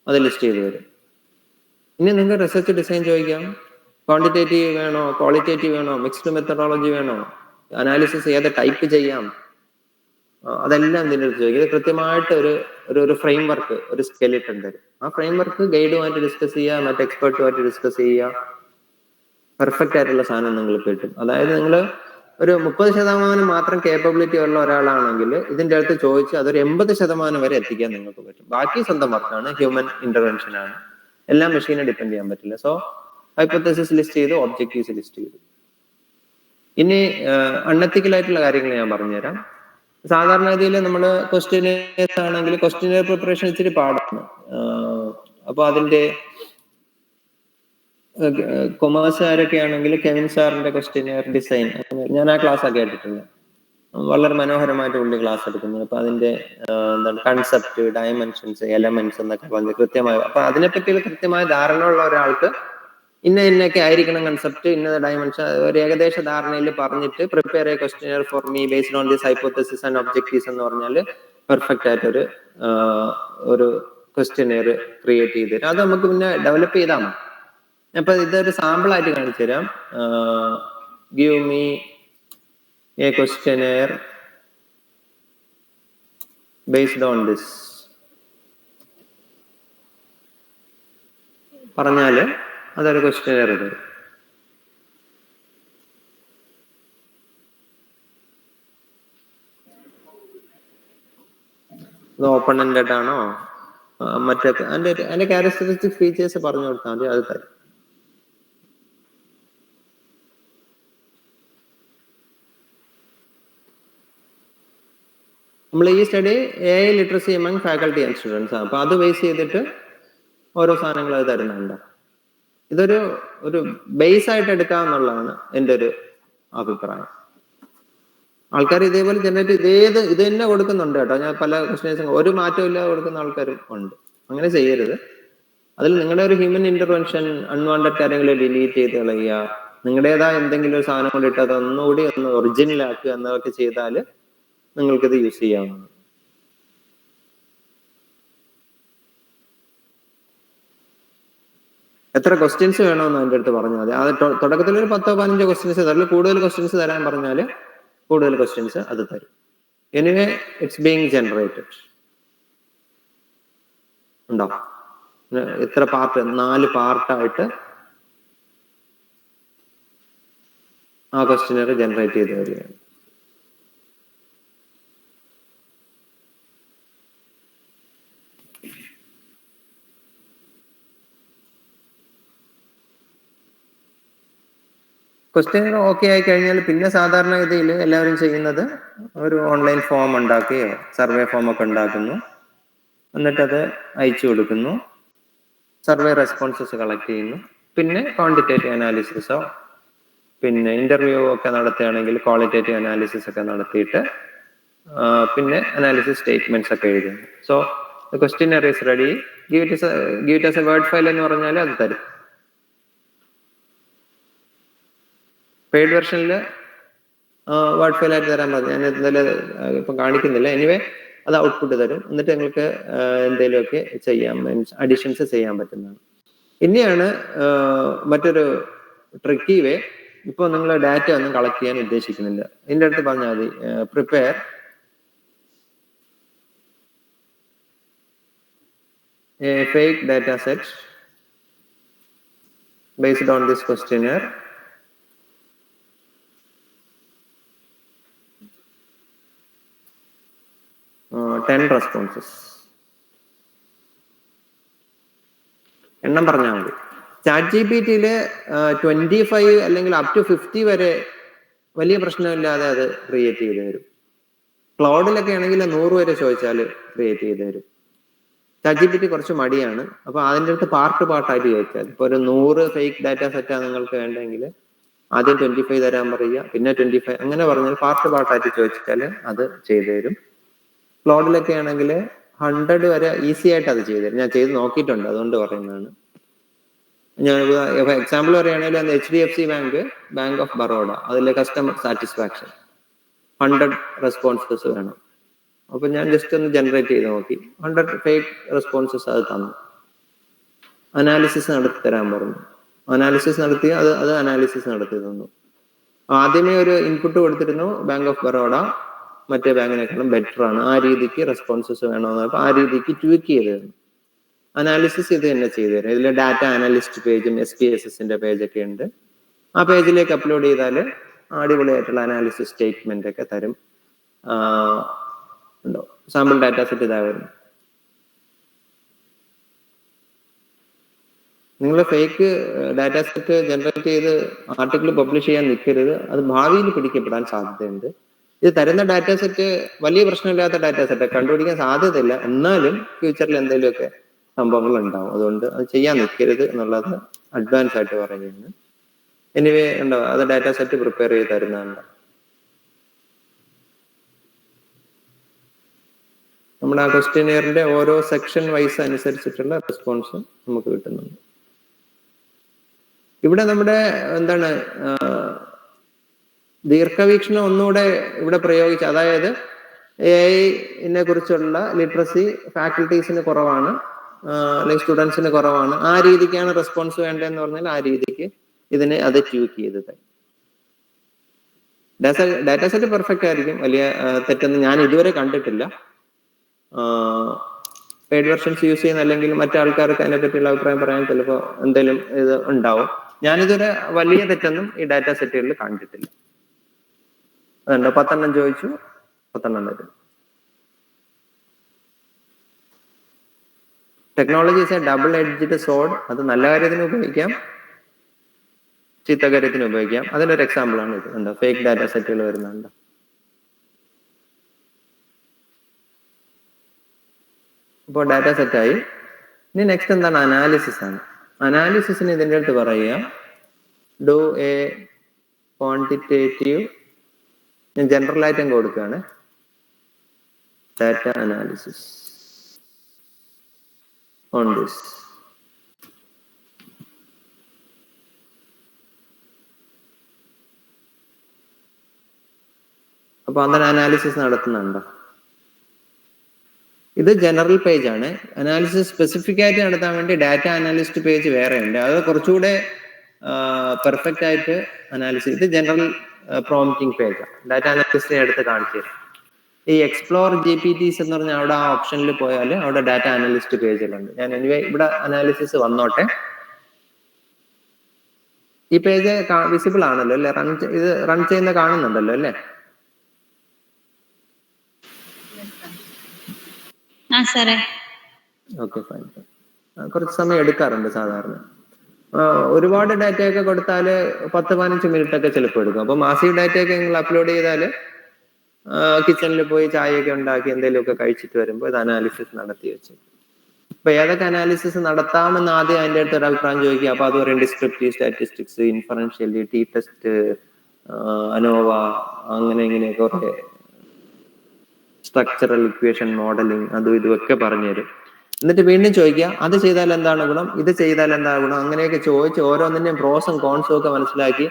A: അത് ലിസ്റ്റ് ചെയ്ത് വരും. ഇനി നിങ്ങൾക്ക് റിസർച്ച് ഡിസൈൻ ചോദിക്കാം. ക്വാണ്ടിറ്റേറ്റീവ് വേണോ, ക്വാളിറ്റേറ്റീവ് വേണോ, മിക്സ്ഡ് മെത്തഡോളജി വേണോ, അനാലിസിസ് ഏത് ടൈപ്പ് ചെയ്യാം, അതെല്ലാം ഇതിൻ്റെ അടുത്ത് ചോദിക്കും. ഇത് കൃത്യമായിട്ട് ഒരു ഫ്രെയിം വർക്ക്, ഒരു സ്കെലിറ്റൺ തരും. ആ ഫ്രെയിം വർക്ക് ഗൈഡുമായിട്ട് ഡിസ്കസ് ചെയ്യുക, മറ്റ് എക്സ്പെർട്ടുമായിട്ട് ഡിസ്കസ് ചെയ്യുക. പെർഫെക്റ്റ് ആയിട്ടുള്ള സാധനം നിങ്ങൾക്ക് കിട്ടും. അതായത് നിങ്ങൾ ഒരു 30% മാത്രം കേപ്പബിലിറ്റി ഉള്ള ഒരാളാണെങ്കിൽ ഇതിൻ്റെ അടുത്ത് ചോദിച്ച് അതൊരു 80% വരെ എത്തിക്കാൻ നിങ്ങൾക്ക് പറ്റും. ബാക്കി സ്വന്തം വർക്കാണ്, ഹ്യൂമൻ ഇന്റർവെൻഷൻ ആണ്, എല്ലാം മെഷീനെ ഡിപ്പെൻഡ് ചെയ്യാൻ പറ്റില്ല. സോ ഹൈപ്പോത്തസിസ് ലിസ്റ്റ് ചെയ്തു, ഒബ്ജക്റ്റീവ്സ് ലിസ്റ്റ് ചെയ്തു. ഇനി അൺഎത്തിക്കൽ ആയിട്ടുള്ള കാര്യങ്ങൾ ഞാൻ പറഞ്ഞുതരാം. സാധാരണഗതിയിൽ നമ്മൾ ക്വസ്റ്റ്യനേഴ്സ് ആണെങ്കിൽ ക്വസ്റ്റ്യനർ പ്രിപ്പറേഷൻ ഇച്ചിരി പാടാണ്. അപ്പൊ അതിന്റെ കൊമേഴ്സുകാരൊക്കെ ആണെങ്കിൽ കെവിൻ സാറിന്റെ ക്വസ്റ്റ്യനർ ഡിസൈൻ ഞാൻ ആ ക്ലാസ് ഒക്കെ കേട്ടിട്ടുണ്ട്. വളരെ മനോഹരമായിട്ട് പുള്ളി ക്ലാസ് എടുക്കുന്നത്. അപ്പൊ അതിന്റെ എന്താണ് കൺസെപ്റ്റ്, ഡയമെൻഷൻസ്, എലമെന്റ്സ് എന്നൊക്കെ പറഞ്ഞ് കൃത്യമായ, അപ്പൊ അതിനെപ്പറ്റിയുള്ള കൃത്യമായ ധാരണ ഉള്ള ഒരാൾക്ക് ഇന്നൊക്കെ ആയിരിക്കണം കൺസെപ്റ്റ്, ഇന്ന ഡയമെൻഷൻ, ഒരു ഏകദേശ ധാരണയിൽ പറഞ്ഞിട്ട് prepare A questionnaire for me based on this hypothesis and objectives എന്ന് പറഞ്ഞാൽ പെർഫെക്റ്റ് ആയിട്ടൊരു ഒരു ക്വസ്റ്റ്യനർ ക്രിയേറ്റ് ചെയ്ത് തരും. അത് നമുക്ക് പിന്നെ ഡെവലപ്പ് ചെയ്താൽ മതി. അപ്പൊ ഇതൊരു സാമ്പിൾ ആയിട്ട് കാണിച്ചു തരാം. Give me A questionnaire based on this പറഞ്ഞാല് അതൊരു ക്വസ്റ്റ്യനർ തരും. ഇത് ഓപ്പൺ എൻഡഡ് ആണോ, മറ്റേ അതിന്റെ ക്യാരക്ടറിസ്റ്റിക് ഫീച്ചേഴ്സ് പറഞ്ഞു കൊടുത്താൽ മതി, അത് തരും. നമ്മൾ ഈ study AI literacy among faculty and students ആണ്. അപ്പൊ അത് ബേസ് ചെയ്തിട്ട് ഓരോ സാധനങ്ങൾ അത് തരുന്നുണ്ട്. ഇതൊരു ബേസ് ആയിട്ട് എടുക്കാമെന്നുള്ളതാണ് എൻ്റെ ഒരു അഭിപ്രായം. ആൾക്കാർ ഇതേപോലെ ജനറേറ്റ് ഇത് തന്നെ കൊടുക്കുന്നുണ്ട് കേട്ടോ. ഞാൻ പല ക്വസ്റ്റ്യൻസും ഒരു മാറ്റം ഇല്ലാതെ കൊടുക്കുന്ന ആൾക്കാരും ഉണ്ട്. അങ്ങനെ ചെയ്യരുത്. അതിൽ നിങ്ങളുടെ ഒരു ഹ്യൂമൻ ഇന്റർവെൻഷൻ, അൺവാണ്ടഡ് കാര്യങ്ങൾ ഡിലീറ്റ് ചെയ്ത് കളയുക, നിങ്ങളുടേതായ എന്തെങ്കിലും ഒരു സാധനം കൊണ്ടിട്ട് അത് ഒന്നുകൂടി ഒറിജിനൽ ആക്കുക എന്നതൊക്കെ ചെയ്താൽ നിങ്ങൾക്കിത് യൂസ് ചെയ്യാവുന്നതാണ്. എത്ര ക്വസ്റ്റ്യൻസ് വേണമെന്ന് അതിൻ്റെ അടുത്ത് പറഞ്ഞാൽ മതി. അത് തുടക്കത്തിൽ ഒരു 10-15 ക്വസ്റ്റ്യൻസ്, അതിൽ കൂടുതൽ ക്വസ്റ്റ്യൻസ് തരാൻ പറഞ്ഞാൽ കൂടുതൽ ക്വസ്റ്റ്യൻസ് അത് തരും. Anyway it's being generated. ഉണ്ടോ? എത്ര പാർട്ട്? 4 പാർട്ടായിട്ട് ആ ക്വസ്റ്റ്യനർ ജനറേറ്റ് ചെയ്ത് വരികയാണ്. ക്വസ്റ്റ്യൻ ഓക്കെ ആയി കഴിഞ്ഞാൽ പിന്നെ സാധാരണഗതിയിൽ എല്ലാവരും ചെയ്യുന്നത് ഒരു ഓൺലൈൻ ഫോം ഉണ്ടാക്കുകയോ സർവേ ഫോം ഒക്കെ ഉണ്ടാക്കുന്നു, എന്നിട്ടത് അയച്ചു കൊടുക്കുന്നു, സർവേ റെസ്പോൺസസ് കളക്ട് ചെയ്യുന്നു, പിന്നെ ക്വാണ്ടിറ്റേറ്റീവ് അനാലിസിസോ പിന്നെ ഇന്റർവ്യൂ ഒക്കെ നടത്തുകയാണെങ്കിൽ ക്വാളിറ്റേറ്റീവ് അനാലിസിസ് ഒക്കെ നടത്തിയിട്ട് പിന്നെ അനാലിസിസ് സ്റ്റേറ്റ്മെന്റ്സ് ഒക്കെ എഴുതുന്നു. So the questionnaire is ready, give it as A word file എന്ന് പറഞ്ഞാൽ അത് തരും. പെയ്ഡ് വെർഷനിൽ വേർഡ് ഫയൽ ആയിട്ട് തരാൻ പറഞ്ഞു. ഞാൻ എന്തായാലും ഇപ്പം കാണിക്കുന്നില്ല. എനിവേ അത് ഔട്ട്പുട്ട് തരും. എന്നിട്ട് നിങ്ങൾക്ക് എന്തെങ്കിലുമൊക്കെ ചെയ്യാം, മീൻസ് അഡീഷൻസ് ചെയ്യാൻ പറ്റുന്നതാണ്. ഇനിയാണ് മറ്റൊരു ട്രിക്കി വേ. ഇപ്പോൾ നിങ്ങൾ ഡാറ്റ ഒന്നും കളക്ട് ചെയ്യാൻ ഉദ്ദേശിക്കുന്നില്ല, ഇതിൻ്റെ അടുത്ത് പറഞ്ഞാൽ മതി prepare A fake data set based on this questionnaire ten responses. എണ്ണം പറഞ്ഞാൽ മതി. ചാറ്റ് GPT-യിൽ 25 അല്ലെങ്കിൽ അപ് ടു 50 വരെ വലിയ പ്രശ്നമില്ലാതെ അത് ക്രിയേറ്റ് ചെയ്ത് തരും. ക്ലൗഡിലൊക്കെ ആണെങ്കിൽ 100 വരെ ചോദിച്ചാൽ ക്രിയേറ്റ് ചെയ്ത് തരും. ചാറ്റ് GPT കുറച്ച് മടിയാണ്. അപ്പൊ അതിൻ്റെ അടുത്ത് പാർട്ടായിട്ട് ചോദിച്ചാൽ, ഇപ്പൊ ഒരു 100 ഫേക്ക് ഡാറ്റ സെറ്റാണ് നിങ്ങൾക്ക് വേണ്ടെങ്കിൽ ആദ്യം 25 തരാൻ പറയുക, പിന്നെ 25, അങ്ങനെ പറഞ്ഞാൽ പാർട്ടായിട്ട് ചോദിച്ചാൽ അത് ചെയ്തു തരും. ക്ലൗഡിലൊക്കെ ആണെങ്കിൽ 100 വരെ ഈസി ആയിട്ട് അത് ചെയ്തു തരും. ഞാൻ ചെയ്ത് നോക്കിയിട്ടുണ്ട്, അതുകൊണ്ട് പറയുന്നതാണ്. ഞാൻ എക്സാമ്പിൾ പറയുകയാണെങ്കിൽ അത് HDFC ബാങ്ക് ഓഫ് ബറോഡ, അതിലെ കസ്റ്റമർ സാറ്റിസ്ഫാക്ഷൻ 100 റെസ്പോൺസസ് വേണം. അപ്പൊ ഞാൻ ജസ്റ്റ് ഒന്ന് ജനറേറ്റ് ചെയ്ത് നോക്കി, 100 ഫേക്ക് റെസ്പോൺസസ് അത് തന്നു. അനാലിസിസ് നടത്തി തരാൻ പറഞ്ഞു. അനാലിസിസ് നടത്തി അത് അനാലിസിസ് നടത്തി തന്നു. ആദ്യമേ ഒരു ഇൻപുട്ട് കൊടുത്തിരുന്നു, ബാങ്ക് ഓഫ് ബറോഡ മറ്റേ ബാങ്കിനേക്കാളും ബെറ്റർ ആണ്, ആ രീതിക്ക് റെസ്പോൺസസ് വേണമെന്ന്. അപ്പൊ ആ രീതിക്ക് ട്വീക്ക് ചെയ്ത് തരുന്നു. അനാലിസിസ് ഇത് തന്നെ ചെയ്തു തരും. ഇതിൽ ഡാറ്റ അനലിസ്റ്റ് പേജും SPSS-ന്റെ പേജൊക്കെ ഉണ്ട്. ആ പേജിലേക്ക് അപ്ലോഡ് ചെയ്താൽ അടിപൊളിയായിട്ടുള്ള അനാലിസിസ് സ്റ്റേറ്റ്മെന്റ് ഒക്കെ തരും. ഉണ്ടോ? സാമ്പിൾ ഡാറ്റ സെറ്റ് ഇതാ വരുന്നു. നിങ്ങൾ ഫേക്ക് ഡാറ്റാ സെറ്റ് ജനറേറ്റ് ചെയ്ത് ആർട്ടിക്കിൾ പബ്ലിഷ് ചെയ്യാൻ നിൽക്കരുത്. അത് ഭാവിയിൽ പിടിക്കപ്പെടാൻ സാധ്യതയുണ്ട്. ഇത് തരുന്ന ഡാറ്റാ സെറ്റ് വലിയ പ്രശ്നമില്ലാത്ത ഡാറ്റാ സെറ്റ് കണ്ടുപിടിക്കാൻ സാധ്യതയില്ല, എന്നാലും ഫ്യൂച്ചറിൽ എന്തെങ്കിലുമൊക്കെ സംഭവങ്ങൾ ഉണ്ടാവും. അതുകൊണ്ട് അത് ചെയ്യാൻ നിൽക്കരുത് എന്നുള്ളത് അഡ്വാൻസ് ആയിട്ട് പറയുകയാണ്. എനിവേ ഉണ്ടോ, അത് ഡാറ്റാ സെറ്റ് പ്രിപ്പയർ ചെയ്ത് തരുന്നതാണ്. നമ്മുടെ ആ ക്വസ്റ്റ്യനിയറിന്റെ ഓരോ സെക്ഷൻ വൈസ് അനുസരിച്ചിട്ടുള്ള റെസ്പോൺസ് നമുക്ക് കിട്ടുന്നുണ്ട്. ഇവിടെ നമ്മുടെ എന്താണ് ദീർഘവീക്ഷണം ഒന്നുകൂടെ ഇവിടെ പ്രയോഗിച്ച്, അതായത് AI കുറിച്ചുള്ള ലിറ്ററസി ഫാക്കൽറ്റീസിന് കുറവാണ്, അല്ലെങ്കിൽ സ്റ്റുഡൻസിന് കുറവാണ്, ആ രീതിക്കാണ് റെസ്പോൺസ് വേണ്ടതെന്ന് പറഞ്ഞാൽ ആ രീതിക്ക് ഇതിനെ അത് ട്യൂക്ക് ചെയ്ത് തരും. ഡാറ്റാ സെറ്റ് പെർഫെക്റ്റ് ആയിരിക്കും, വലിയ തെറ്റൊന്നും ഞാൻ ഇതുവരെ കണ്ടിട്ടില്ല. പെയ്ഡ് വെർഷൻസ് യൂസ് ചെയ്യുന്ന അല്ലെങ്കിൽ മറ്റാൾക്കാർക്ക് അതിനെ പറ്റിയുള്ള അഭിപ്രായം പറയാൻ ചിലപ്പോൾ എന്തെങ്കിലും ഇത് ഉണ്ടാവും. ഞാനിതുവരെ വലിയ തെറ്റൊന്നും ഈ ഡാറ്റാ സെറ്റുകളിൽ കണ്ടിട്ടില്ല. അതുണ്ട്, 10 ചോദിച്ചു, 10 തരും. Technology is a double edged sword. അത് നല്ല കാര്യത്തിന് ഉപയോഗിക്കാം, ചീത്ത കാര്യത്തിന് ഉപയോഗിക്കാം. അതിനൊരു എക്സാമ്പിൾ ആണ് ഇത്. ഉണ്ടോ, ഫേക്ക് ഡാറ്റാ സെറ്റുകൾ വരുന്നുണ്ട്. ഇപ്പോൾ ഡാറ്റാ സെറ്റായി. ഇനി നെക്സ്റ്റ് എന്താണ്? അനാലിസിസ് ആണ്. അനാലിസിസിന് ഇതിൻ്റെ അടുത്ത് പറയുക ഡു എ ക്വാണ്ടിറ്റേറ്റീവ്, ഞാൻ ജനറൽ ആയിട്ടും കൊടുക്കുകയാണ്, ഡാറ്റ അനാലിസിസ് ഓൺ ദിസ്. അപ്പൊ അങ്ങനെ അനാലിസിസ് നടത്തുന്നുണ്ടോ? ഇത് ജനറൽ പേജ് ആണ്. അനാലിസിസ് സ്പെസിഫിക് ആയിട്ട് നടത്താൻ വേണ്ടി ഡാറ്റ അനാലിസ്റ്റ് പേജ് വേറെ ഉണ്ട്. അത് കുറച്ചുകൂടെ പെർഫെക്റ്റ് ആയിട്ട് അനാലിസിസ്. ഇത് ജനറൽ പ്രോംപ്റ്റിംഗ് പേജാണ്. ഡാറ്റ അനാലിസ്റ്റിനെ എടുത്ത് കാണിച്ചു തരാം. ഈ എക്സ്പ്ലോർ GPTs എന്ന് പറഞ്ഞാൽ അവിടെ ആ ഓപ്ഷനിൽ പോയാൽ അവിടെ ഡാറ്റ അനാലിസ്റ്റ് പേജിലുണ്ട്. ഞാൻ എനിവേ ഇവിടെ അനാലിസിസ് വന്നോട്ടെ. ഈ പേജ് വിസിബിൾ ആണല്ലോ അല്ലെ? ഇത് റൺ ചെയ്യുന്ന കാണുന്നുണ്ടല്ലോ അല്ലേ? Okay, fine. കുറച്ച് സമയം എടുക്കാറുണ്ട് സാധാരണ. ഒരുപാട് ഡാറ്റയൊക്കെ കൊടുത്താൽ 10-15 മിനിറ്റ് ഒക്കെ ചിലപ്പോൾ എടുക്കും. അപ്പൊ മാസീവ് ഡാറ്റയൊക്കെ നിങ്ങൾ അപ്ലോഡ് ചെയ്താൽ കിച്ചണിൽ പോയി ചായയൊക്കെ ഉണ്ടാക്കി എന്തെങ്കിലുമൊക്കെ കഴിച്ചിട്ട് വരുമ്പോൾ ഇത് അനാലിസിസ് നടത്തി വെച്ചു. അപ്പൊ ഏതൊക്കെ അനാലിസിസ് നടത്താമെന്ന് ആദ്യം അതിൻ്റെ അടുത്ത് ഒരു അഭിപ്രായം ചോദിക്കുക. അപ്പൊ അത് പറയും descriptive statistics, inferentially, T test, ANOVA, അങ്ങനെ ഇങ്ങനെയൊക്കെ കുറെ സ്ട്രക്ചറൽ ഇക്വേഷൻ മോഡലിംഗ്, അതും ഇതുമൊക്കെ പറഞ്ഞുതരും. എന്നിട്ട് വീണ്ടും ചോദിക്കുക അത് ചെയ്താൽ എന്താണ് ഗുണം, ഇത് ചെയ്താൽ എന്താണ് ഗുണം, അങ്ങനെയൊക്കെ ചോദിച്ച് ഓരോന്നിന്റെയും പ്രോസും കോൺസും ഒക്കെ മനസ്സിലാക്കി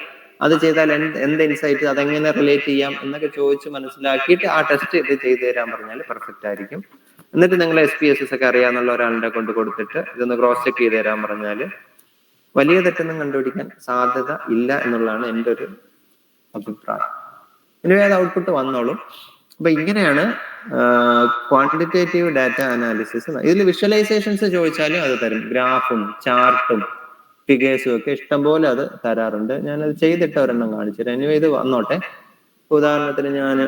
A: അത് ചെയ്താൽ എന്ത് ഇൻസൈറ്റ്, അതെങ്ങനെ റിലേറ്റ് ചെയ്യാം എന്നൊക്കെ ചോദിച്ച് മനസ്സിലാക്കിയിട്ട് ആ ടെസ്റ്റ് ഇത് ചെയ്തു തരാൻ പറഞ്ഞാൽ പെർഫെക്റ്റ് ആയിരിക്കും. എന്നിട്ട് നിങ്ങൾ SPSS ഒക്കെ അറിയാന്നുള്ള ഒരാളുടെ കൊണ്ട് കൊടുത്തിട്ട് ഇതൊന്ന് ക്രോസ് ചെക്ക് ചെയ്ത് തരാൻ പറഞ്ഞാൽ വലിയ തെറ്റൊന്നും കണ്ടുപിടിക്കാൻ സാധ്യത ഇല്ല എന്നുള്ളതാണ് എൻ്റെ ഒരു അഭിപ്രായം. ഇനി വേറെ ഔട്ട്പുട്ട് വന്നോളും. അപ്പൊ ഇങ്ങനെയാണ് ക്വാണ്ടിറ്റേറ്റീവ് ഡാറ്റ അനാലിസിസ്. ഇതിൽ വിഷ്വലൈസേഷൻസ് ചോദിച്ചാലും അത് തരും. ഗ്രാഫും ചാർട്ടും ഫിഗേഴ്സും ഒക്കെ ഇഷ്ടംപോലെ അത് തരാറുണ്ട്. ഞാനത് ചെയ്തിട്ട് ഒരെണ്ണം കാണിച്ചു തരാം. ഇനി ഇത് വന്നോട്ടെ. ഉദാഹരണത്തിന് ഞാൻ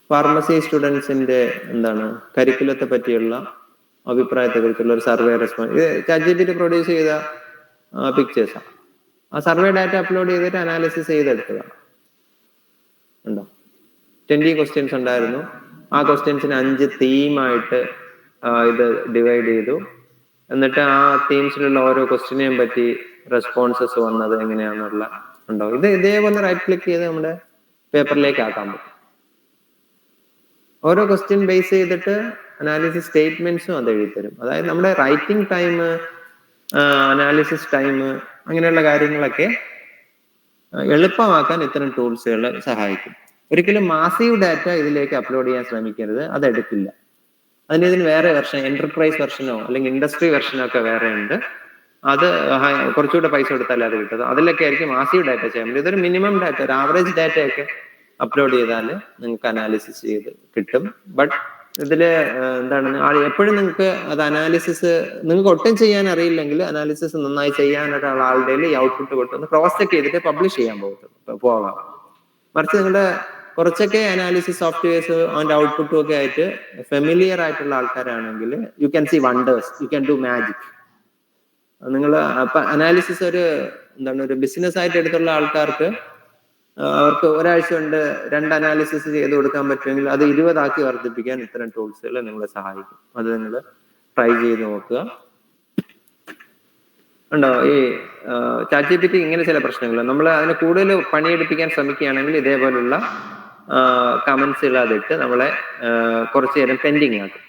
A: ഫാർമസി സ്റ്റുഡൻസിന്റെ എന്താണ് കരിക്കുലത്തെ പറ്റിയുള്ള അഭിപ്രായത്തെ കുറിച്ചുള്ള ഒരു സർവേ റെസ്പോൺസ്, ഇത് ChatGPT പ്രൊഡ്യൂസ് ചെയ്ത പിക്ചേഴ്സാണ്. ആ സർവേ ഡാറ്റ അപ്ലോഡ് ചെയ്തിട്ട് അനാലിസിസ് ചെയ്തെടുത്തതാണ്. ഉണ്ടോ, 20 ക്വസ്റ്റ്യൻസ് ഉണ്ടായിരുന്നു. ആ ക്വസ്റ്റ്യൻസിന് 5 തീമായിട്ട് ഇത് ഡിവൈഡ് ചെയ്തു. എന്നിട്ട് ആ തീംസിലുള്ള ഓരോ ക്വസ്റ്റ്യനെയും പറ്റി റെസ്പോൺസസ് വന്നത് എങ്ങനെയാണെന്നുള്ള ഉണ്ടോ. ഇത് ഇതേപോലെ റൈറ്റ് ക്ലിക്ക് ചെയ്ത് നമ്മുടെ പേപ്പറിലേക്ക് ആക്കാൻ പറ്റും. ഓരോ ക്വസ്റ്റ്യൻ ബേസ് ചെയ്തിട്ട് അനാലിസിസ് സ്റ്റേറ്റ്മെന്റ്സും അത് എഴുതി തരും. അതായത് നമ്മുടെ റൈറ്റിംഗ് ടൈം, അനാലിസിസ് ടൈം, അങ്ങനെയുള്ള കാര്യങ്ങളൊക്കെ എളുപ്പമാക്കാൻ ഇത്തരം ടൂൾസുകൾ സഹായിക്കും. ഒരിക്കലും മാസീവ് ഡാറ്റ ഇതിലേക്ക് അപ്ലോഡ് ചെയ്യാൻ ശ്രമിക്കരുത്, അതെടുക്കില്ല. ഇതിന് വേറെ വെർഷൻ, എന്റർപ്രൈസ് വെർഷനോ അല്ലെങ്കിൽ ഇൻഡസ്ട്രി വെർഷനോ ഒക്കെ വേറെ ഉണ്ട്. അത് കുറച്ചുകൂടെ പൈസ കൊടുത്താലേ അത് കിട്ടും. അതിലൊക്കെ ആയിരിക്കും മാസീവ് ഡാറ്റ ചെയ്യാൻ പറ്റും. ഇതൊരു മിനിമം ഡാറ്റ, ഒരു ആവറേജ് ഡാറ്റയൊക്കെ അപ്ലോഡ് ചെയ്താൽ നിങ്ങൾക്ക് അനാലിസിസ് ചെയ്ത് കിട്ടും. ബട്ട് ഇതില് എന്താണ്, എപ്പോഴും നിങ്ങൾക്ക് അത് അനാലിസിസ് നിങ്ങൾക്ക് ഒട്ടും ചെയ്യാൻ അറിയില്ലെങ്കിൽ അനാലിസിസ് നന്നായി ചെയ്യാൻ ഒരാളുടെ ഈ ഔട്ട്പുട്ട് കൊടുത്തൊന്ന് ക്രോസ് ചെക്ക് ചെയ്തിട്ട് പബ്ലിഷ് ചെയ്യാൻ പോകാം. മറിച്ച് നിങ്ങളുടെ കുറച്ചൊക്കെ അനാലിസിസ് സോഫ്റ്റ്വെയർസ് അതിന്റെ ഔട്ട്പുട്ടും ഒക്കെ ആയിട്ട് ഫെമിലിയർ ആയിട്ടുള്ള ആൾക്കാരാണെങ്കിൽ you can see wonders, you can do magic. നിങ്ങൾ അപ്പൊ അനാലിസിസ് ഒരു ബിസിനസ് ആയിട്ട് എടുത്തുള്ള ആൾക്കാർക്ക് അവർക്ക് ഒരാഴ്ച കൊണ്ട് 2 അനാലിസിസ് ചെയ്ത് കൊടുക്കാൻ പറ്റുമെങ്കിൽ അത് 20 ആക്കി വർദ്ധിപ്പിക്കാൻ ഇത്തരം ടൂൾസുകൾ നിങ്ങളെ സഹായിക്കും. അത് നിങ്ങൾ ട്രൈ ചെയ്ത് നോക്കുക. ഉണ്ടോ ഈ ChatGPT ഇങ്ങനെ ചില പ്രശ്നങ്ങൾ, നമ്മൾ അതിനെ കൂടുതൽ പണിയെടുപ്പിക്കാൻ ശ്രമിക്കുകയാണെങ്കിൽ ഇതേപോലുള്ള കമന്റ്സുകൾ അതിട്ട് നമ്മളെ കുറച്ചു നേരം പെൻഡിങ് ആക്കും.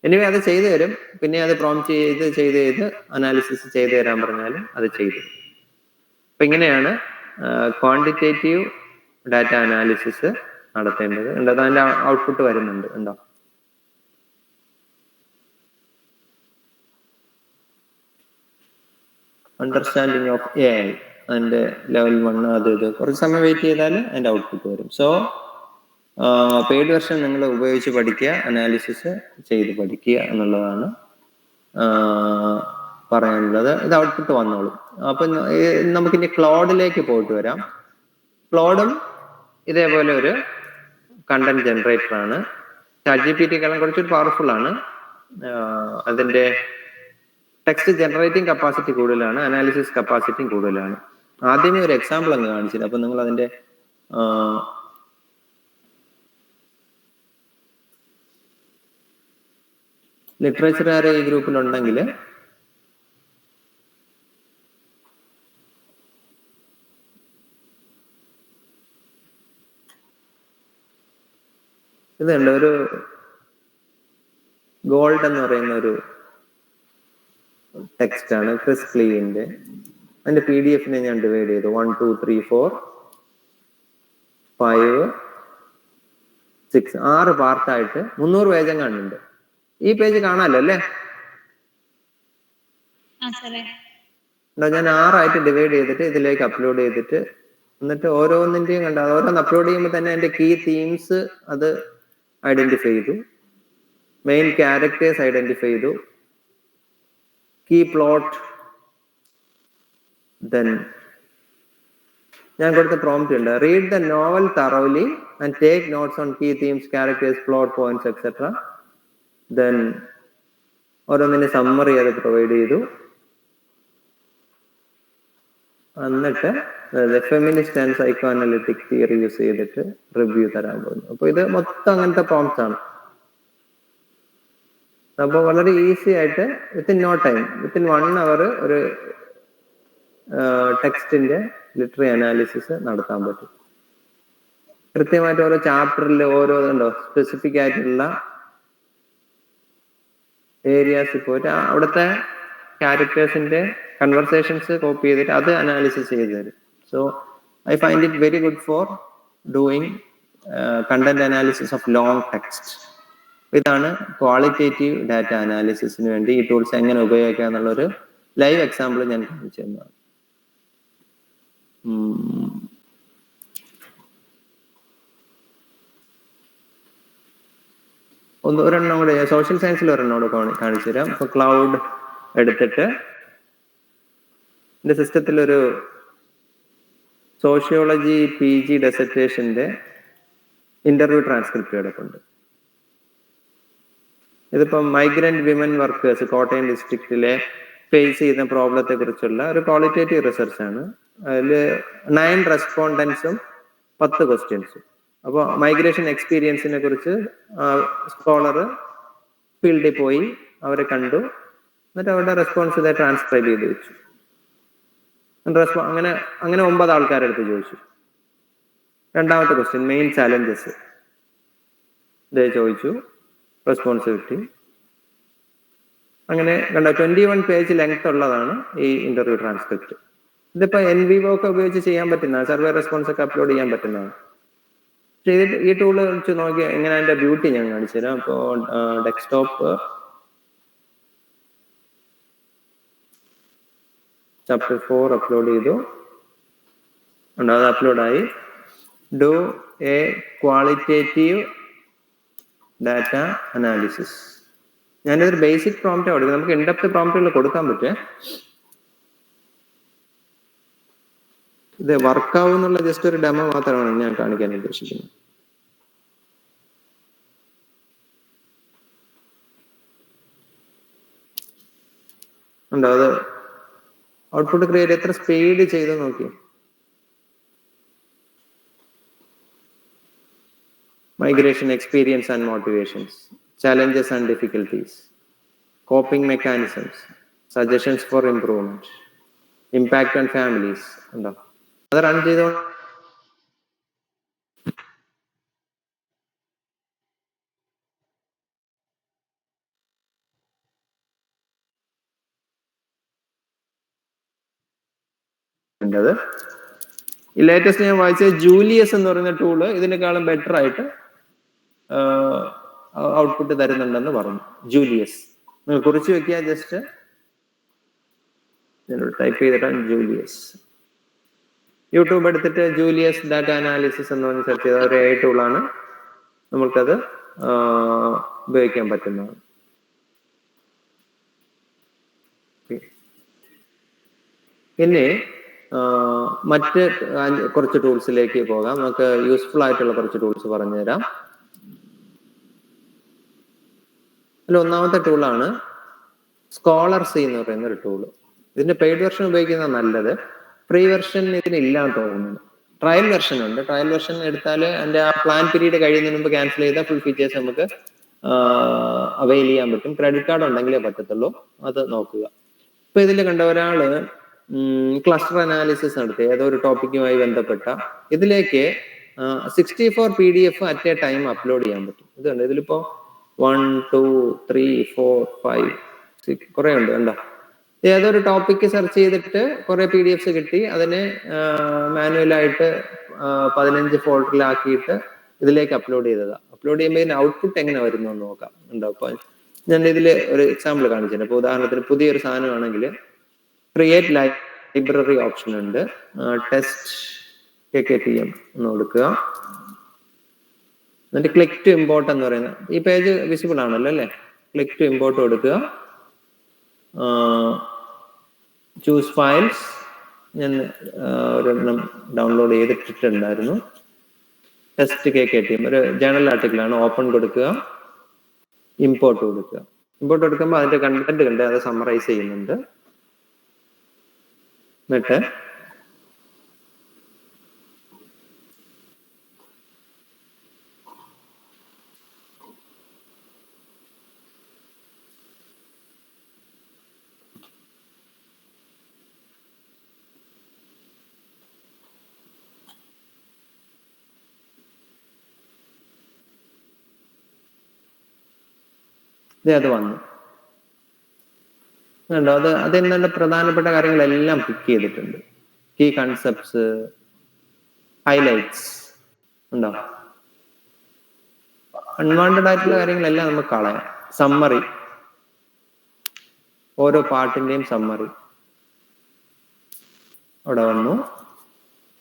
A: എനിവേ അത് ചെയ്തു തരും. പിന്നെ അത് പ്രോംപ്റ്റ് ചെയ്ത് അനാലിസിസ് ചെയ്തു തരാൻ പറഞ്ഞാലും അത് ചെയ്തു. അപ്പൊ ഇങ്ങനെയാണ് ക്വാണ്ടിറ്റേറ്റീവ് ഡാറ്റ അനാലിസിസ് നടത്തേണ്ടത്. ഉണ്ടോ അതിന്റെ ഔട്ട്പുട്ട് വരുന്നുണ്ട്? ഉണ്ടോ? അണ്ടർസ്റ്റാൻഡിങ് ഓഫ് AI അതിന്റെ ലെവൽ 1 അത് കുറച്ച് സമയം വെയിറ്റ് ചെയ്താൽ അതിന്റെ ഔട്ട്പുട്ട് വരും. സോ പെയ്ഡ് വെർഷൻ നിങ്ങൾ ഉപയോഗിച്ച് പഠിക്കുക, അനാലിസിസ് ചെയ്ത് പഠിക്കുക എന്നുള്ളതാണ് പറയാനുള്ളത്. ഇത് ഔട്ട്പുട്ട് വന്നോളും. അപ്പൊ നമുക്കിനി ക്ലൗഡിലേക്ക് പോയിട്ട് വരാം. ക്ലൗഡും ഇതേപോലെ ഒരു കണ്ടന്റ് ജനറേറ്റർ ആണ്. ChatGPT-ക്കാളും കുറച്ചൊരു പവർഫുൾ ആണ്. അതിന്റെ ടെക്സ്റ്റ് ജനറേറ്റിംഗ് കപ്പാസിറ്റി കൂടുതലാണ്, അനാലിസിസ് കപ്പാസിറ്റിയും കൂടുതലാണ്. ആദ്യമേ ഒരു എക്സാമ്പിൾ അങ്ങ് കാണിച്ചില്ല. അപ്പൊ നിങ്ങൾ അതിന്റെ ലിറ്ററേച്ചർ ഈ ഗ്രൂപ്പിലുണ്ടെങ്കിൽ ഇതുണ്ട്, ഒരു ഗോൾഡ് എന്ന് പറയുന്ന ഒരു ടെക്സ്റ്റ് ആണ് ക്രിസ് ക്ലീവിന്റെ. അതിന്റെ PDF ഞാൻ ഡിവൈഡ് ചെയ്തു 1 2 3 4 5 6 6 പാർട്ടായിട്ട് 300 പേജ് കാണുന്നുണ്ട്. ഈ പേജ് കാണാമല്ലോ അല്ലേ? ഞാൻ 6 ആയിട്ട് ഡിവൈഡ് ചെയ്തിട്ട് ഇതിലേക്ക് അപ്ലോഡ് ചെയ്തിട്ട് എന്നിട്ട് ഓരോന്നിന്റെയും ഓരോന്ന് അപ്ലോഡ് ചെയ്യുമ്പോൾ തന്നെ അതിന്റെ കീ തീംസ് അത് ഐഡന്റിഫൈ ചെയ്തു, മെയിൻ ക്യാരക്ടേഴ്സ് ഐഡന്റിഫൈ ചെയ്തു, കീ പ്ലോട്ട്. ദെൻ ഞാൻ കൊടുത്ത പ്രോംപ്റ്റ് ഉണ്ട്, read the novel thoroughly and take notes on key themes, characters, plot points etcetera. Then ഓരോന്നിന്റെ സമ്മറി അത് പ്രൊവൈഡ് ചെയ്തു. എന്നിട്ട് feminist and psycho analytic theory use ചെയ്തിട്ട് റിവ്യൂ തരാൻ പോകുന്നു. അപ്പൊ ഇത് മൊത്തം അങ്ങനത്തെ പ്രോംപ്റ്റ്സ് ആണ്. അപ്പോൾ വളരെ ഈസി ആയിട്ട് within no time, within 1 hour ഒരു ടെക്സ്റ്റിന്റെ ലിറ്റററി അനാലിസിസ് നടത്താൻ പറ്റും. കൃത്യമായിട്ട് ഓരോ ചാപ്റ്ററിൽ സ്പെസിഫിക് ആയിട്ടുള്ള ഏരിയാസിൽ പോയിട്ട് അവിടുത്തെ ക്യാരക്ടേഴ്സിന്റെ കൺവെർസേഷൻസ് കോപ്പി ചെയ്തിട്ട് അത് അനാലിസിസ് ചെയ്ത് തരും. So I find it very good for doing content analysis of long text. ഇതാണ് ക്വാളിറ്റേറ്റീവ് ഡാറ്റ അനാലിസിസിന് വേണ്ടി ഈ ടൂൾസ് എങ്ങനെ ഉപയോഗിക്കുക എന്നുള്ളൊരു ലൈവ് എക്സാമ്പിൾ ഞാൻ കാണിച്ചു തന്നതാണ്. ഒരെണ്ണം കൂടെ സോഷ്യൽ സയൻസിൽ ഒരെണ്ണം കൂടെ കാണിച്ചു തരാം. ഇപ്പൊ ക്ലൗഡ് എടുത്തിട്ട് എന്റെ സിസ്റ്റത്തിലൊരു സോഷ്യോളജി PG ഡെസർട്ടേഷന്റെ ഇന്റർവ്യൂ ട്രാൻസ്ക്രിപ്റ്റ് കിടപ്പുണ്ട്. ഇതിപ്പം മൈഗ്രന്റ് വിമൻ വർക്കേഴ്സ് കോട്ടയം ഡിസ്ട്രിക്റ്റിലെ ഫേസ് ചെയ്യുന്ന പ്രോബ്ലത്തെ കുറിച്ചുള്ള ഒരു ക്വാളിറ്റേറ്റീവ് റിസർച്ച് ആണ്. അതിൽ 9 റെസ്പോണ്ടൻസും 10 ക്വസ്റ്റ്യൻസും. അപ്പോൾ മൈഗ്രേഷൻ എക്സ്പീരിയൻസിനെ കുറിച്ച് സ്കോളർ ഫീൽഡിൽ പോയി അവരെ കണ്ടു, എന്നിട്ട് അവരുടെ റെസ്പോൺസ് ഇതേ ട്രാൻസ്ക്രൈബ് ചെയ്ത് വെച്ചു. അങ്ങനെ 9 ആൾക്കാരെടുത്ത് ചോദിച്ചു. രണ്ടാമത്തെ ക്വസ്റ്റ്യൻ മെയിൻ ചാലഞ്ചസ് ഇതേ ചോദിച്ചു, റെസ്പോൺസ് കിട്ടി. അങ്ങനെ 21 പേജ് ലെങ്ത് ഉള്ളതാണ് ഈ ഇന്റർവ്യൂ ട്രാൻസ്ക്രിപ്റ്റ്. ഇതിപ്പോ NVivo ഒക്കെ ഉപയോഗിച്ച് ചെയ്യാൻ പറ്റുന്ന സർവേ റെസ്പോൺസ് ഒക്കെ അപ്ലോഡ് ചെയ്യാൻ പറ്റുന്നതാണ്. ഈ ടൂള് വെച്ച് നോക്കി എങ്ങനെ അതിന്റെ ബ്യൂട്ടി ഞാൻ കാണിച്ചു തരാം. അപ്പോ ഡെസ്ക്ടോപ്പ് ചാപ്റ്റർ 4 അപ്ലോഡ് ചെയ്തു, അത് അപ്ലോഡായി. Do a qualitative data analysis. ഞാനിതൊരു ബേസിക് പ്രോംപ്റ്റ് കൊടുക്കും, നമുക്ക് ഇൻഡെപ്ത് പ്രോംപ്റ്റുകൾ കൊടുക്കാൻ പറ്റേ. ഇത് വർക്കാവും എന്നുള്ള ജസ്റ്റ് ഒരു ഡെമോ മാത്രമാണ് ഞാൻ കാണിക്കാൻ ഉദ്ദേശിക്കുന്നത്. ഉണ്ടോ? അത് ഔട്ട്പുട്ട് ക്രിയേറ്റ് എത്ര സ്പീഡ് ചെയ്ത് നോക്കി. Migration experience and motivations, challenges and difficulties, coping mechanisms, suggestions for improvement, impact on families. ഉണ്ടോ? അത് റൺ ചെയ്തോ. ഈ ലേറ്റസ്റ്റ് ഞാൻ വായിച്ച ജൂലിയസ് എന്ന് പറയുന്ന ടൂള് ഇതിനേക്കാളും ബെറ്റർ ആയിട്ട് ഔട്ട്പുട്ട് തരുന്നുണ്ടെന്ന് പറഞ്ഞു. ജൂലിയസ് നിങ്ങൾ കുറിച്ച് വെക്കുക. ജസ്റ്റ് ടൈപ്പ് ചെയ്തിട്ടാണ് ജൂലിയസ്. യൂട്യൂബ് എടുത്തിട്ട് ജൂലിയസ് ഡാറ്റ അനാലിസിസ് എന്ന് പറഞ്ഞ് സെർച്ച് ചെയ്ത ഒരു AI ടൂളാണ്. നമുക്കത് ഉപയോഗിക്കാൻ പറ്റുന്നതാണ്. പിന്നെ മറ്റ് കുറച്ച് ടൂൾസിലേക്ക് പോകാം. നമുക്ക് യൂസ്ഫുൾ ആയിട്ടുള്ള കുറച്ച് ടൂൾസ് പറഞ്ഞുതരാം. അതിൽ ഒന്നാമത്തെ ടൂളാണ് സ്കോളർസി എന്ന് പറയുന്ന ഒരു ടൂള്. ഇതിന്റെ പെയ്ഡ് വെർഷൻ ഉപയോഗിക്കുന്നത് നല്ലത്. ഫ്രീ വെർഷൻ ഇതിനില്ലാന്ന് തോന്നുന്നു. ട്രയൽ വെർഷൻ ഉണ്ട്. ട്രയൽ വെർഷൻ എടുത്താൽ അതിന്റെ ആ പ്ലാൻ പീരീഡ് കഴിയുന്നതിന് മുമ്പ് ക്യാൻസൽ ചെയ്താൽ ഫുൾ ഫീച്ചേഴ്സ് നമുക്ക് അവൈൽ ചെയ്യാൻ പറ്റും. ക്രെഡിറ്റ് കാർഡ് ഉണ്ടെങ്കിലേ പറ്റത്തുള്ളൂ. അത് നോക്കുക. ഇപ്പൊ ഇതിൽ കണ്ട ഒരാള് ക്ലസ്റ്റർ അനാലിസിസ് നടത്തി ഏതോ ഒരു ടോപ്പിക്കുമായി ബന്ധപ്പെട്ട ഇതിലേക്ക് 64 PDF at A time upload ചെയ്യാൻ പറ്റും. ഇതുണ്ട്. ഇതിലിപ്പോ 1 2 3 4 5 6 കുറെ ഉണ്ട്. കണ്ടോ? ഏതൊരു ടോപ്പിക്ക് സെർച്ച് ചെയ്തിട്ട് കുറെ PDFs കിട്ടി. അതിനെ മാനുവലായിട്ട് 15 ഫോൾഡറിലാക്കിയിട്ട് ഇതിലേക്ക് അപ്ലോഡ് ചെയ്തതാ. അപ്ലോഡ് ചെയ്യുമ്പോൾ ഇതിന് ഔട്ട്പുട്ട് എങ്ങനെ വരുന്നു എന്ന് നോക്കാം. ഉണ്ടോ? അപ്പൊ ഞാൻ ഇതിൽ ഒരു എക്സാമ്പിൾ കാണിച്ചിട്ടുണ്ട്. ഇപ്പൊ ഉദാഹരണത്തിന് പുതിയൊരു സാധനമാണെങ്കിൽ ക്രിയേറ്റ് ലൈബ്രറി ഓപ്ഷൻ ഉണ്ട്. ടെസ്റ്റ് KKTM എന്ന് കൊടുക്കുക. എന്നിട്ട് ക്ലിക്ക് ടു ഇമ്പോർട്ട് എന്ന് പറയുന്ന ഈ പേജ് വിസിബിൾ ആണല്ലോ അല്ലേ? ക്ലിക്ക് ടു ഇമ്പോർട്ട് കൊടുക്കുക. Choose files. ഞാൻ ഒരെണ്ണം ഡൗൺലോഡ് ചെയ്തിട്ടുണ്ടായിരുന്നു. ടെസ്റ്റ് KKTM ഒരു ജേണൽ ആർട്ടിക്കിളാണ്. ഓപ്പൺ കൊടുക്കുക. ഇമ്പോർട്ട് കൊടുക്കുക. ഇമ്പോർട്ട് കൊടുക്കുമ്പോൾ അതിന്റെ കണ്ടന്റ് കണ്ട് അത് സമ്മറൈസ് ചെയ്യുന്നുണ്ട്. എന്നിട്ട് അത് വന്നു. ഉണ്ടോ? അതെന്നുള്ള പ്രധാനപ്പെട്ട കാര്യങ്ങളെല്ലാം പിക്ക് ചെയ്തിട്ടുണ്ട്. Key concepts, highlights. ഉണ്ടോ? അൺവാണ്ടഡ് ആയിട്ടുള്ള കാര്യങ്ങളെല്ലാം നമുക്ക് കളയാം. സമ്മറി, ഓരോ പാർട്ടിന്റെയും സമ്മറി അവിടെ വന്നു.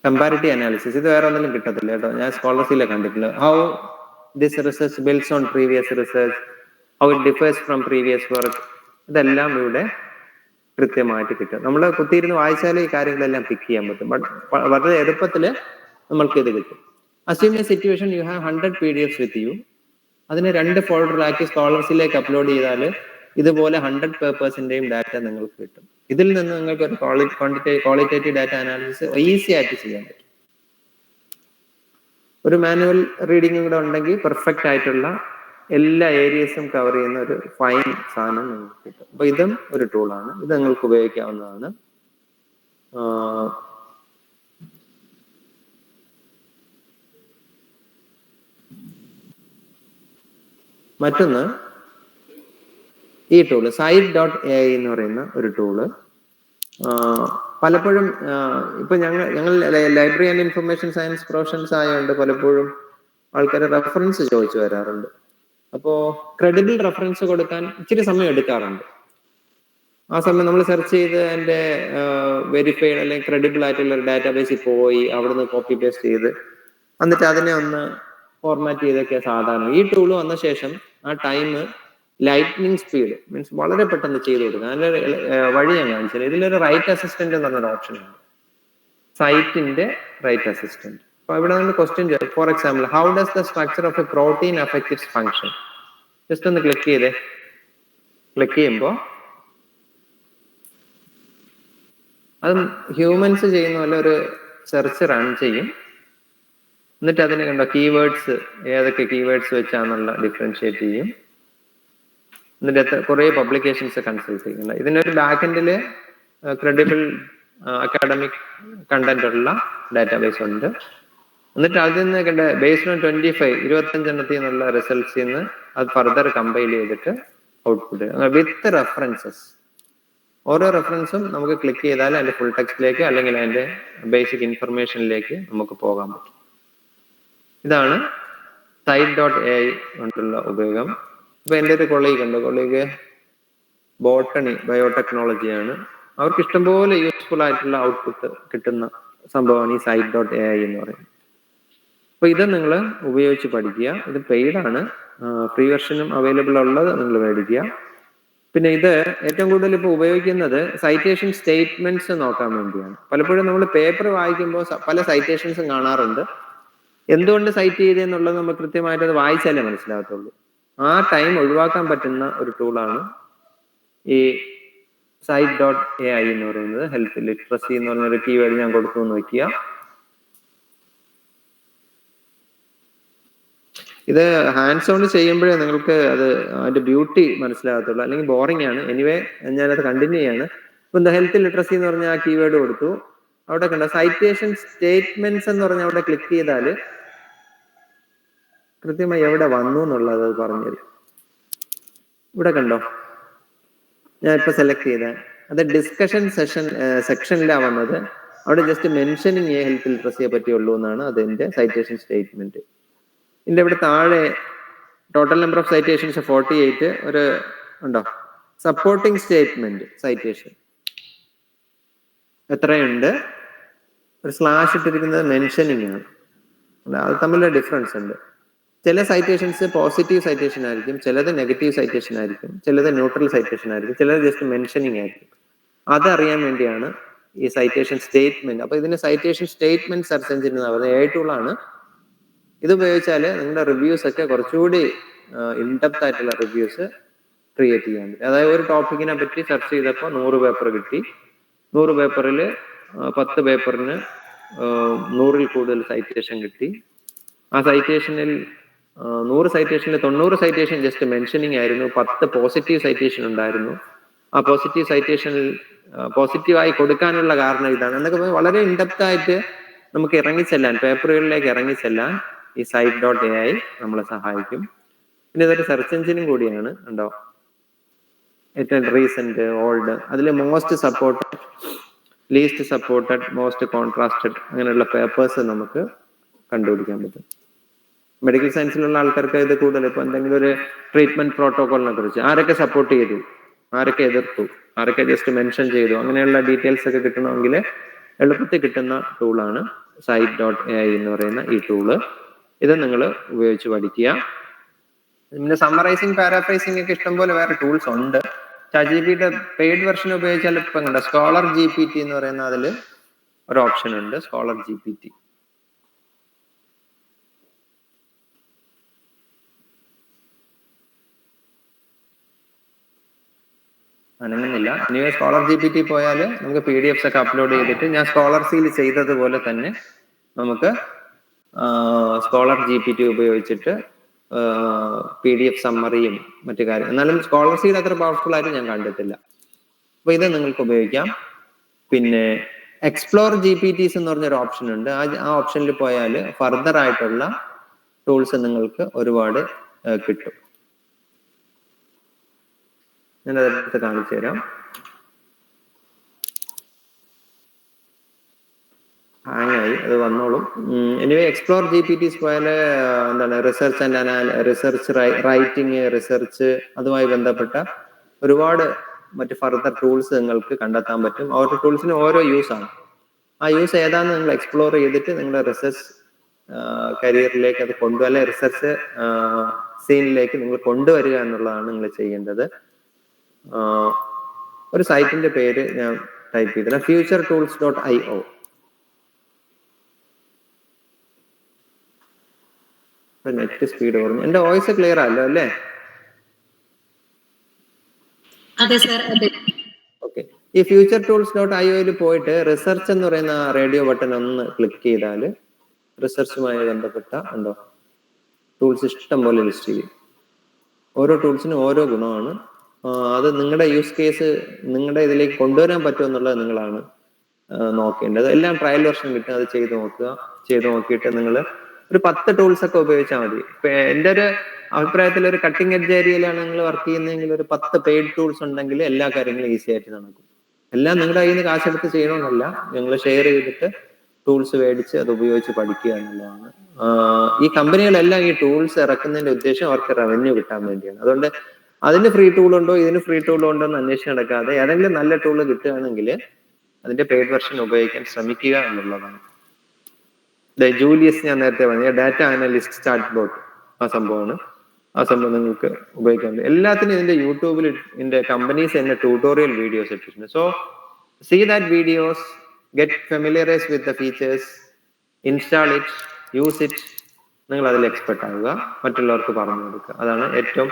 A: Comparative analysis. ഇത് വേറെ ഒന്നിലും കിട്ടത്തില്ല കേട്ടോ. ഞാൻ സ്കോളർസിലെ കണ്ടിട്ടില്ല. How this research builds on previous research, how it differs from previous work. ഇതെല്ലാം ഇവിടെ കൃത്യമായിട്ട് കിട്ടും. നമ്മൾ കുത്തിയിരുന്ന് വായിച്ചാലേ ഈ കാര്യങ്ങളെല്ലാം പിക്ക് ചെയ്യാൻ പറ്റും. ബട്ട് വളരെ എളുപ്പത്തിൽ നമ്മൾക്ക് ഇത് കിട്ടും. Assume A situation you have 100 PDFs with you. അതിനെ 2 ഫോൾഡറിലാക്കി സ്കോളർസിലേക്ക് അപ്ലോഡ് ചെയ്താൽ ഇതുപോലെ 100 പേപ്പേഴ്സിന്റെയും ഡാറ്റ നിങ്ങൾക്ക് കിട്ടും. ഇതിൽ നിന്ന് നിങ്ങൾക്ക് ഒരു ക്വാളിറ്റേറ്റീവ് ഡാറ്റ അനാലിസിസ് ഈസി ആയിട്ട് ചെയ്യാൻ പറ്റും. ഒരു മാനുവൽ റീഡിംഗ് കൂടെ ഉണ്ടെങ്കിൽ പെർഫെക്റ്റ് ആയിട്ടുള്ള എല്ലാ ഏരിയസും കവർ ചെയ്യുന്ന ഒരു ഫൈൻ സാധനം നിങ്ങൾക്ക് കിട്ടും. അപ്പൊ ഇതും ഒരു ടൂളാണ്. ഇത് നിങ്ങൾക്ക് ഉപയോഗിക്കാവുന്നതാണ്. മറ്റൊന്ന് ഈ ടൂള് site.ai എന്ന് പറയുന്ന ഒരു ടൂള്. പലപ്പോഴും ഇപ്പൊ ഞങ്ങൾ library and information science professions ആയതുകൊണ്ട് പലപ്പോഴും ആൾക്കാർ റെഫറൻസ് ചോദിച്ചു വരാറുണ്ട്. അപ്പോ ക്രെഡിബിൾ റെഫറൻസ് കൊടുക്കാൻ ഇച്ചിരി സമയം എടുക്കാറുണ്ട്. ആ സമയം നമ്മൾ സെർച്ച് ചെയ്ത് അതിന്റെ വെരിഫൈഡ് അല്ലെങ്കിൽ ക്രെഡിബിൾ ആയിട്ടുള്ള ഒരു ഡാറ്റാബേസിൽ പോയി അവിടുന്ന് കോപ്പി പേസ്റ്റ് ചെയ്ത് എന്നിട്ട് അതിനെ ഒന്ന് ഫോർമാറ്റ് ചെയ്തൊക്കെ സാധാരണ. ഈ ടൂൾ വന്ന ശേഷം ആ ടൈം ലൈറ്റ്നിങ് സ്പീഡ് മീൻസ് വളരെ പെട്ടെന്ന് ചെയ്ത് കൊടുക്കുക. അതിന്റെ വഴി ഞാൻ കാണിച്ചത്. ഇതിലൊരു റൈറ്റ് അസിസ്റ്റന്റ് എന്ന് പറഞ്ഞൊരു ഓപ്ഷൻ ഉണ്ട്. സൈറ്റിന്റെ റൈറ്റ് അസിസ്റ്റന്റ്. അപ്പൊ ഇവിടെ നമ്മൾ ക്വസ്റ്റ്യൻ ചെയ്യും. For example, how does the structure of A protein affect it's function? Just ഒന്ന് ക്ലിക്ക് ചെയ്തേ. ക്ലിക്ക് ചെയ്യുമ്പോൾ അതും ഹ്യൂമൻസ് ചെയ്യുന്ന പോലെ ഒരു സെർച്ച് റൺ ചെയ്യും. എന്നിട്ട് അതിന് കണ്ടോ കീവേഡ്സ് ഏതൊക്കെ കീവേഡ്സ് വെച്ചാന്നുള്ള ഡിഫറൻഷിയേറ്റ് ചെയ്യും. എന്നിട്ട് കുറേ പബ്ലിക്കേഷൻസ് കൺസൾട്ട് ചെയ്യുന്നുണ്ട്. ഇതിനൊരു ബാക്ക് എൻഡിൽ ക്രെഡിബിൾ അക്കാഡമിക് കണ്ടന്റ് ഉള്ള ഡാറ്റാബേസ് ഉണ്ട്. എന്നിട്ട് അതിൽ നിന്ന് കണ്ട ബേസ്ഡ് ഓൺ 25 എന്നുള്ള റിസൾട്ട്സിൽ നിന്ന് അത് ഫർദർ കമ്പൈൽ ചെയ്തിട്ട് ഔട്ട്പുട്ട് വിത്ത് റെഫറൻസസ്. ഓരോ റെഫറൻസും നമുക്ക് ക്ലിക്ക് ചെയ്താൽ അതിന്റെ ഫുൾ ടെക്സ്റ്റിലേക്ക് അല്ലെങ്കിൽ അതിന്റെ ബേസിക് ഇൻഫർമേഷനിലേക്ക് നമുക്ക് പോകാൻ പറ്റും. ഇതാണ് site.ai കൊണ്ടുള്ള ഉപയോഗം. ഇപ്പൊ എൻ്റെ ഒരു കൊളീഗ് ഉണ്ട്, കൊളീഗ് ബോട്ടണി ബയോടെക്നോളജിയാണ്. അവർക്ക് ഇഷ്ടംപോലെ യൂസ്ഫുൾ ആയിട്ടുള്ള ഔട്ട്പുട്ട് കിട്ടുന്ന സംഭവമാണ് ഈ site.ai എന്ന് പറയുന്നത്. അപ്പൊ ഇത് നിങ്ങൾ ഉപയോഗിച്ച് പഠിക്കുക. ഇത് പെയ്ഡാണ്, ഫ്രീ വെർഷനും അവൈലബിൾ ഉള്ളത് നിങ്ങൾ മേടിക്കുക. പിന്നെ ഇത് ഏറ്റവും കൂടുതൽ ഇപ്പോൾ ഉപയോഗിക്കുന്നത് സൈറ്റേഷൻ സ്റ്റേറ്റ്മെന്റ്സ് നോക്കാൻ വേണ്ടിയാണ്. പലപ്പോഴും നമ്മൾ പേപ്പർ വായിക്കുമ്പോൾ പല സൈറ്റേഷൻസും കാണാറുണ്ട്. എന്തുകൊണ്ട് സൈറ്റ് ചെയ്തെന്നുള്ളത് നമ്മൾ കൃത്യമായിട്ട് അത് വായിച്ചാലേ മനസ്സിലാകത്തുള്ളൂ. ആ ടൈം ഒഴിവാക്കാൻ പറ്റുന്ന ഒരു ടൂളാണ് ഈ site.ai എന്ന് പറയുന്നത്. ഹെൽത്ത് ലിറ്ററസി എന്ന് പറഞ്ഞൊരു കീവേഡ് ഞാൻ കൊടുത്തു എന്ന് വയ്ക്കുക. ഇത് ഹാൻഡ്സ് ഓൺ ചെയ്യുമ്പോഴേ നിങ്ങൾക്ക് അത് അതിന്റെ ബ്യൂട്ടി മനസ്സിലാകത്തുള്ളൂ, അല്ലെങ്കിൽ ബോറിംഗ് ആണ്. എനിവേ ഞാനത് കണ്ടിന്യൂ ചെയ്യാണ്. ഇപ്പൊ എന്താ ഹെൽത്ത് ലിറ്ററസി എന്ന് പറഞ്ഞ ആ കീവേഡ് കൊടുത്തു. അവിടെ കണ്ടോ സൈറ്റേഷൻ സ്റ്റേറ്റ്മെന്റ്സ് എന്ന് പറഞ്ഞ അവിടെ ക്ലിക്ക് ചെയ്താൽ കൃത്യമായി എവിടെ വന്നു എന്നുള്ളത് പറഞ്ഞുതരും. ഇവിടെ കണ്ടോ, ഞാൻ ഇപ്പൊ സെലക്ട് ചെയ്ത അത് ഡിസ്കഷൻ സെക്ഷനിലാണ് വന്നത്. അവിടെ ജസ്റ്റ് മെൻഷനിങ് ഹെൽത്ത് ലിറ്ററസിയെ പറ്റിയുള്ളൂ എന്നാണ് അതിന്റെ സൈറ്റേഷൻ സ്റ്റേറ്റ്മെന്റ്. ഇതിന്റെ ഇവിടെ താഴെ ടോട്ടൽ നമ്പർ ഓഫ് സൈറ്റേഷൻസ് 48. ഒരു ഉണ്ടോ സപ്പോർട്ടിങ് സ്റ്റേറ്റ്മെന്റ് സൈറ്റേഷൻ എത്രയുണ്ട്, ഒരു സ്ലാഷ് ഇട്ടിരിക്കുന്നത് മെൻഷനിങ് ആണ്. അത് തമ്മിലുള്ള ഡിഫറൻസ് ഉണ്ട്. ചില സൈറ്റേഷൻസ് പോസിറ്റീവ് സൈറ്റേഷൻ ആയിരിക്കും, ചിലത് നെഗറ്റീവ് സൈറ്റേഷൻ ആയിരിക്കും, ചിലത് ന്യൂട്രൽ സൈറ്റേഷൻ ആയിരിക്കും, ചിലത് ജസ്റ്റ് മെൻഷനിങ് ആയിരിക്കും. അതറിയാൻ വേണ്ടിയാണ് ഈ സൈറ്റേഷൻ സ്റ്റേറ്റ്മെന്റ്. അപ്പൊ ഇതിന് സൈറ്റേഷൻ സ്റ്റേറ്റ്മെന്റ് സെർച്ച് എഞ്ചിൻ എന്ന് പറയുന്നത് AI ടൂളാണ്. ഇത് ഉപയോഗിച്ചാൽ നിങ്ങളുടെ റിവ്യൂസ് ഒക്കെ കുറച്ചുകൂടി ഇൻഡെപ്ത് ആയിട്ടുള്ള റിവ്യൂസ് ക്രിയേറ്റ് ചെയ്യാൻ പറ്റും. അതായത് ഒരു ടോപ്പിക്കിനെ പറ്റി സെർച്ച് ചെയ്തപ്പോൾ 100 പേപ്പർ കിട്ടി. 100 പേപ്പറിൽ 10 പേപ്പറിന് 100-ൽ കൂടുതൽ സൈറ്റേഷൻ കിട്ടി. ആ സൈറ്റേഷനിൽ 100 സൈറ്റേഷനിൽ 90 സൈറ്റേഷൻ ജസ്റ്റ് മെൻഷനിങ് ആയിരുന്നു, 10 പോസിറ്റീവ് സൈറ്റേഷൻ ഉണ്ടായിരുന്നു. ആ പോസിറ്റീവ് സൈറ്റേഷനിൽ പോസിറ്റീവായി കൊടുക്കാനുള്ള കാരണം ഇതാണ് എന്നൊക്കെ വളരെ ഇൻഡെപ്ത് ആയിട്ട് നമുക്ക് ഇറങ്ങിച്ചെല്ലാൻ, പേപ്പറുകളിലേക്ക് ഇറങ്ങിച്ചെല്ലാൻ ഈ site.ai നമ്മളെ സഹായിക്കും. പിന്നെ ഇതൊരു സെർച്ച് എഞ്ചിനും കൂടിയാണ്. ഉണ്ടോ ഏറ്റവും റീസെന്റ്, ഓൾഡ്, അതിൽ most supported, least supported, most contrasted അങ്ങനെയുള്ള പേപ്പേഴ്സ് നമുക്ക് കണ്ടുപിടിക്കാൻ പറ്റും. മെഡിക്കൽ സയൻസിലുള്ള ആൾക്കാർക്ക് ഇത് കൂടുതൽ. ഇപ്പൊ എന്തെങ്കിലും ഒരു ട്രീറ്റ്മെന്റ് പ്രോട്ടോകോളിനെ കുറിച്ച് ആരൊക്കെ സപ്പോർട്ട് ചെയ്തു, ആരൊക്കെ എതിർത്തു, ആരൊക്കെ ജസ്റ്റ് മെൻഷൻ ചെയ്തു, അങ്ങനെയുള്ള ഡീറ്റെയിൽസ് ഒക്കെ കിട്ടണമെങ്കിൽ എളുപ്പത്തിൽ കിട്ടുന്ന ടൂളാണ് site.ai എന്ന് പറയുന്ന ഈ ടൂള്. ഇത് നിങ്ങൾ ഉപയോഗിച്ച് പഠിക്കുക. പിന്നെ സമ്മറൈസിങ്, പാരാഫ്രൈസിങ് ഒക്കെ ഇഷ്ടംപോലെ വേറെ ടൂൾസ് ഉണ്ട്. ChatGPTയുടെ പെയ്ഡ് വെർഷൻ ഉപയോഗിച്ചാൽ ഇപ്പം കണ്ട സ്കോളർ GPT എന്ന് പറയുന്ന അതിൽ ഒരു ഓപ്ഷൻ ഉണ്ട്, സ്കോളർ GPT. അനങ്ങുന്നില്ല. ഇനി സ്കോളർ GPT പോയാൽ നമുക്ക് PDFs ഒക്കെ അപ്ലോഡ് ചെയ്തിട്ട് ഞാൻ സ്കോളർസിയിൽ ചെയ്തതുപോലെ തന്നെ നമുക്ക് സ്കോളർ GPT ഉപയോഗിച്ചിട്ട് PDF സമ്മറിയും മറ്റു കാര്യം. എന്നാലും സ്കോളർസിയിൽ അത്ര പവർഫുൾ ആയിട്ട് ഞാൻ കണ്ടിട്ടില്ല. അപ്പൊ ഇത് നിങ്ങൾക്ക് ഉപയോഗിക്കാം. പിന്നെ എക്സ്പ്ലോർ GPTs എന്ന് പറഞ്ഞൊരു ഓപ്ഷൻ ഉണ്ട്. ആ ഓപ്ഷനിൽ പോയാൽ ഫർദർ ആയിട്ടുള്ള ടൂൾസ് നിങ്ങൾക്ക് ഒരുപാട് കിട്ടും. ഞാൻ അതെടുത്ത് കാണിച്ചു തരാം. ഹാങ്ങായി, അത് വന്നോളും. എനിവേ എക്സ്പ്ലോർ GPTs പോയാൽ എന്താണ് research and research writing, research അതുമായി ബന്ധപ്പെട്ട ഒരുപാട് മറ്റ് ഫർദർ ടൂൾസ് നിങ്ങൾക്ക് കണ്ടെത്താൻ പറ്റും. ഓരോ ടൂൾസിന് ഓരോ യൂസ് ആണ്. ആ യൂസ് ഏതാണെന്ന് നിങ്ങൾ എക്സ്പ്ലോർ ചെയ്തിട്ട് നിങ്ങളുടെ റിസർച്ച് കരിയറിലേക്ക് അത് കൊണ്ടുവല്ല, റിസർച്ച് സീനിലേക്ക് നിങ്ങൾ കൊണ്ടുവരിക എന്നുള്ളതാണ് നിങ്ങൾ ചെയ്യേണ്ടത്. ഒരു സൈറ്റിന്റെ പേര് ഞാൻ ടൈപ്പ് ചെയ്തില്ല, futuretools.io. നെറ്റ് സ്പീഡ് കുറഞ്ഞു. എന്റെ വോയിസ് ക്ലിയർ ആണല്ലോ അല്ലേ?
B: അതെ സർ.
A: ഓക്കെ. ഈ future-tools.io പോയിട്ട് റിസർച്ച് എന്ന് പറയുന്ന റേഡിയോ ബട്ടൺ ഒന്ന് ക്ലിക്ക് ചെയ്താൽ റിസർച്ചുമായി ബന്ധപ്പെട്ട ഉണ്ടോ ടൂൾസ് ഇഷ്ടം പോലെ ലിസ്റ്റ് ചെയ്യും. ഓരോ ടൂൾസിനും ഓരോ ഗുണമാണ്. അത് നിങ്ങളുടെ യൂസ് കേസ് നിങ്ങളുടെ ഇതിലേക്ക് കൊണ്ടുവരാൻ പറ്റുമെന്നുള്ളത് നിങ്ങളാണ് നോക്കേണ്ടത്. എല്ലാം ട്രയൽ വെർഷൻ കിട്ടും, അത് ചെയ്ത് നോക്കുക. ചെയ്ത് നോക്കിയിട്ട് നിങ്ങൾ ഒരു 10 ടൂൾസ് ഒക്കെ ഉപയോഗിച്ചാൽ മതി. ഇപ്പൊ എൻ്റെ ഒരു അഭിപ്രായത്തിൽ ഒരു കട്ടിംഗ് എഡ്ജ് ഏരിയയിലാണ് നിങ്ങൾ വർക്ക് ചെയ്യുന്നതെങ്കിൽ ഒരു 10 പെയ്ഡ് ടൂൾസ് ഉണ്ടെങ്കിൽ എല്ലാ കാര്യങ്ങളും ഈസി ആയിട്ട് നടക്കും. എല്ലാം നിങ്ങളുടെ കയ്യിൽ നിന്ന് കാശെടുത്ത് ചെയ്യണമെന്നല്ല, നിങ്ങൾ ഷെയർ ചെയ്തിട്ട് ടൂൾസ് മേടിച്ച് അത് ഉപയോഗിച്ച് പഠിക്കുക എന്നുള്ളതാണ്. ഈ കമ്പനികളെല്ലാം ഈ ടൂൾസ് ഇറക്കുന്നതിന്റെ ഉദ്ദേശം അവർക്ക് റവന്യൂ കിട്ടാൻ വേണ്ടിയാണ്. അതുകൊണ്ട് അതിന് ഫ്രീ ടൂൾ ഉണ്ടോ ഇതിന് ഫ്രീ ടൂൾ ഉണ്ടോ എന്ന് അന്വേഷിച്ച് നടക്കാതെ ഏതെങ്കിലും നല്ല ടൂൾ കിട്ടുകയാണെങ്കിൽ അതിന്റെ പെയ്ഡ് വെർഷൻ ഉപയോഗിക്കാൻ ശ്രമിക്കുക എന്നുള്ളതാണ്. ജൂലിയസ് ഞാൻ നേരത്തെ പറഞ്ഞ ഡാറ്റ അനലിസ്റ്റ് ചാറ്റ് ബോട്ട് ആ സംഭവമാണ്. ആ സംഭവം നിങ്ങൾക്ക് ഉപയോഗിക്കാൻ പറ്റും. എല്ലാത്തിനും ഇതിന്റെ യൂട്യൂബിൽ ഇതിന്റെ കമ്പനീസ് തന്നെ ട്യൂട്ടോറിയൽ വീഡിയോസ് ഇട്ടിട്ടുണ്ട്. So see that videos, get familiarise with the features, install it, use it. നിങ്ങൾ അതിൽ എക്സ്പെർട്ട് ആവുക, മറ്റുള്ളവർക്ക് പറഞ്ഞു കൊടുക്കുക. അതാണ് ഏറ്റവും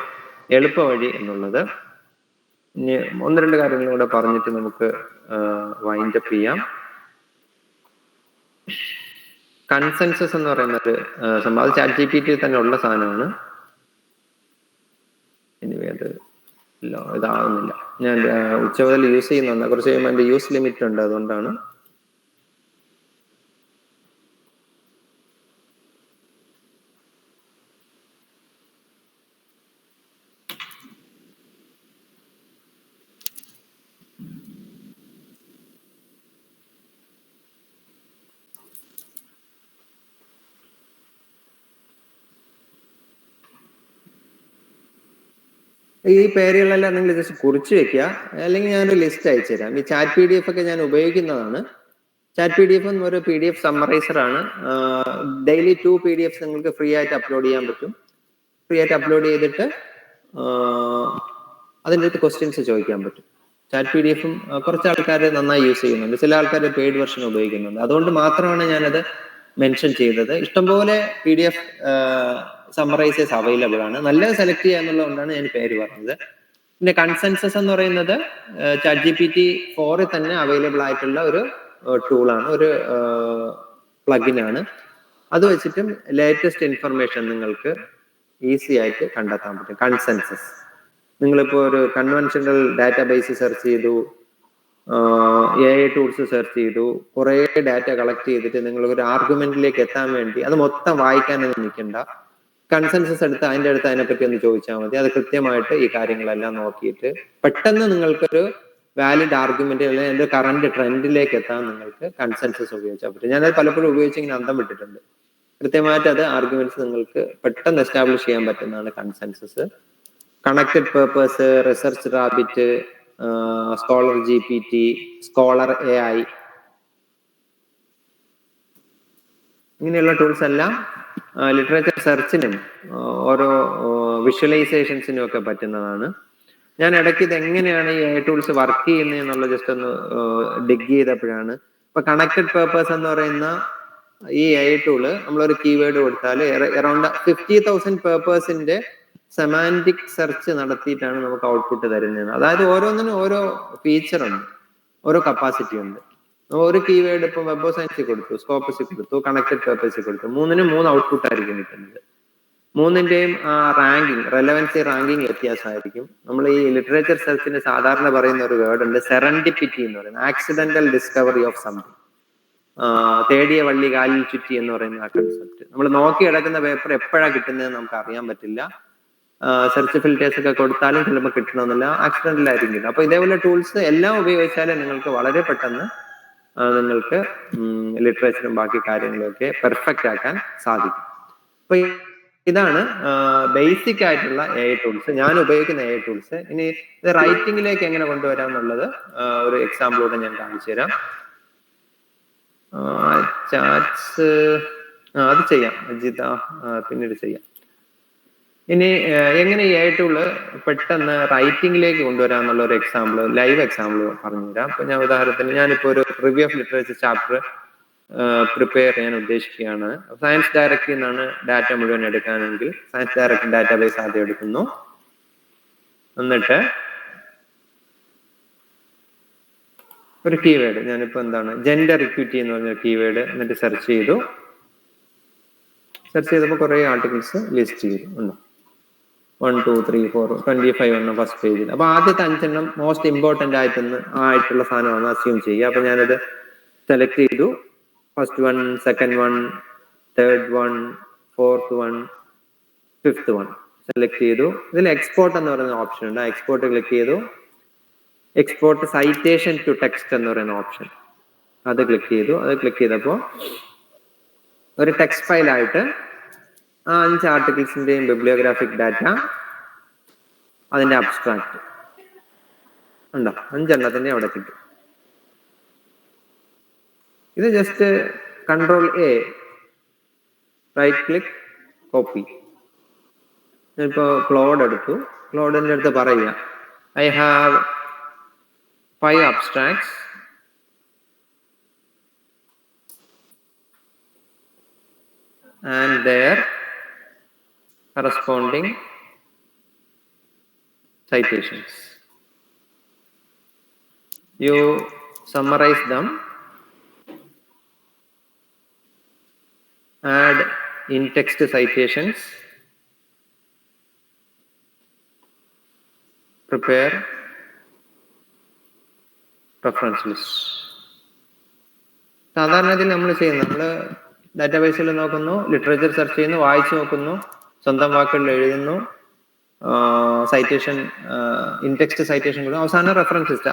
A: എളുപ്പ വഴി എന്നുള്ളത്. ഇനി 1-2 കാര്യങ്ങളും കൂടെ പറഞ്ഞിട്ട് നമുക്ക് വൈൻഡ് അപ്പ് ചെയ്യാം. കൺസെൻസസ് എന്ന് പറയുന്നത് സംഭവം അത് ChatGPT തന്നെ ഉള്ള സാധനമാണ്. ഇനി അത് ഇതാവുന്നില്ല. ഞാൻ ഉച്ച മുതൽ യൂസ് ചെയ്യുന്നുണ്ട്, കുറച്ച് കഴിയുമ്പോൾ അതിന്റെ യൂസ് ലിമിറ്റ് ഉണ്ട്, അതുകൊണ്ടാണ്. ഈ പേരുകളെല്ലാം നിങ്ങൾ ജസ്റ്റ് കുറിച്ച് വെക്കുക, അല്ലെങ്കിൽ ഞാനൊരു ലിസ്റ്റ് അയച്ചു തരാം. ഈ ചാറ്റ് PDF ഒക്കെ ഞാൻ ഉപയോഗിക്കുന്നതാണ്. ചാറ്റ് PDF ഒരു PDF സമ്മറൈസർ ആണ്. ഡെയിലി 2 PDFs നിങ്ങൾക്ക് ഫ്രീ ആയിട്ട് അപ്ലോഡ് ചെയ്യാൻ പറ്റും. ഫ്രീ ആയിട്ട് അപ്ലോഡ് ചെയ്തിട്ട് അതിൻ്റെ അടുത്ത് ക്വസ്റ്റ്യൻസ് ചോദിക്കാൻ പറ്റും. ചാറ്റ് PDF കുറച്ച് ആൾക്കാർ നന്നായി യൂസ് ചെയ്യുന്നുണ്ട്, ചില ആൾക്കാർ പെയ്ഡ് വെർഷൻ ഉപയോഗിക്കുന്നുണ്ട്. അതുകൊണ്ട് മാത്രമാണ് ഞാനത് മെൻഷൻ ചെയ്തത്. ഇഷ്ടംപോലെ PDF സമ്മറൈസേഴ്സ് അവൈലബിൾ ആണ്. നല്ലത് സെലക്ട് ചെയ്യുക എന്നുള്ളതുകൊണ്ടാണ് ഞാൻ പേര് പറഞ്ഞത്. പിന്നെ കൺസെൻസസ് എന്ന് പറയുന്നത് ChatGPT 4 തന്നെ അവൈലബിൾ ആയിട്ടുള്ള ഒരു ടൂളാണ്, ഒരു പ്ലഗിൻ ആണ്. അത് വെച്ചിട്ടും ലേറ്റസ്റ്റ് ഇൻഫർമേഷൻ നിങ്ങൾക്ക് ഈസി ആയിട്ട് കണ്ടെത്താൻ പറ്റും. കൺസെൻസസ് നിങ്ങളിപ്പോൾ ഒരു കൺവെൻഷണൽ ഡാറ്റാബേസ് സെർച്ച് ചെയ്തു, AI ടൂൾസ് സെർച്ച് ചെയ്തു, കുറേ ഡാറ്റ കളക്ട് ചെയ്തിട്ട് നിങ്ങൾ ഒരു ആർഗ്യുമെന്റിലേക്ക് എത്താൻ വേണ്ടി അത് മൊത്തം വായിക്കാനൊന്നും നിൽക്കണ്ട. കൺസെൻസസ് എടുത്ത് അതിനെപ്പറ്റി ഒന്ന് ചോദിച്ചാൽ മതി. അത് കൃത്യമായിട്ട് ഈ കാര്യങ്ങളെല്ലാം നോക്കിയിട്ട് പെട്ടെന്ന് നിങ്ങൾക്കൊരു വാലിഡ് ആർഗ്യുമെന്റ് അല്ലെങ്കിൽ എൻ്റെ കറന്റ് ട്രെൻഡിലേക്ക് എത്താൻ നിങ്ങൾക്ക് കൺസെൻസസ് ഉപയോഗിച്ചാൽ പറ്റും. ഞാനത് പലപ്പോഴും ഉപയോഗിച്ച് ഇങ്ങനെ അന്തം വിട്ടിട്ടുണ്ട്. കൃത്യമായിട്ട് അത് ആർഗ്യുമെന്റ്സ് നിങ്ങൾക്ക് പെട്ടെന്ന് എസ്റ്റാബ്ലിഷ് ചെയ്യാൻ പറ്റുന്നതാണ് consensus. Connected purpose, research rabbit, scholar GPT, scholar AI, ഇങ്ങനെയുള്ള ടൂൾസ് എല്ലാം ലിറ്ററേച്ചർ സെർച്ചിനും ഓരോ വിഷ്വലൈസേഷൻസിനും ഒക്കെ പറ്റുന്നതാണ്. ഞാൻ ഇടയ്ക്ക് ഇത് എങ്ങനെയാണ് ഈ AI ടൂൾസ് വർക്ക് ചെയ്യുന്നത് എന്നുള്ള ജസ്റ്റ് ഒന്ന് ഡിഗ് ചെയ്തപ്പോഴാണ് ഇപ്പൊ കണക്റ്റഡ് പേർപ്പസ് എന്ന് പറയുന്ന ഈ AI ടൂള് നമ്മളൊരു കീവേഡ് കൊടുത്താൽ അറൌണ്ട് 50,000 പേർപ്പസിന്റെ സെമാൻറ്റിക് സെർച്ച് നടത്തിയിട്ടാണ് നമുക്ക് ഔട്ട്പുട്ട് തരുന്നത്. അതായത് ഓരോന്നിനും ഓരോ ഫീച്ചർ ഉണ്ട്, ഓരോ കപ്പാസിറ്റി ഉണ്ട്. ഒരു കീവേഡ് ഇപ്പൊ വെബ് സയൻസിൽ കൊടുത്തു, സ്കോപ്പസിൽ കൊടുത്തു, കണക്റ്റഡ് പേർപ്പസിൽ കൊടുത്തു, 3-നും 3 ഔട്ട്പുട്ട് ആയിരിക്കും കിട്ടുന്നത്. 3-ന്റെയും റാങ്കിങ്, റെലവൻസി റാങ്കിങ് വ്യത്യാസമായിരിക്കും. നമ്മൾ ഈ ലിറ്ററേച്ചർ സെർച്ചിന് സാധാരണ പറയുന്ന ഒരു വേർഡ് ഉണ്ട്, സെറൻഡിപ്പിറ്റി എന്ന് പറയുന്നത്, ആക്സിഡന്റൽ ഡിസ്കവറി ഓഫ് സംതിങ്. തേടിയ വള്ളി കാലിൽ ചുറ്റി എന്ന് പറയുന്ന ആ കൺസെപ്റ്റ്. നമ്മൾ നോക്കി കിടക്കുന്ന പേപ്പർ എപ്പോഴാണ് കിട്ടുന്നതെന്ന് നമുക്ക് അറിയാൻ പറ്റില്ല. സെർച്ച് ഫിൽറ്റേഴ്സ് ഒക്കെ കൊടുത്താലും ചിലപ്പോൾ കിട്ടണമെന്നില്ല, ആക്സിഡന്റൽ ആയിരിക്കും. അപ്പൊ ഇതേപോലെ ടൂൾസ് എല്ലാം ഉപയോഗിച്ചാൽ നിങ്ങൾക്ക് വളരെ പെട്ടെന്ന് നിങ്ങൾക്ക് ലിറ്ററേച്ചറും ബാക്കി കാര്യങ്ങളും ഒക്കെ പെർഫെക്റ്റ് ആക്കാൻ സാധിക്കും. അപ്പൊ ഇതാണ് ബേസിക് ആയിട്ടുള്ള AI ടൂൾസ്, ഞാൻ ഉപയോഗിക്കുന്ന AI ടൂൾസ്. ഇനി ഇത് റൈറ്റിംഗിലേക്ക് എങ്ങനെ കൊണ്ടുവരാം എന്നുള്ളത് ഒരു എക്സാമ്പിളോടെ ഞാൻ കാണിച്ചു തരാം. ചാറ്റ്സ് അത് ചെയ്യാം അജിത, പിന്നീട് ചെയ്യാം. ഇനി എങ്ങനെ ഈ AI ടൂള് പെട്ടെന്ന് റൈറ്റിംഗിലേക്ക് കൊണ്ടുവരാന്നുള്ള ഒരു എക്സാമ്പിൾ, ലൈവ് എക്സാമ്പിൾ പറഞ്ഞുതരാം. അപ്പൊ ഞാൻ ഉദാഹരണത്തിന് ഞാനിപ്പോ ഒരു review of literature chapter prepare ചെയ്യാൻ ഉദ്ദേശിക്കുകയാണ്. സയൻസ് ഡയറക്റ്റിൽ നിന്നാണ് ഡാറ്റ മുഴുവൻ എടുക്കാനെങ്കിൽ സയൻസ് ഡയറക്റ്റ് ഡാറ്റാബേസ് ആദ്യം എടുക്കുന്നു. എന്നിട്ട് ഒരു കീവേഡ് ഞാനിപ്പോൾ എന്താണ് ജെൻഡർ ഇക്വിറ്റി എന്ന് പറഞ്ഞ കീവേഡ് എന്നിട്ട് സെർച്ച് ചെയ്തു. സെർച്ച് ചെയ്തപ്പോൾ കുറേ ആർട്ടിക്കിൾസ് ലിസ്റ്റ് ചെയ്തു. ഉണ്ടോ 1 2 3 4 25 എണ്ണം ഫസ്റ്റ് പേജിൽ. അപ്പൊ ആദ്യത്തെ 5 എണ്ണം മോസ്റ്റ് ഇമ്പോർട്ടന്റ് ആയിട്ടുള്ള സാധനമാണ് അസ്യൂം ചെയ്യുക. അപ്പൊ ഞാനത് സെലക്ട് ചെയ്തു. First one, second one, third one, fourth one, fifth one select ചെയ്തു. ഇതിൽ എക്സ്പോർട്ട് എന്ന് പറയുന്ന ഓപ്ഷൻ ഉണ്ട്. ആ എക്സ്പോർട്ട് ക്ലിക്ക് ചെയ്തു. എക്സ്പോർട്ട് സൈറ്റേഷൻ ടു ടെക്സ്റ്റ് എന്ന് പറയുന്ന ഓപ്ഷൻ അത് ക്ലിക്ക് ചെയ്തു. അത് ക്ലിക്ക് ചെയ്തപ്പോൾ ഒരു ടെക്സ്റ്റ് ഫയലായിട്ട് ആ 5 ആർട്ടിക്കിൾസിന്റെയും ബിബ്ലിയോഗ്രാഫിക് ഡാറ്റ, അതിന്റെ അബ്സ്ട്രാക്ട് ഉണ്ടോ 5 എണ്ണത്തിന്റെ അവിടെ കിട്ടും. ഇത് just Ctrl+A, right click, copy. ഞാനിപ്പോ ക്ലോഡ് എടുത്തു. ക്ലോഡിന്റെ അടുത്ത് പറയുക I have 5 abstracts and their corresponding citations. You summarize them, add in-text citations, prepare reference list. സാധാരണ ഇതിൽ നമ്മൾ ഡാറ്റാബേസിൽ നോക്കുന്നു, ലിറ്ററേച്ചർ സെർച്ച് ചെയ്യുന്നു, വായിച്ചു നോക്കുന്നു, സ്വന്തം വാക്കുകളിൽ എഴുതുന്നു, സൈറ്റേഷൻ ഇൻടെക്സ്റ്റ് സൈറ്റേഷൻ കൊടുക്കും, അവസാനം റെഫറൻസ് ലിസ്റ്റ്.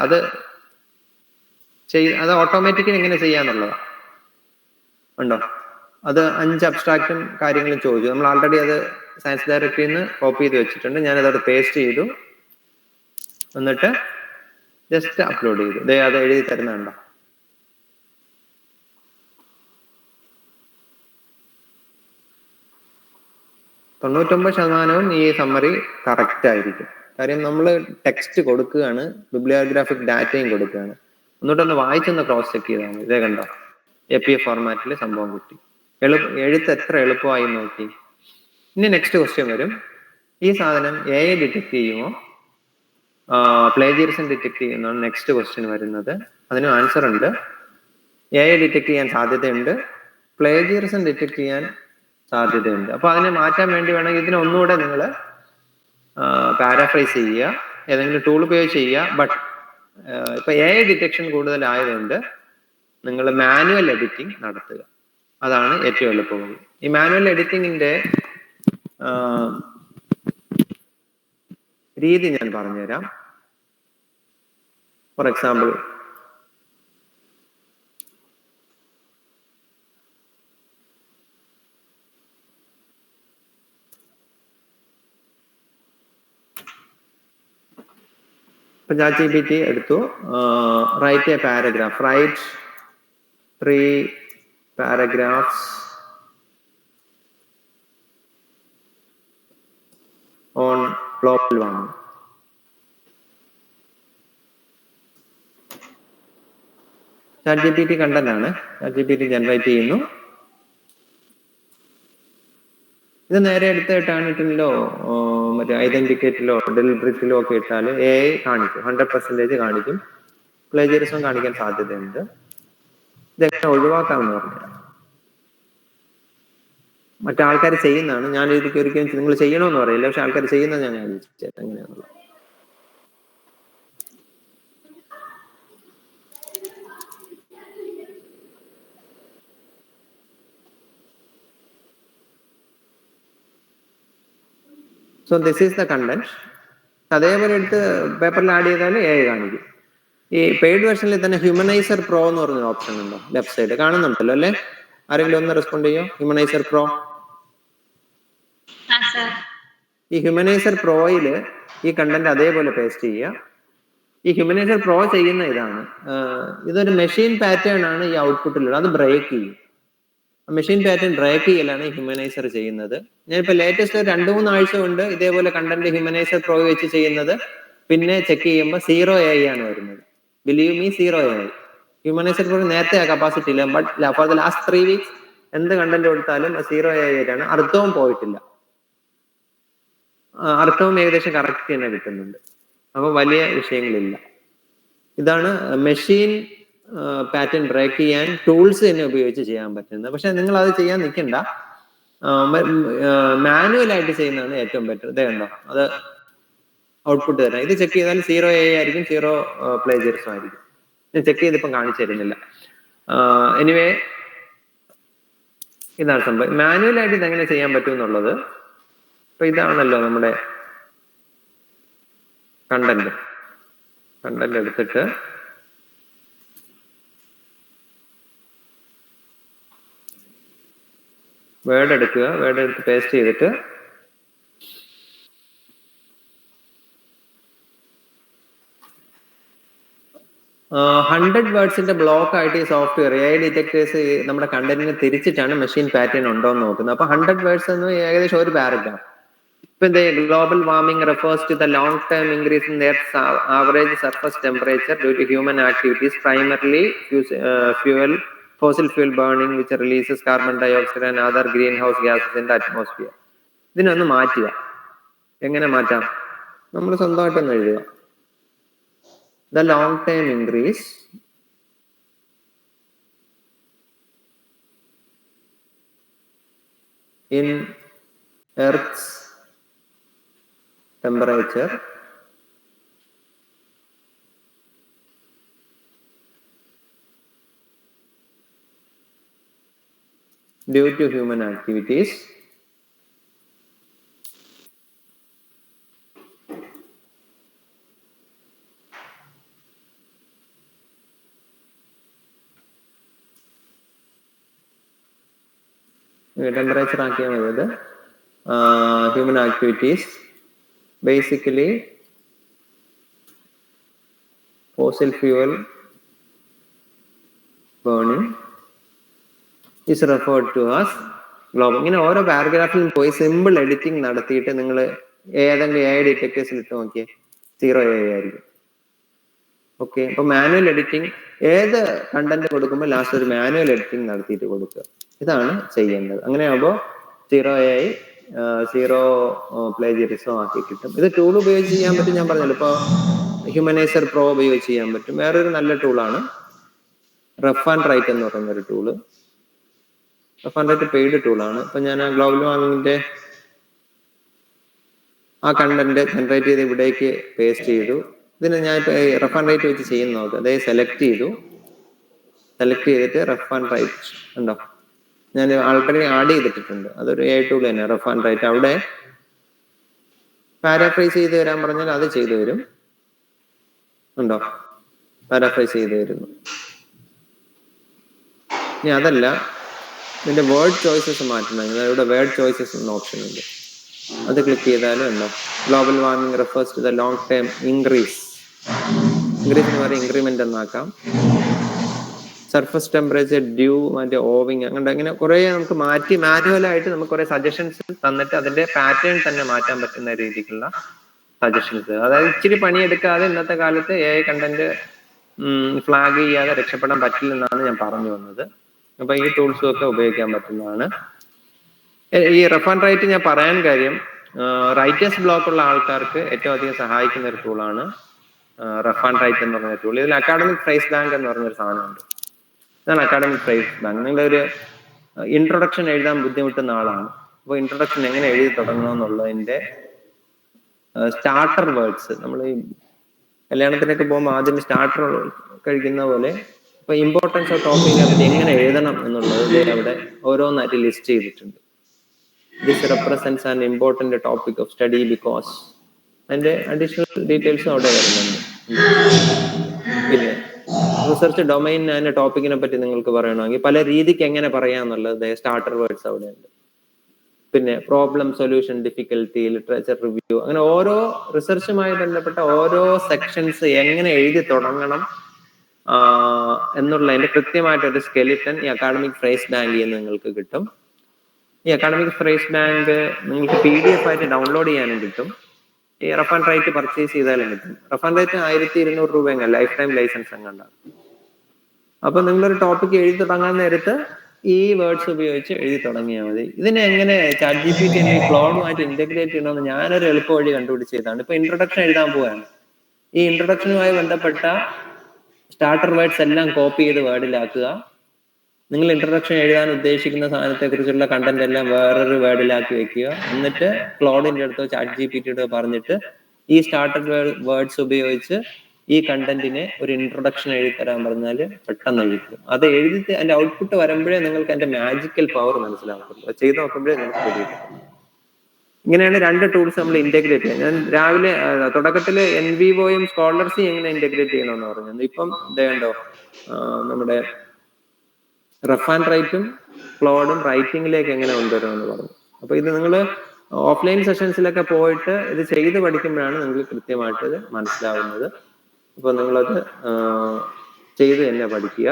A: അത് ഓട്ടോമാറ്റിക്കലി എങ്ങനെ ചെയ്യാന്നുള്ളതാണ്. ഉണ്ടോ അത് 5 അബ്സ്ട്രാക്റ്റും കാര്യങ്ങളും ചോദിച്ചു. നമ്മൾ ആൾറെഡി അത് സയൻസ് ഡയറക്ടറിയിൽ നിന്ന് കോപ്പി ചെയ്ത് വെച്ചിട്ടുണ്ട്. ഞാനത് പേസ്റ്റ് ചെയ്തു. എന്നിട്ട് ജസ്റ്റ് അപ്ലോഡ് ചെയ്തു. അത് എഴുതി തരുന്നുണ്ടോ. 99% ഈ സമ്മറി കറക്റ്റ് ആയിരിക്കും. കാര്യം നമ്മൾ ടെക്സ്റ്റ് കൊടുക്കുകയാണ്, ബിബ്ലിയോഗ്രാഫിക് ഡാറ്റയും കൊടുക്കുകയാണ്. എന്നിട്ടൊന്ന് വായിച്ചൊന്ന് ക്രോസ് ചെക്ക് ചെയ്താൽ മതി. ഇതേ കണ്ടോ, APA ഫോർമാറ്റിൽ സംഭവം കിട്ടി. എഴുത്ത് എത്ര എളുപ്പമായി നോക്കി. ഇനി നെക്സ്റ്റ് ക്വസ്റ്റ്യൻ വരും. ഈ സാധനം AI ഡിറ്റക്ട് ചെയ്യുമോ പ്ലേജിയറിസം ഡിറ്റക്ട് ചെയ്യുന്നതാണ് നെക്സ്റ്റ് ക്വസ്റ്റ്യൻ വരുന്നത്. അതിന് ആൻസർ ഉണ്ട്. AI ഡിറ്റക്ട് ചെയ്യാൻ സാധ്യതയുണ്ട്, പ്ലേജിയറിസം ഡിറ്റക്ട് ചെയ്യാൻ സാധ്യതയുണ്ട്. അപ്പൊ അതിനെ മാറ്റാൻ വേണ്ടി വേണമെങ്കിൽ ഇതിനെ ഒന്നുകൂടെ നിങ്ങൾ പാരാഫ്രൈസ് ചെയ്യുക, ഏതെങ്കിലും ടൂൾ ഉപയോഗിച്ച് ചെയ്യുക. ബട്ട് ഇപ്പൊ AI ഡിറ്റക്ഷൻ കൂടുതലായതുകൊണ്ട് നിങ്ങൾ മാനുവൽ എഡിറ്റിംഗ് നടത്തുക. അതാണ് ഏറ്റവും എളുപ്പം. ഈ മാനുവൽ എഡിറ്റിംഗിന്റെ രീതി ഞാൻ പറഞ്ഞുതരാം. ഫോർ എക്സാമ്പിൾ, ഇപ്പൊ ChatGPT എടുത്തു, write a paragraph, write 3 paragraphs on global warming. ChatGPT കണ്ടന്റാണ്, ChatGPT ജനറേറ്റ് ചെയ്യുന്നു. ഇത് നേരെ എടുത്തിട്ടാണ് ഇട്ടിലോ മറ്റേ ഐഡന്റിക്കേറ്റിലോ ഡെലിബ്രിറ്റിലോ ഒക്കെ ഇട്ടാൽ AI കാണിക്കും, 100% കാണിക്കും. പ്ലേജിയറിസം കാണിക്കാൻ സാധ്യതയുണ്ട്. ഇതൊക്കെ ഒഴിവാക്കാമെന്ന് പറഞ്ഞു. മറ്റാൾക്കാർ ചെയ്യുന്നതാണ്. ഞാൻ ഇതിലേക്ക് ഒരിക്കലും നിങ്ങൾ ചെയ്യണമെന്ന് പറയില്ല, പക്ഷെ ആൾക്കാർ ചെയ്യുന്നത് ഞാൻ കാണിച്ചു എങ്ങനെയാണുള്ളത്. So this is the content. അതേപോലെ എടുത്ത് പേപ്പറിൽ ആഡ് ചെയ്താൽ AI കാണിക്കും. ഈ പെയ്ഡ് വെർഷനിൽ തന്നെ ഹ്യൂമനൈസർ പ്രോ എന്ന് പറഞ്ഞൊരു ഓപ്ഷൻ ഉണ്ടോ, ലെഫ്റ്റ് സൈഡ് കാണുന്നുണ്ടല്ലോ അല്ലെ? ആരെങ്കിലും ഒന്ന് റെസ്പോണ്ട് ചെയ്യോ? ഹ്യൂമനൈസർ പ്രോ. ഈ ഹ്യൂമനൈസർ പ്രോയില് ഈ കണ്ടന്റ് അതേപോലെ പേസ്റ്റ് ചെയ്യുക. ഈ ഹ്യൂമനൈസർ പ്രോ ചെയ്യുന്ന ഇതൊരു മെഷീൻ പാറ്റേൺ ആണ് ഈ ഔട്ട്പുട്ടിലുള്ളത്. അത് ബ്രേക്ക് ചെയ്യും. മെഷീൻ പാറ്റേൺ ബ്രേക്ക് ചെയ്യലാണ് ഈ ഹ്യൂമനൈസർ ചെയ്യുന്നത്. ഞാനിപ്പോൾ ലേറ്റസ്റ്റ് 2-3 ആഴ്ച കൊണ്ട് ഇതേപോലെ കണ്ടന്റ് ഹ്യൂമനൈസർ പ്രോ വെച്ച് ചെയ്യുന്നത്. പിന്നെ ചെക്ക് ചെയ്യുമ്പോൾ 0 AI ആണ് വരുന്നത്. Believe me, 0 AI. ഹ്യൂമനൈസർ പ്രോ നേരത്തെ ആ കപ്പാസിറ്റി ഇല്ല. But for the last 3 weeks എന്ത് കണ്ടന്റ് കൊടുത്താലും 0 AI ആയിട്ടാണ്. അർത്ഥവും പോയിട്ടില്ല, അർത്ഥവും ഏകദേശം കറക്റ്റ് തന്നെ കിട്ടുന്നുണ്ട്. അപ്പൊ വലിയ വിഷയങ്ങളില്ല. ഇതാണ് മെഷീൻ പാറ്റേൺ ബ്രേക്ക് ചെയ്യാൻ ടൂൾസ് തന്നെ ഉപയോഗിച്ച് ചെയ്യാൻ പറ്റുന്നത്. പക്ഷെ നിങ്ങൾ അത് ചെയ്യാൻ നിൽക്കണ്ട, മാനുവലായിട്ട് ചെയ്യുന്നതാണ് ഏറ്റവും ബെറ്റർ. ഇതേ കണ്ടോ, അത് ഔട്ട്പുട്ട് തരാം. ഇത് ചെക്ക് ചെയ്താൽ 0 A ആയിരിക്കും, 0 പ്ലേജറിസം ആയിരിക്കും. ഞാൻ ചെക്ക് ചെയ്തിപ്പം കാണിച്ചു തരുന്നില്ല. എനിവേ ഇതാണ് സംഭവം. മാനുവലായിട്ട് ഇതെങ്ങനെ ചെയ്യാൻ പറ്റും എന്നുള്ളത്. ഇപ്പൊ ഇതാണല്ലോ നമ്മുടെ കണ്ടന്റ് എടുത്തിട്ട് വേർഡ് എടുക്കുക, വേർഡ് എടുത്ത് പേസ്റ്റ് ചെയ്തിട്ട് വേർഡ്സിന്റെ ബ്ലോക്ക് ആയിട്ട് ഈ സോഫ്റ്റ്വെയർ AI ഡിറ്റക്ടേഴ്സ് നമ്മുടെ കണ്ടന്റിനെ തിരിച്ചിട്ടാണ് മെഷീൻ പാറ്റേൺ ഉണ്ടോ എന്ന് നോക്കുന്നത്. അപ്പൊ 100 വേർഡ്സ് എന്ന് ഏകദേശം ഒരു പാരഗ്രാഫ്. ഇപ്പൊ global warming refers to the long term increase in earth average surface temperature due to human activities primarily fossil fuel burning which releases carbon dioxide and other greenhouse gases in the atmosphere. ഇതിനൊന്ന് മാറ്റുക. എങ്ങനെ മാറ്റാം? നമ്മൾ സ്വന്തമായിട്ടൊന്ന് എഴുതുക. The long term increase in Earth's temperature due to human activities temperature ആക്കിയാൽ മതി. Human activities basically fossil fuel burning is referred to as global. ഇങ്ങനെ ഓരോ പാരഗ്രാഫിലും പോയി സിമ്പിൾ എഡിറ്റിംഗ് നടത്തിയിട്ട് നിങ്ങൾ ഏതെങ്കിലും AI ഡിറ്റക്ടേഴ്സിൽ ഇട്ട് നോക്കിയേ 0 A ആയിരിക്കും. ഓക്കെ, അപ്പൊ മാനുവൽ എഡിറ്റിംഗ് ഏത് കണ്ടന്റ് കൊടുക്കുമ്പോൾ ലാസ്റ്റ് ഒരു മാനുവൽ എഡിറ്റിംഗ് നടത്തിയിട്ട് കൊടുക്കുക. ഇതാണ് ചെയ്യേണ്ടത്. അങ്ങനെയാകുമ്പോൾ 0 A 0 പ്ലേജറിസം ആക്കി കിട്ടും. ഇത് ടൂൾ ഉപയോഗിച്ച് ചെയ്യാൻ പറ്റും. ഞാൻ പറഞ്ഞല്ലോ, ഇപ്പൊ ഹ്യൂമനൈസർ പ്രോ ഉപയോഗിച്ച് ചെയ്യാൻ പറ്റും. വേറൊരു നല്ല ടൂളാണ് റഫ് ആൻഡ് റൈറ്റ് എന്ന് പറയുന്ന ഒരു tool. Rough and write paid ടൂളാണ്. ഇപ്പൊ ഞാൻ ഗ്ലോബൽ വാർമിങ്ങിന്റെ ആ കണ്ടന്റ് ജനറേറ്റ് ചെയ്ത് ഇവിടേക്ക് പേസ്റ്റ് ചെയ്തു. ഇതിന് ഞാൻ ഇപ്പൊ റഫ് ആൻഡ് റൈറ്റ് വെച്ച് ചെയ്യുന്ന നോക്കുക. അതായത് സെലക്ട് ചെയ്തിട്ട് റഫ് ആൻഡ് റൈറ്റ് ഉണ്ടോ, ഞാൻ ആൾറെഡി ആഡ് ചെയ്തിട്ടുണ്ട്. അതൊരു AI ടൂൾ തന്നെ, റഫ് ആൻഡ് റൈറ്റ്. അവിടെ പാരാഫ്രൈസ് ചെയ്ത് തരാൻ പറഞ്ഞാൽ അത് ചെയ്തു തരും. ഉണ്ടോ, പാരാഫ്രൈസ് ചെയ്ത് തരുന്നു. ഇനി അതല്ല, ഇതിന്റെ വേർഡ് ചോയ്സസ് മാറ്റണമെങ്കിൽ ഇവിടെ വേർഡ് ചോയ്സസ് എന്ന ഓപ്ഷൻ ഉണ്ട്. അത് ക്ലിക്ക് ചെയ്താലും ഉണ്ടോ, global warming refers to the long term increase എന്ന് പറയും, ഇൻക്രിമെന്റ് എന്നാക്കാം. സർഫസ് ടെമ്പറേച്ചർ ഡ്യൂ മറ്റേ ഓവിങ്, അങ്ങനെ കുറെ നമുക്ക് മാറ്റി മാനുവലായിട്ട് നമുക്ക് കുറെ സജഷൻസ് തന്നിട്ട് അതിന്റെ പാറ്റേൺ തന്നെ മാറ്റാൻ പറ്റുന്ന രീതിക്കുള്ള സജഷൻസ്. അതായത് ഇച്ചിരി പണിയെടുക്കാതെ ഇന്നത്തെ കാലത്ത് AI കണ്ടന്റ് ഫ്ലാഗ് ചെയ്യാതെ രക്ഷപ്പെടാൻ പറ്റില്ലെന്നാണ് ഞാൻ പറഞ്ഞു വന്നത്. അപ്പൊ ഈ ടൂൾസും ഒക്കെ ഉപയോഗിക്കാൻ പറ്റുന്നതാണ്. ഈ റഫ് ആൻഡ് റൈറ്റ് ഞാൻ പറയാൻ കാര്യം, റൈറ്റേഴ്സ് ബ്ലോക്ക് ഉള്ള ആൾക്കാർക്ക് ഏറ്റവും അധികം സഹായിക്കുന്ന ഒരു ടൂളാണ് റഫ് ആൻഡ് റൈറ്റ് എന്ന് പറഞ്ഞ ടൂൾ. ഇതിൽ അക്കാഡമിക് ഫ്രേസ് ബാങ്ക് എന്ന് പറഞ്ഞൊരു സാധനമുണ്ട്. ഇതാണ് അക്കാഡമിക് ഫ്രേസ് ബാങ്ക്. നിങ്ങളൊരു ഇൻട്രൊഡക്ഷൻ എഴുതാൻ ബുദ്ധിമുട്ടുന്ന ആളാണ്. അപ്പോൾ ഇൻട്രൊഡക്ഷൻ എങ്ങനെ എഴുതി തുടങ്ങണമെന്നുള്ളതിന്റെ സ്റ്റാർട്ടർ വേർഡ്സ്, നമ്മൾ ഈ കല്യാണത്തിനൊക്കെ പോകുമ്പോൾ ആദ്യം സ്റ്റാർട്ടർ കഴിക്കുന്ന പോലെ ഇപ്പൊ ഇമ്പോർട്ടൻസ് ഓഫ് ടോപ്പിക്കിനെ പറ്റി എങ്ങനെ എഴുതണം എന്നുള്ളത് അവിടെ ഓരോന്നായിട്ട് ലിസ്റ്റ് ചെയ്തിട്ടുണ്ട്. This represents an important topic of study because അതിന്റെ അഡീഷണൽ ഡീറ്റെയിൽസും അവിടെ വരുന്നുണ്ട്. പിന്നെ റിസർച്ച് ഡൊമൈൻ അതിന്റെ ടോപ്പിക്കിനെ പറ്റി നിങ്ങൾക്ക് പറയണമെങ്കിൽ പല രീതിക്ക് എങ്ങനെ പറയാന്നുള്ളത് സ്റ്റാർട്ടർ വേർഡ്സ് അവിടെ ഉണ്ട്. പിന്നെ problem solution, difficulty, literature review, അങ്ങനെ ഓരോ റിസർച്ചുമായി ബന്ധപ്പെട്ട ഓരോ സെക്ഷൻസ് എങ്ങനെ എഴുതി തുടങ്ങണം എന്നുള്ളതിന്റെ കൃത്യമായിട്ടൊരു സ്കെലിറ്റൻ ഈ അക്കാഡമിക് ഫ്രേസ് ബാങ്കിൽ നിന്ന് നിങ്ങൾക്ക് കിട്ടും. ഈ അക്കാഡമിക് ഫ്രേസ് ബാങ്ക് നിങ്ങൾക്ക് PDF ആയിട്ട് ഡൗൺലോഡ് ചെയ്യാനും കിട്ടും. ഈ റഫ് ആൻഡ് റൈറ്റ് പർച്ചേസ് ചെയ്താലും കിട്ടും. റഫ് ആൻഡ് റൈറ്റ് 1200 രൂപ ലൈഫ് ടൈം ലൈസൻസ് എങ്ങാണ്ടാണ്. അപ്പൊ നിങ്ങളൊരു ടോപ്പിക് എഴുതി തുടങ്ങാൻ നേരത്ത് ഈ വേർഡ്സ് ഉപയോഗിച്ച് എഴുതി തുടങ്ങിയാൽ മതി. ഇതിനെ എങ്ങനെ ChatGPT അല്ലെങ്കിൽ ക്ലൗഡുമായിട്ട് ഇന്റഗ്രേറ്റ് ചെയ്യണമെന്ന് ഞാനൊരു എളുപ്പ വഴി കണ്ടുപിടിച്ചതാണ്. ഇപ്പൊ ഇൻട്രൊഡക്ഷൻ എഴുതാൻ പോവാണ്. ഈ ഇൻട്രൊഡക്ഷനുമായി ബന്ധപ്പെട്ട സ്റ്റാർട്ടർ വേർഡ്സ് എല്ലാം കോപ്പി ചെയ്ത് വേർഡിലാക്കുക. നിങ്ങൾ ഇൻട്രൊഡക്ഷൻ എഴുതാൻ ഉദ്ദേശിക്കുന്ന സാധനത്തെ കുറിച്ചുള്ള കണ്ടന്റ് എല്ലാം വേറൊരു വേർഡിലാക്കി വെക്കുക. എന്നിട്ട് ക്ലോഡിന്റെ അടുത്തോ ചാറ്റ് ജിപിടിയോ പറഞ്ഞിട്ട് ഈ സ്റ്റാർട്ടർ വേർഡ്സ് ഉപയോഗിച്ച് ഈ കണ്ടന്റിനെ ഒരു ഇൻട്രൊഡക്ഷൻ എഴുതി തരാൻ പറഞ്ഞാൽ പെട്ടെന്ന് എഴുതിക്കും. അത് എഴുതി അതിന്റെ ഔട്ട്പുട്ട് വരുമ്പോഴേ നിങ്ങൾക്ക് അതിന്റെ മാജിക്കൽ പവർ മനസ്സിലാക്കുള്ളൂ. ചെയ്ത് നോക്കുമ്പോഴേ നിങ്ങൾക്ക് പിടികിട്ടും. ഇങ്ങനെയാണ് 2 ടൂൾസ് നമ്മൾ ഇന്റഗ്രേറ്റ് ചെയ്യുന്നത്. ഞാൻ രാവിലെ തുടക്കത്തിൽ NVOയും സ്കോളർസിയും എങ്ങനെ ഇന്റഗ്രേറ്റ് ചെയ്യണമെന്ന് പറഞ്ഞു. ഇപ്പം ഇതേണ്ടോ നമ്മുടെ റഫ് ആൻഡ് റൈറ്റും ക്ലോഡും റൈറ്റിംഗിലേക്ക് എങ്ങനെ കൊണ്ടുവരുമെന്ന് പറഞ്ഞു. അപ്പൊ ഇത് നിങ്ങൾ ഓഫ്ലൈൻ സെഷൻസിലൊക്കെ പോയിട്ട് ഇത് ചെയ്ത് പഠിക്കുമ്പോഴാണ് നിങ്ങൾക്ക് കൃത്യമായിട്ട് ഇത് മനസ്സിലാവുന്നത്. അപ്പൊ നിങ്ങളത് ചെയ്ത് തന്നെ പഠിക്കുക.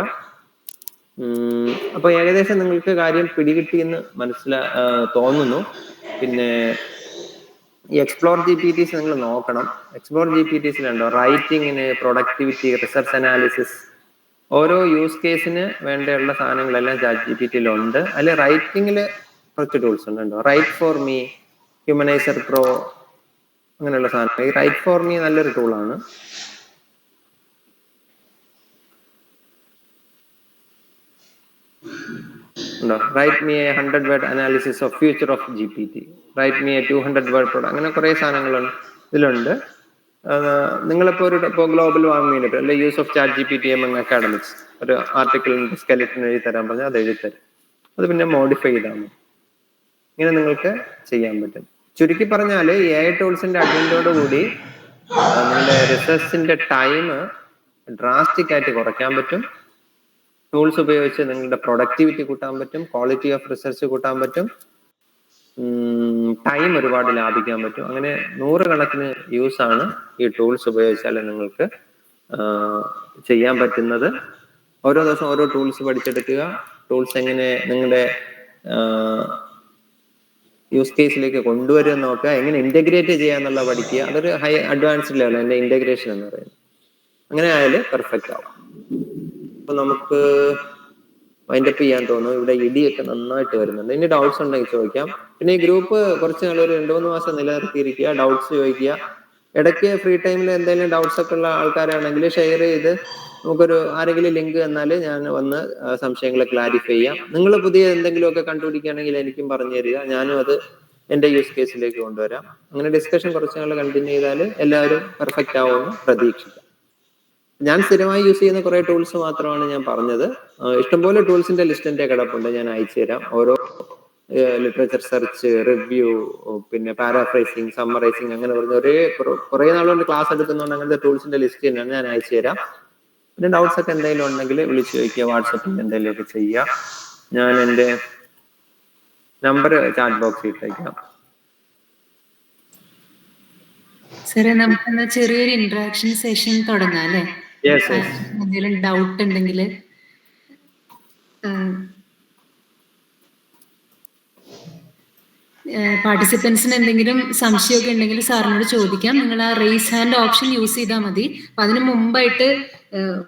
A: അപ്പൊ ഏകദേശം നിങ്ങൾക്ക് കാര്യം പിടികിട്ടിയെന്ന് തോന്നുന്നു. പിന്നെ ഈ എക്സ്പ്ലോർ GPTs നിങ്ങൾ നോക്കണം. എക്സ്പ്ലോർ GPTസിലുണ്ടോ റൈറ്റിങ്ങിന്, പ്രൊഡക്ടിവിറ്റി, റിസർച്ച് അനാലിസിസ്, ഓരോ യൂസ് കേസിന് വേണ്ടിയുള്ള സാധനങ്ങളെല്ലാം ചാറ്റ് GPTയിലുണ്ട്. അതിൽ റൈറ്റിങ്ങിൽ കുറച്ച് ടൂൾസ് ഉണ്ടോ, write for me, humanizer pro, അങ്ങനെയുള്ള സാധനങ്ങൾ. ഈ റൈറ്റ് ഫോർ മീ നല്ലൊരു ടൂളാണ്. Write me a 100 word analysis of future of GPT, write me a 200 word product, അങ്ങനെ കുറെ സാധനങ്ങളുണ്ട് ഇതിലുണ്ട്. നിങ്ങളിപ്പോൾ ഇപ്പോൾ ഗ്ലോബൽ വാർമിങ്ങിന് അല്ലെ use of chat GPT among academics ഒരു ആർട്ടിക്കിളിന്റെ സ്കെലറ്റൻ എഴുതി തരാൻ പറഞ്ഞാൽ അത് എഴുതിത്തരും. അത് പിന്നെ മോഡിഫൈ ചെയ്താൽ മതി. ഇങ്ങനെ നിങ്ങൾക്ക് ചെയ്യാൻ പറ്റും. ചുരുക്കി പറഞ്ഞാൽ ഈ AI ടൂൾസിന്റെ അഡ്വന്റോട് കൂടി നിങ്ങളുടെ റിസർച്ചിന്റെ ടൈം ഡ്രാസ്റ്റിക് ആയിട്ട് കുറയ്ക്കാൻ പറ്റും. ടൂൾസ് ഉപയോഗിച്ച് നിങ്ങളുടെ പ്രൊഡക്ടിവിറ്റി കൂട്ടാൻ പറ്റും, ക്വാളിറ്റി ഓഫ് റിസർച്ച് കൂട്ടാൻ പറ്റും, ടൈം ഒരുപാട് ലാഭിക്കാൻ പറ്റും. അങ്ങനെ 100 കണക്കിന് യൂസ് ആണ് ഈ ടൂൾസ് ഉപയോഗിച്ചാൽ നിങ്ങൾക്ക് ചെയ്യാൻ പറ്റുന്നത്. ഓരോ ദിവസം ഓരോ ടൂൾസ് പഠിച്ചെടുക്കുക. ടൂൾസ് എങ്ങനെ നിങ്ങളുടെ യൂസ് കേസിലേക്ക് കൊണ്ടുവരുമെന്ന് നോക്കുക. എങ്ങനെ ഇന്റഗ്രേറ്റ് ചെയ്യാന്നുള്ള പഠിക്കുക. അതൊരു ഹൈ അഡ്വാൻസ്ഡ് ലെവൽ അതിന്റെ ഇന്റഗ്രേഷൻ എന്ന് പറയുന്നത്. അങ്ങനെ ആയാൽ പെർഫെക്റ്റ് ആവും. അപ്പൊ നമുക്ക് വൈൻഡപ്പ് ചെയ്യാൻ തോന്നുന്നു. ഇവിടെ ഇടിയൊക്കെ നന്നായിട്ട് വരുന്നുണ്ട്. ഇനി ഡൗട്ട്സ് ഉണ്ടെങ്കിൽ ചോദിക്കാം. പിന്നെ ഈ ഗ്രൂപ്പ് കുറച്ച് നാൾ ഒരു 2-3 മാസം നിലനിർത്തിയിരിക്കുക. ഡൗട്ട്സ് ചോദിക്കുക. ഇടയ്ക്ക് ഫ്രീ ടൈമിൽ എന്തെങ്കിലും ഡൗട്ട്സ് ഒക്കെ ഉള്ള ആൾക്കാരാണെങ്കിൽ ഷെയർ ചെയ്ത് നമുക്കൊരു ആരെങ്കിലും ലിങ്ക് തന്നാൽ ഞാൻ വന്ന് സംശയങ്ങൾ ക്ലാരിഫൈ ചെയ്യാം. നിങ്ങൾ പുതിയ എന്തെങ്കിലുമൊക്കെ കണ്ടുപിടിക്കുകയാണെങ്കിൽ എനിക്കും പറഞ്ഞു തരിക. ഞാനും അത് എന്റെ യൂസ് കേസിലേക്ക് കൊണ്ടുവരാം. അങ്ങനെ ഡിസ്കഷൻ കുറച്ച് നാൾ കണ്ടിന്യൂ ചെയ്താൽ എല്ലാവരും പെർഫെക്റ്റ് ആവുമെന്ന് പ്രതീക്ഷിക്കാം. ഞാൻ സ്ഥിരമായി യൂസ് ചെയ്യുന്ന കുറെ ടൂൾസ് മാത്രമാണ് ഞാൻ പറഞ്ഞത്. ഇഷ്ടംപോലെ ടൂൾസിന്റെ ലിസ്റ്റ് എന്റെ കിടപ്പുണ്ട്, ഞാൻ അയച്ചു തരാം. ഓരോ ലിറ്ററേച്ചർ സെർച്ച്, റിവ്യൂ, പിന്നെ പാരാഫ്രൈസിങ്, സമ്മറൈസിങ്, അങ്ങനെ പറഞ്ഞ കുറെ നാളുകൊണ്ട് ക്ലാസ് എടുക്കുന്നതുകൊണ്ട് അങ്ങനത്തെ ടൂൾസിന്റെ ലിസ്റ്റ് തന്നെയാണ്, ഞാൻ അയച്ചു തരാം. പിന്നെ ഡൗട്ട്സ് ഒക്കെ എന്തെങ്കിലും ഉണ്ടെങ്കിൽ വിളിച്ചു ചോദിക്കുക, വാട്സപ്പിൽ എന്തെങ്കിലുമൊക്കെ ചെയ്യാം. ഞാൻ എൻ്റെ നമ്പർ ചാറ്റ് ബോക്സിൽ ഇട്ടേക്കാം.
B: സാറേ, നമുക്ക് ചെറിയൊരു ഇന്ററാക്ഷൻ സെഷൻ തുടങ്ങാം അല്ലേ? എന്തെങ്കിലും ഡൗട്ട് ഉണ്ടെങ്കിൽ പാർട്ടിസിപ്പൻസിന് എന്തെങ്കിലും സംശയമൊക്കെ ഉണ്ടെങ്കിൽ സാറിനോട് ചോദിക്കാം. നിങ്ങൾ ആ റേസ് ഹാൻഡ് ഓപ്ഷൻ യൂസ് ചെയ്താൽ മതി. അപ്പൊ അതിന് മുമ്പായിട്ട്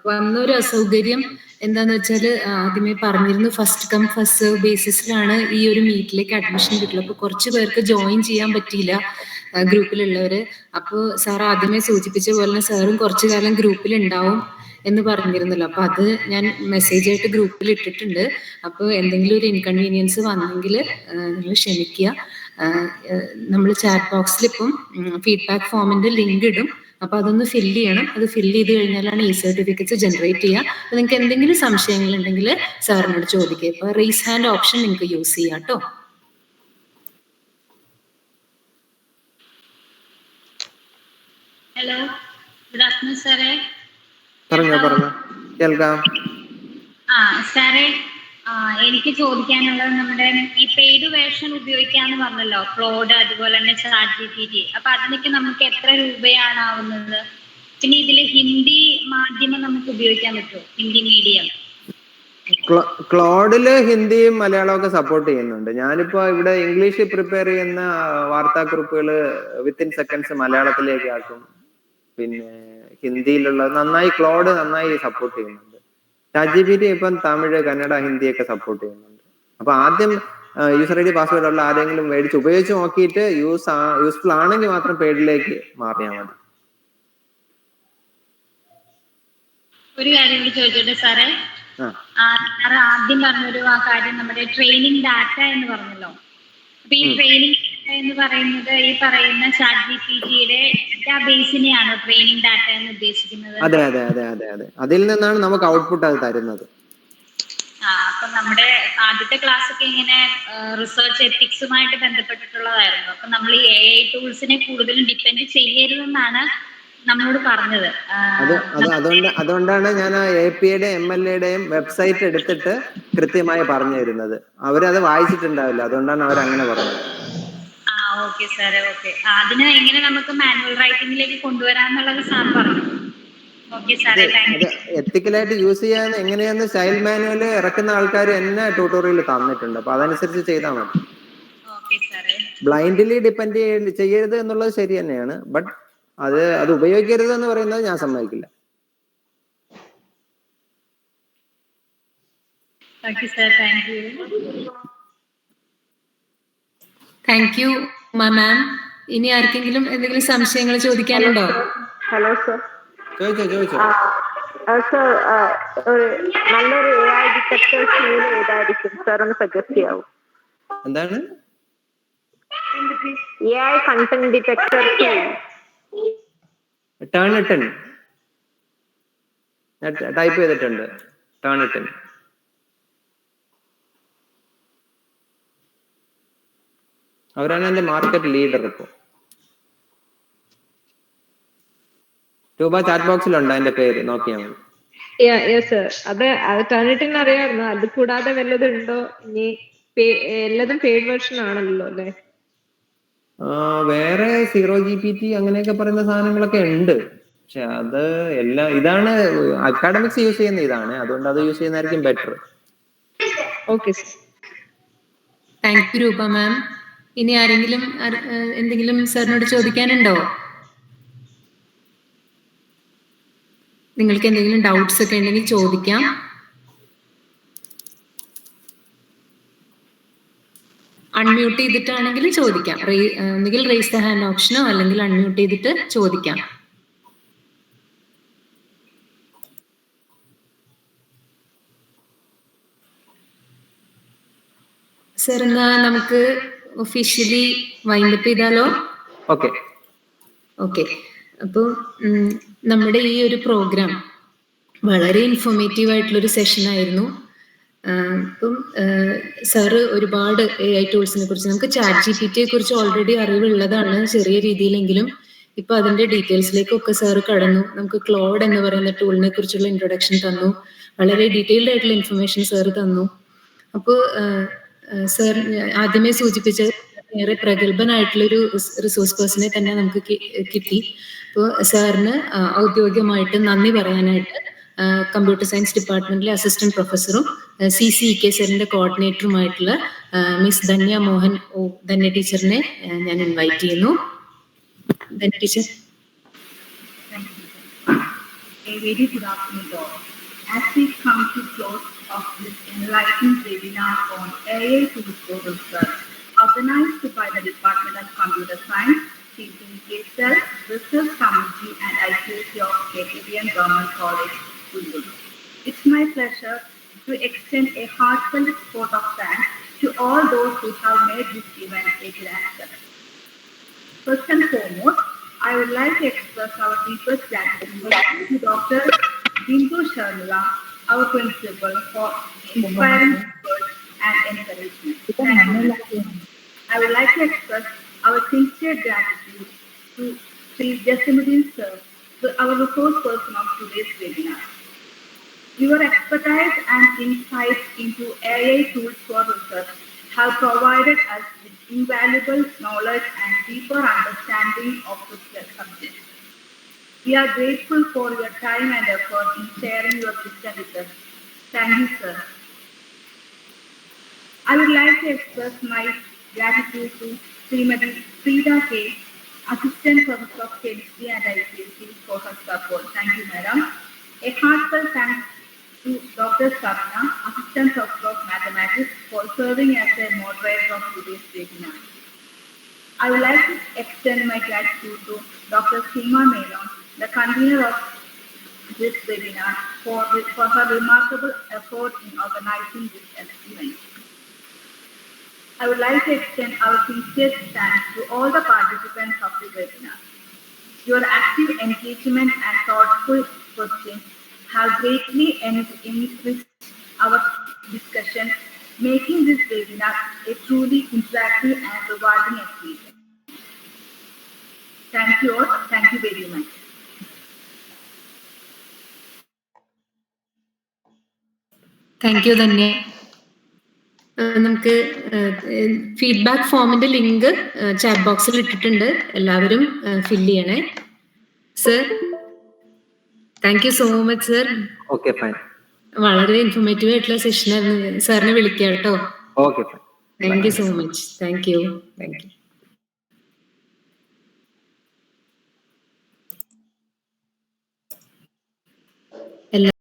B: വന്നൊരു അസൗകര്യം എന്താന്ന് വെച്ചാൽ ആദ്യമേ പറഞ്ഞിരുന്നു, ഫസ്റ്റ് കം ഫസ്റ്റ് സെർവ് ബേസിസിലാണ് ഈ ഒരു മീറ്റിലേക്ക് അഡ്മിഷൻ കിട്ടുള്ളൂ. അപ്പൊ കുറച്ച് പേർക്ക് ജോയിൻ ചെയ്യാൻ പറ്റിയില്ല ഗ്രൂപ്പിലുള്ളവര്. അപ്പോൾ സാർ ആദ്യമേ സൂചിപ്പിച്ച പോലെ തന്നെ സാറും കുറച്ചു കാലം ഗ്രൂപ്പിൽ ഉണ്ടാവും എന്ന് പറഞ്ഞിരുന്നല്ലോ. അപ്പൊ അത് ഞാൻ മെസ്സേജ് ആയിട്ട് ഗ്രൂപ്പിൽ ഇട്ടിട്ടുണ്ട്. അപ്പോൾ എന്തെങ്കിലും ഒരു ഇൻകൺവീനിയൻസ് വന്നെങ്കിൽ നിങ്ങൾ ക്ഷമിക്കുക. നമ്മൾ ചാറ്റ് ബോക്സിൽ ഇപ്പം ഫീഡ്ബാക്ക് ഫോമിന്റെ ലിങ്ക് ഇടും. അപ്പൊ അതൊന്ന് ഫില്ല് ചെയ്യണം. അത് ഫില്ല് ചെയ്ത് കഴിഞ്ഞാലാണ് ഈ സർട്ടിഫിക്കറ്റ്സ് ജനറേറ്റ് ചെയ്യുക. അപ്പൊ നിങ്ങൾക്ക് എന്തെങ്കിലും സംശയങ്ങൾ ഉണ്ടെങ്കിൽ സാറിനോട് ചോദിക്കുക. ഇപ്പൊ റേസ് ഹാൻഡ് ഓപ്ഷൻ നിങ്ങൾക്ക് യൂസ് ചെയ്യാം കേട്ടോ.
C: ഹലോ, ഗുഡ് ആഫ്റ്റർനൂൺ സാറേ.
A: പറഞ്ഞോ കേൾക്കാം.
C: സാറേ, എനിക്ക് ചോദിക്കാനുള്ളത്, നമ്മുടെ ഈ പെയ്ഡ് വേർഷൻ ഉപയോഗിക്കാന്ന് പറഞ്ഞല്ലോ, ക്ലോഡ് അതുപോലെ തന്നെ ചാറ്റ് GPT. അപ്പൊ അതിനൊക്കെ നമുക്ക് എത്ര രൂപയാണ് ആവുന്നത്? പിന്നെ ഇതില് ഹിന്ദി മാധ്യമം നമുക്ക് ഉപയോഗിക്കാൻ പറ്റുമോ? ഹിന്ദി മീഡിയം?
A: ക്ലോഡില് ഹിന്ദിയും മലയാളവും ഒക്കെ സപ്പോർട്ട് ചെയ്യുന്നുണ്ട്. ഞാനിപ്പോ ഇവിടെ ഇംഗ്ലീഷ് പ്രിപ്പയർ ചെയ്യുന്ന വാർത്താക്കുറിപ്പുകൾ വിത്തിൻ സെക്കൻഡ്സ് മലയാളത്തിലേക്ക് ആക്കും. പിന്നെ ഹിന്ദിയിലുള്ള ക്ലോഡ് നന്നായി സപ്പോർട്ട് ചെയ്യുന്നുണ്ട്. ചാറ്റ് GPT ഇപ്പം തമിഴ്, കന്നഡ, ഹിന്ദിയൊക്കെ സപ്പോർട്ട് ചെയ്യുന്നുണ്ട്. അപ്പൊ ആദ്യം യൂസർ ID പാസ്വേഡ് ഉള്ള ആരെങ്കിലും മേടിച്ച് ഉപയോഗിച്ച് നോക്കിയിട്ട് യൂസ്ഫുൾ ആണെങ്കിൽ മാത്രം പെയ്ഡിലേക്ക് മാറിയാൽ മതി.
C: ഒരു കാര്യം കൂടി ചോദിച്ചോട്ടെ സാറേ? സാറ് ആദ്യം പറഞ്ഞൊരു ആ കാര്യം നമ്മുടെ ട്രെയിനിങ് ഡാറ്റ എന്ന് പറഞ്ഞല്ലോ. അപ്പൊ ഈ ട്രെയിനിങ് എന്ന് പറയുന്നത് ഈ പറയുന്ന ChatGPTയുടെ ഡാറ്റാബേസിനെയാണോ ട്രെയിനിങ് ഡാറ്റ എന്ന് ഉദ്ദേശിക്കുന്നത്?
A: അതെ അതെ അതെ അതെ അതെ, അതിൽ നിന്നാണ് നമുക്ക് ഔട്ട്പുട്ട് അത് തരുന്നത്.
C: അപ്പൊ നമ്മുടെ ആദ്യത്തെ ക്ലാസ് ഒക്കെ ഇങ്ങനെ റിസർച്ച് എത്തിക്സുമായിട്ട് ബന്ധപ്പെട്ടിട്ടുള്ളതായിരുന്നു. അപ്പൊ നമ്മൾ ഈ AI ടൂൾസിനെ കൂടുതലും ഡിപ്പെൻഡ് ചെയ്യരുതെന്നാണ് നമ്മളോട് പറഞ്ഞത്.
A: അതുകൊണ്ടാണ് ഞാൻ ആ APയുടെയും MLAയുടെയും വെബ്സൈറ്റ് എടുത്തിട്ട് കൃത്യമായി പറഞ്ഞു തരുന്നത്. അവരത് വായിച്ചിട്ടുണ്ടാവില്ല, അതുകൊണ്ടാണ് അവർ അങ്ങനെ പറഞ്ഞത്.
C: ഓക്കെ സാറേ, ഓക്കെ. അതിന് എങ്ങനെ നമുക്ക് മാനുവൽ റൈറ്റിംഗിലേക്ക് കൊണ്ടുവരാന്നുള്ളത് സാർ പറഞ്ഞു. ഓക്കെ സാറേ, താങ്ക് യു.
A: എത്തിക്കലായിട്ട് യൂസ് ചെയ്യാൻ എങ്ങനെയാന്ന് ചൈൽഡ് മാനുവൽ ഇറക്കുന്ന ആൾക്കാർ എന്നെ ട്യൂട്ടോറിയൽ തന്നിട്ടുണ്ട്. അപ്പൊ അതനുസരിച്ച് ചെയ്താൽ മതി. ബ്ലൈൻഡ്ലി ഡിപ്പെൻഡ് ചെയ്യരുത് എന്നുള്ളത് ശരി തന്നെയാണ്. ബട്ട് അത് ഉപയോഗിക്കരുത് എന്ന് പറയുന്നത് ഞാൻ സമ്മതിക്കില്ല.
B: Thank you ma'am. ഇനി ആർക്കെങ്കിലും എന്തെങ്കിലും സംശയങ്ങൾ ചോദിക്കാനുണ്ടോ?
D: Hello sir.
A: ചോദിച്ചോ.
D: സർ, നല്ലൊരു AI ഡിറ്റക്ടർ ടൂൾ ഏതായിരിക്കും സർ ഒന്ന് സജസ്റ്റ് ചെയ്യാവോ?
A: എന്താണ്
D: AI content detector tool?
A: Turnitin. Type ചെയ്തിട്ടുണ്ട്, Turnitin. അവരാണ് എന്റെ മാർക്കറ്റ് ലീഡർ. ഇപ്പോ രൂപ ചാറ്റ് ബോക്സിലുണ്ട് അതിന്റെ പേര്, നോക്കിയാൽ മതി.
D: അത് Turnitin അറിയാമായിരുന്നു. അത് കൂടാതെ വല്ലതുണ്ടോ? ഇനി എല്ലാതും പെയ്ഡ് വെർഷൻ ആണല്ലോ അല്ലേ?
A: വേറെ 0GPT അങ്ങനെയൊക്കെ പറയുന്ന സാധനങ്ങളൊക്കെ ഉണ്ട്. പക്ഷെ അത് എല്ലാം ഇതാണ് അക്കാഡമിക്സ് യൂസ് ചെയ്യുന്ന ഇതാണ്, അതുകൊണ്ട് അത് യൂസ് ചെയ്യുന്നതായിരിക്കും ബെറ്റർ.
D: ഓക്കെ,
B: താങ്ക് യു രൂപ മാം. ഇനി ആരെങ്കിലും എന്തെങ്കിലും സാറിനോട് ചോദിക്കാനുണ്ടോ? നിങ്ങൾക്ക് എന്തെങ്കിലും ഡൗട്ട്സ് ഒക്കെ ഉണ്ടെങ്കിൽ ചോദിക്കാം. അൺമ്യൂട്ട് ചെയ്തിട്ടാണെങ്കിൽ ചോദിക്കാം. ഒന്നുകിൽ റേസ് ദ ഹാൻഡ് ഓപ്ഷനോ അല്ലെങ്കിൽ അൺമ്യൂട്ട് ചെയ്തിട്ട് ചോദിക്കാം. സർ, എന്നാ നമുക്ക് ഒഫീഷ്യലി വൈൻഡപ്പ് ചെയ്താലോ? ഓക്കെ. അപ്പോൾ നമ്മുടെ ഈ ഒരു പ്രോഗ്രാം വളരെ ഇൻഫോർമേറ്റീവ് ആയിട്ടുള്ളൊരു സെഷൻ ആയിരുന്നു. ഇപ്പം സാറ് ഒരുപാട് AI ടൂൾസിനെ കുറിച്ച്, നമുക്ക് ChatGPTയെ കുറിച്ച് ഓൾറെഡി അറിവുള്ളതാണ് ചെറിയ രീതിയിലെങ്കിലും. ഇപ്പൊ അതിന്റെ ഡീറ്റെയിൽസിലേക്കൊക്കെ സാറ് കടന്നു. നമുക്ക് ക്ലോഡ് എന്ന് പറയുന്ന ടൂളിനെ കുറിച്ചുള്ള ഇൻട്രൊഡക്ഷൻ തന്നു. വളരെ ഡീറ്റെയിൽഡ് ആയിട്ടുള്ള ഇൻഫർമേഷൻ സാറ് തന്നു. അപ്പോൾ സാർ ആദ്യമേ സൂചിപ്പിച്ച ഏറെ പ്രഗത്ഭനായിട്ടുള്ളൊരു റിസോഴ്സ് പേഴ്സണെ തന്നെ നമുക്ക് കിട്ടി. അപ്പോൾ സാറിന് ഔദ്യോഗികമായിട്ട് നന്ദി പറയാനായിട്ട് കമ്പ്യൂട്ടർ സയൻസ് ഡിപ്പാർട്ട്മെന്റിലെ അസിസ്റ്റന്റ് പ്രൊഫസറും CCEK സാറിന്റെ കോർഡിനേറ്ററുമായിട്ടുള്ള മിസ് ധന്യ മോഹൻ ധന്യ ടീച്ചറിനെ ഞാൻ ഇൻവൈറ്റ് ചെയ്യുന്നു. Dhanya teacher.
E: A very good afternoon to all. As we come to close of this enlightening webinar on AI tools for research, organized by the Department of Computer Science, CCEK Cell, Research Committee and IQAC of KTDM Government College, Kullu. It's my pleasure to extend a heartfelt vote of thanks to all those who have made this event a grand success. First and foremost, I would like to express our deepest gratitude to Dr. Bindu Sharmila, our principal, for inspiring words and encouragement. I would like to express our sincere gratitude to Sri Jasmuddin sir, our resource person of today's webinar. Your expertise and insights into AI tools for research have provided us with invaluable knowledge and deeper understanding of the subject. We are grateful for your time and effort in sharing your wisdom with us. Thank you, sir. I would like to express my gratitude to Srimati Frida K, Assistant Professor of Chemistry and ICSC, for her support. Thank you, madam. A heartfelt thanks to Dr. Sapna, Assistant Professor of Mathematics, for serving as a moderator of today's webinar. I would like to extend my gratitude to Dr. Seema Menon, the convener of this webinar for her remarkable effort in organizing this event. I would like to extend our sincerest thanks to all the participants of the webinar. Your active engagement and thoughtful questions have greatly enriched our discussion, making this webinar a truly interactive and rewarding experience. Thank you all. Thank you very much.
B: Thank you Dhanya. നമുക്ക് ഫീഡ്ബാക്ക് ഫോമിന്റെ ലിങ്ക് ചാറ്റ് ബോക്സിൽ ഇട്ടിട്ടുണ്ട്, എല്ലാവരും ഫില്ല് ചെയ്യണേ. Sir, thank you so much sir.
A: Okay fine.
B: വളരെ ഇൻഫോർമേറ്റീവ് ആയിട്ടുള്ള സെഷനായിരുന്നു. സാറിനെ വിളിക്കാം കേട്ടോ.
A: Okay fine.
B: Thank you so much. Thank you. Thank you.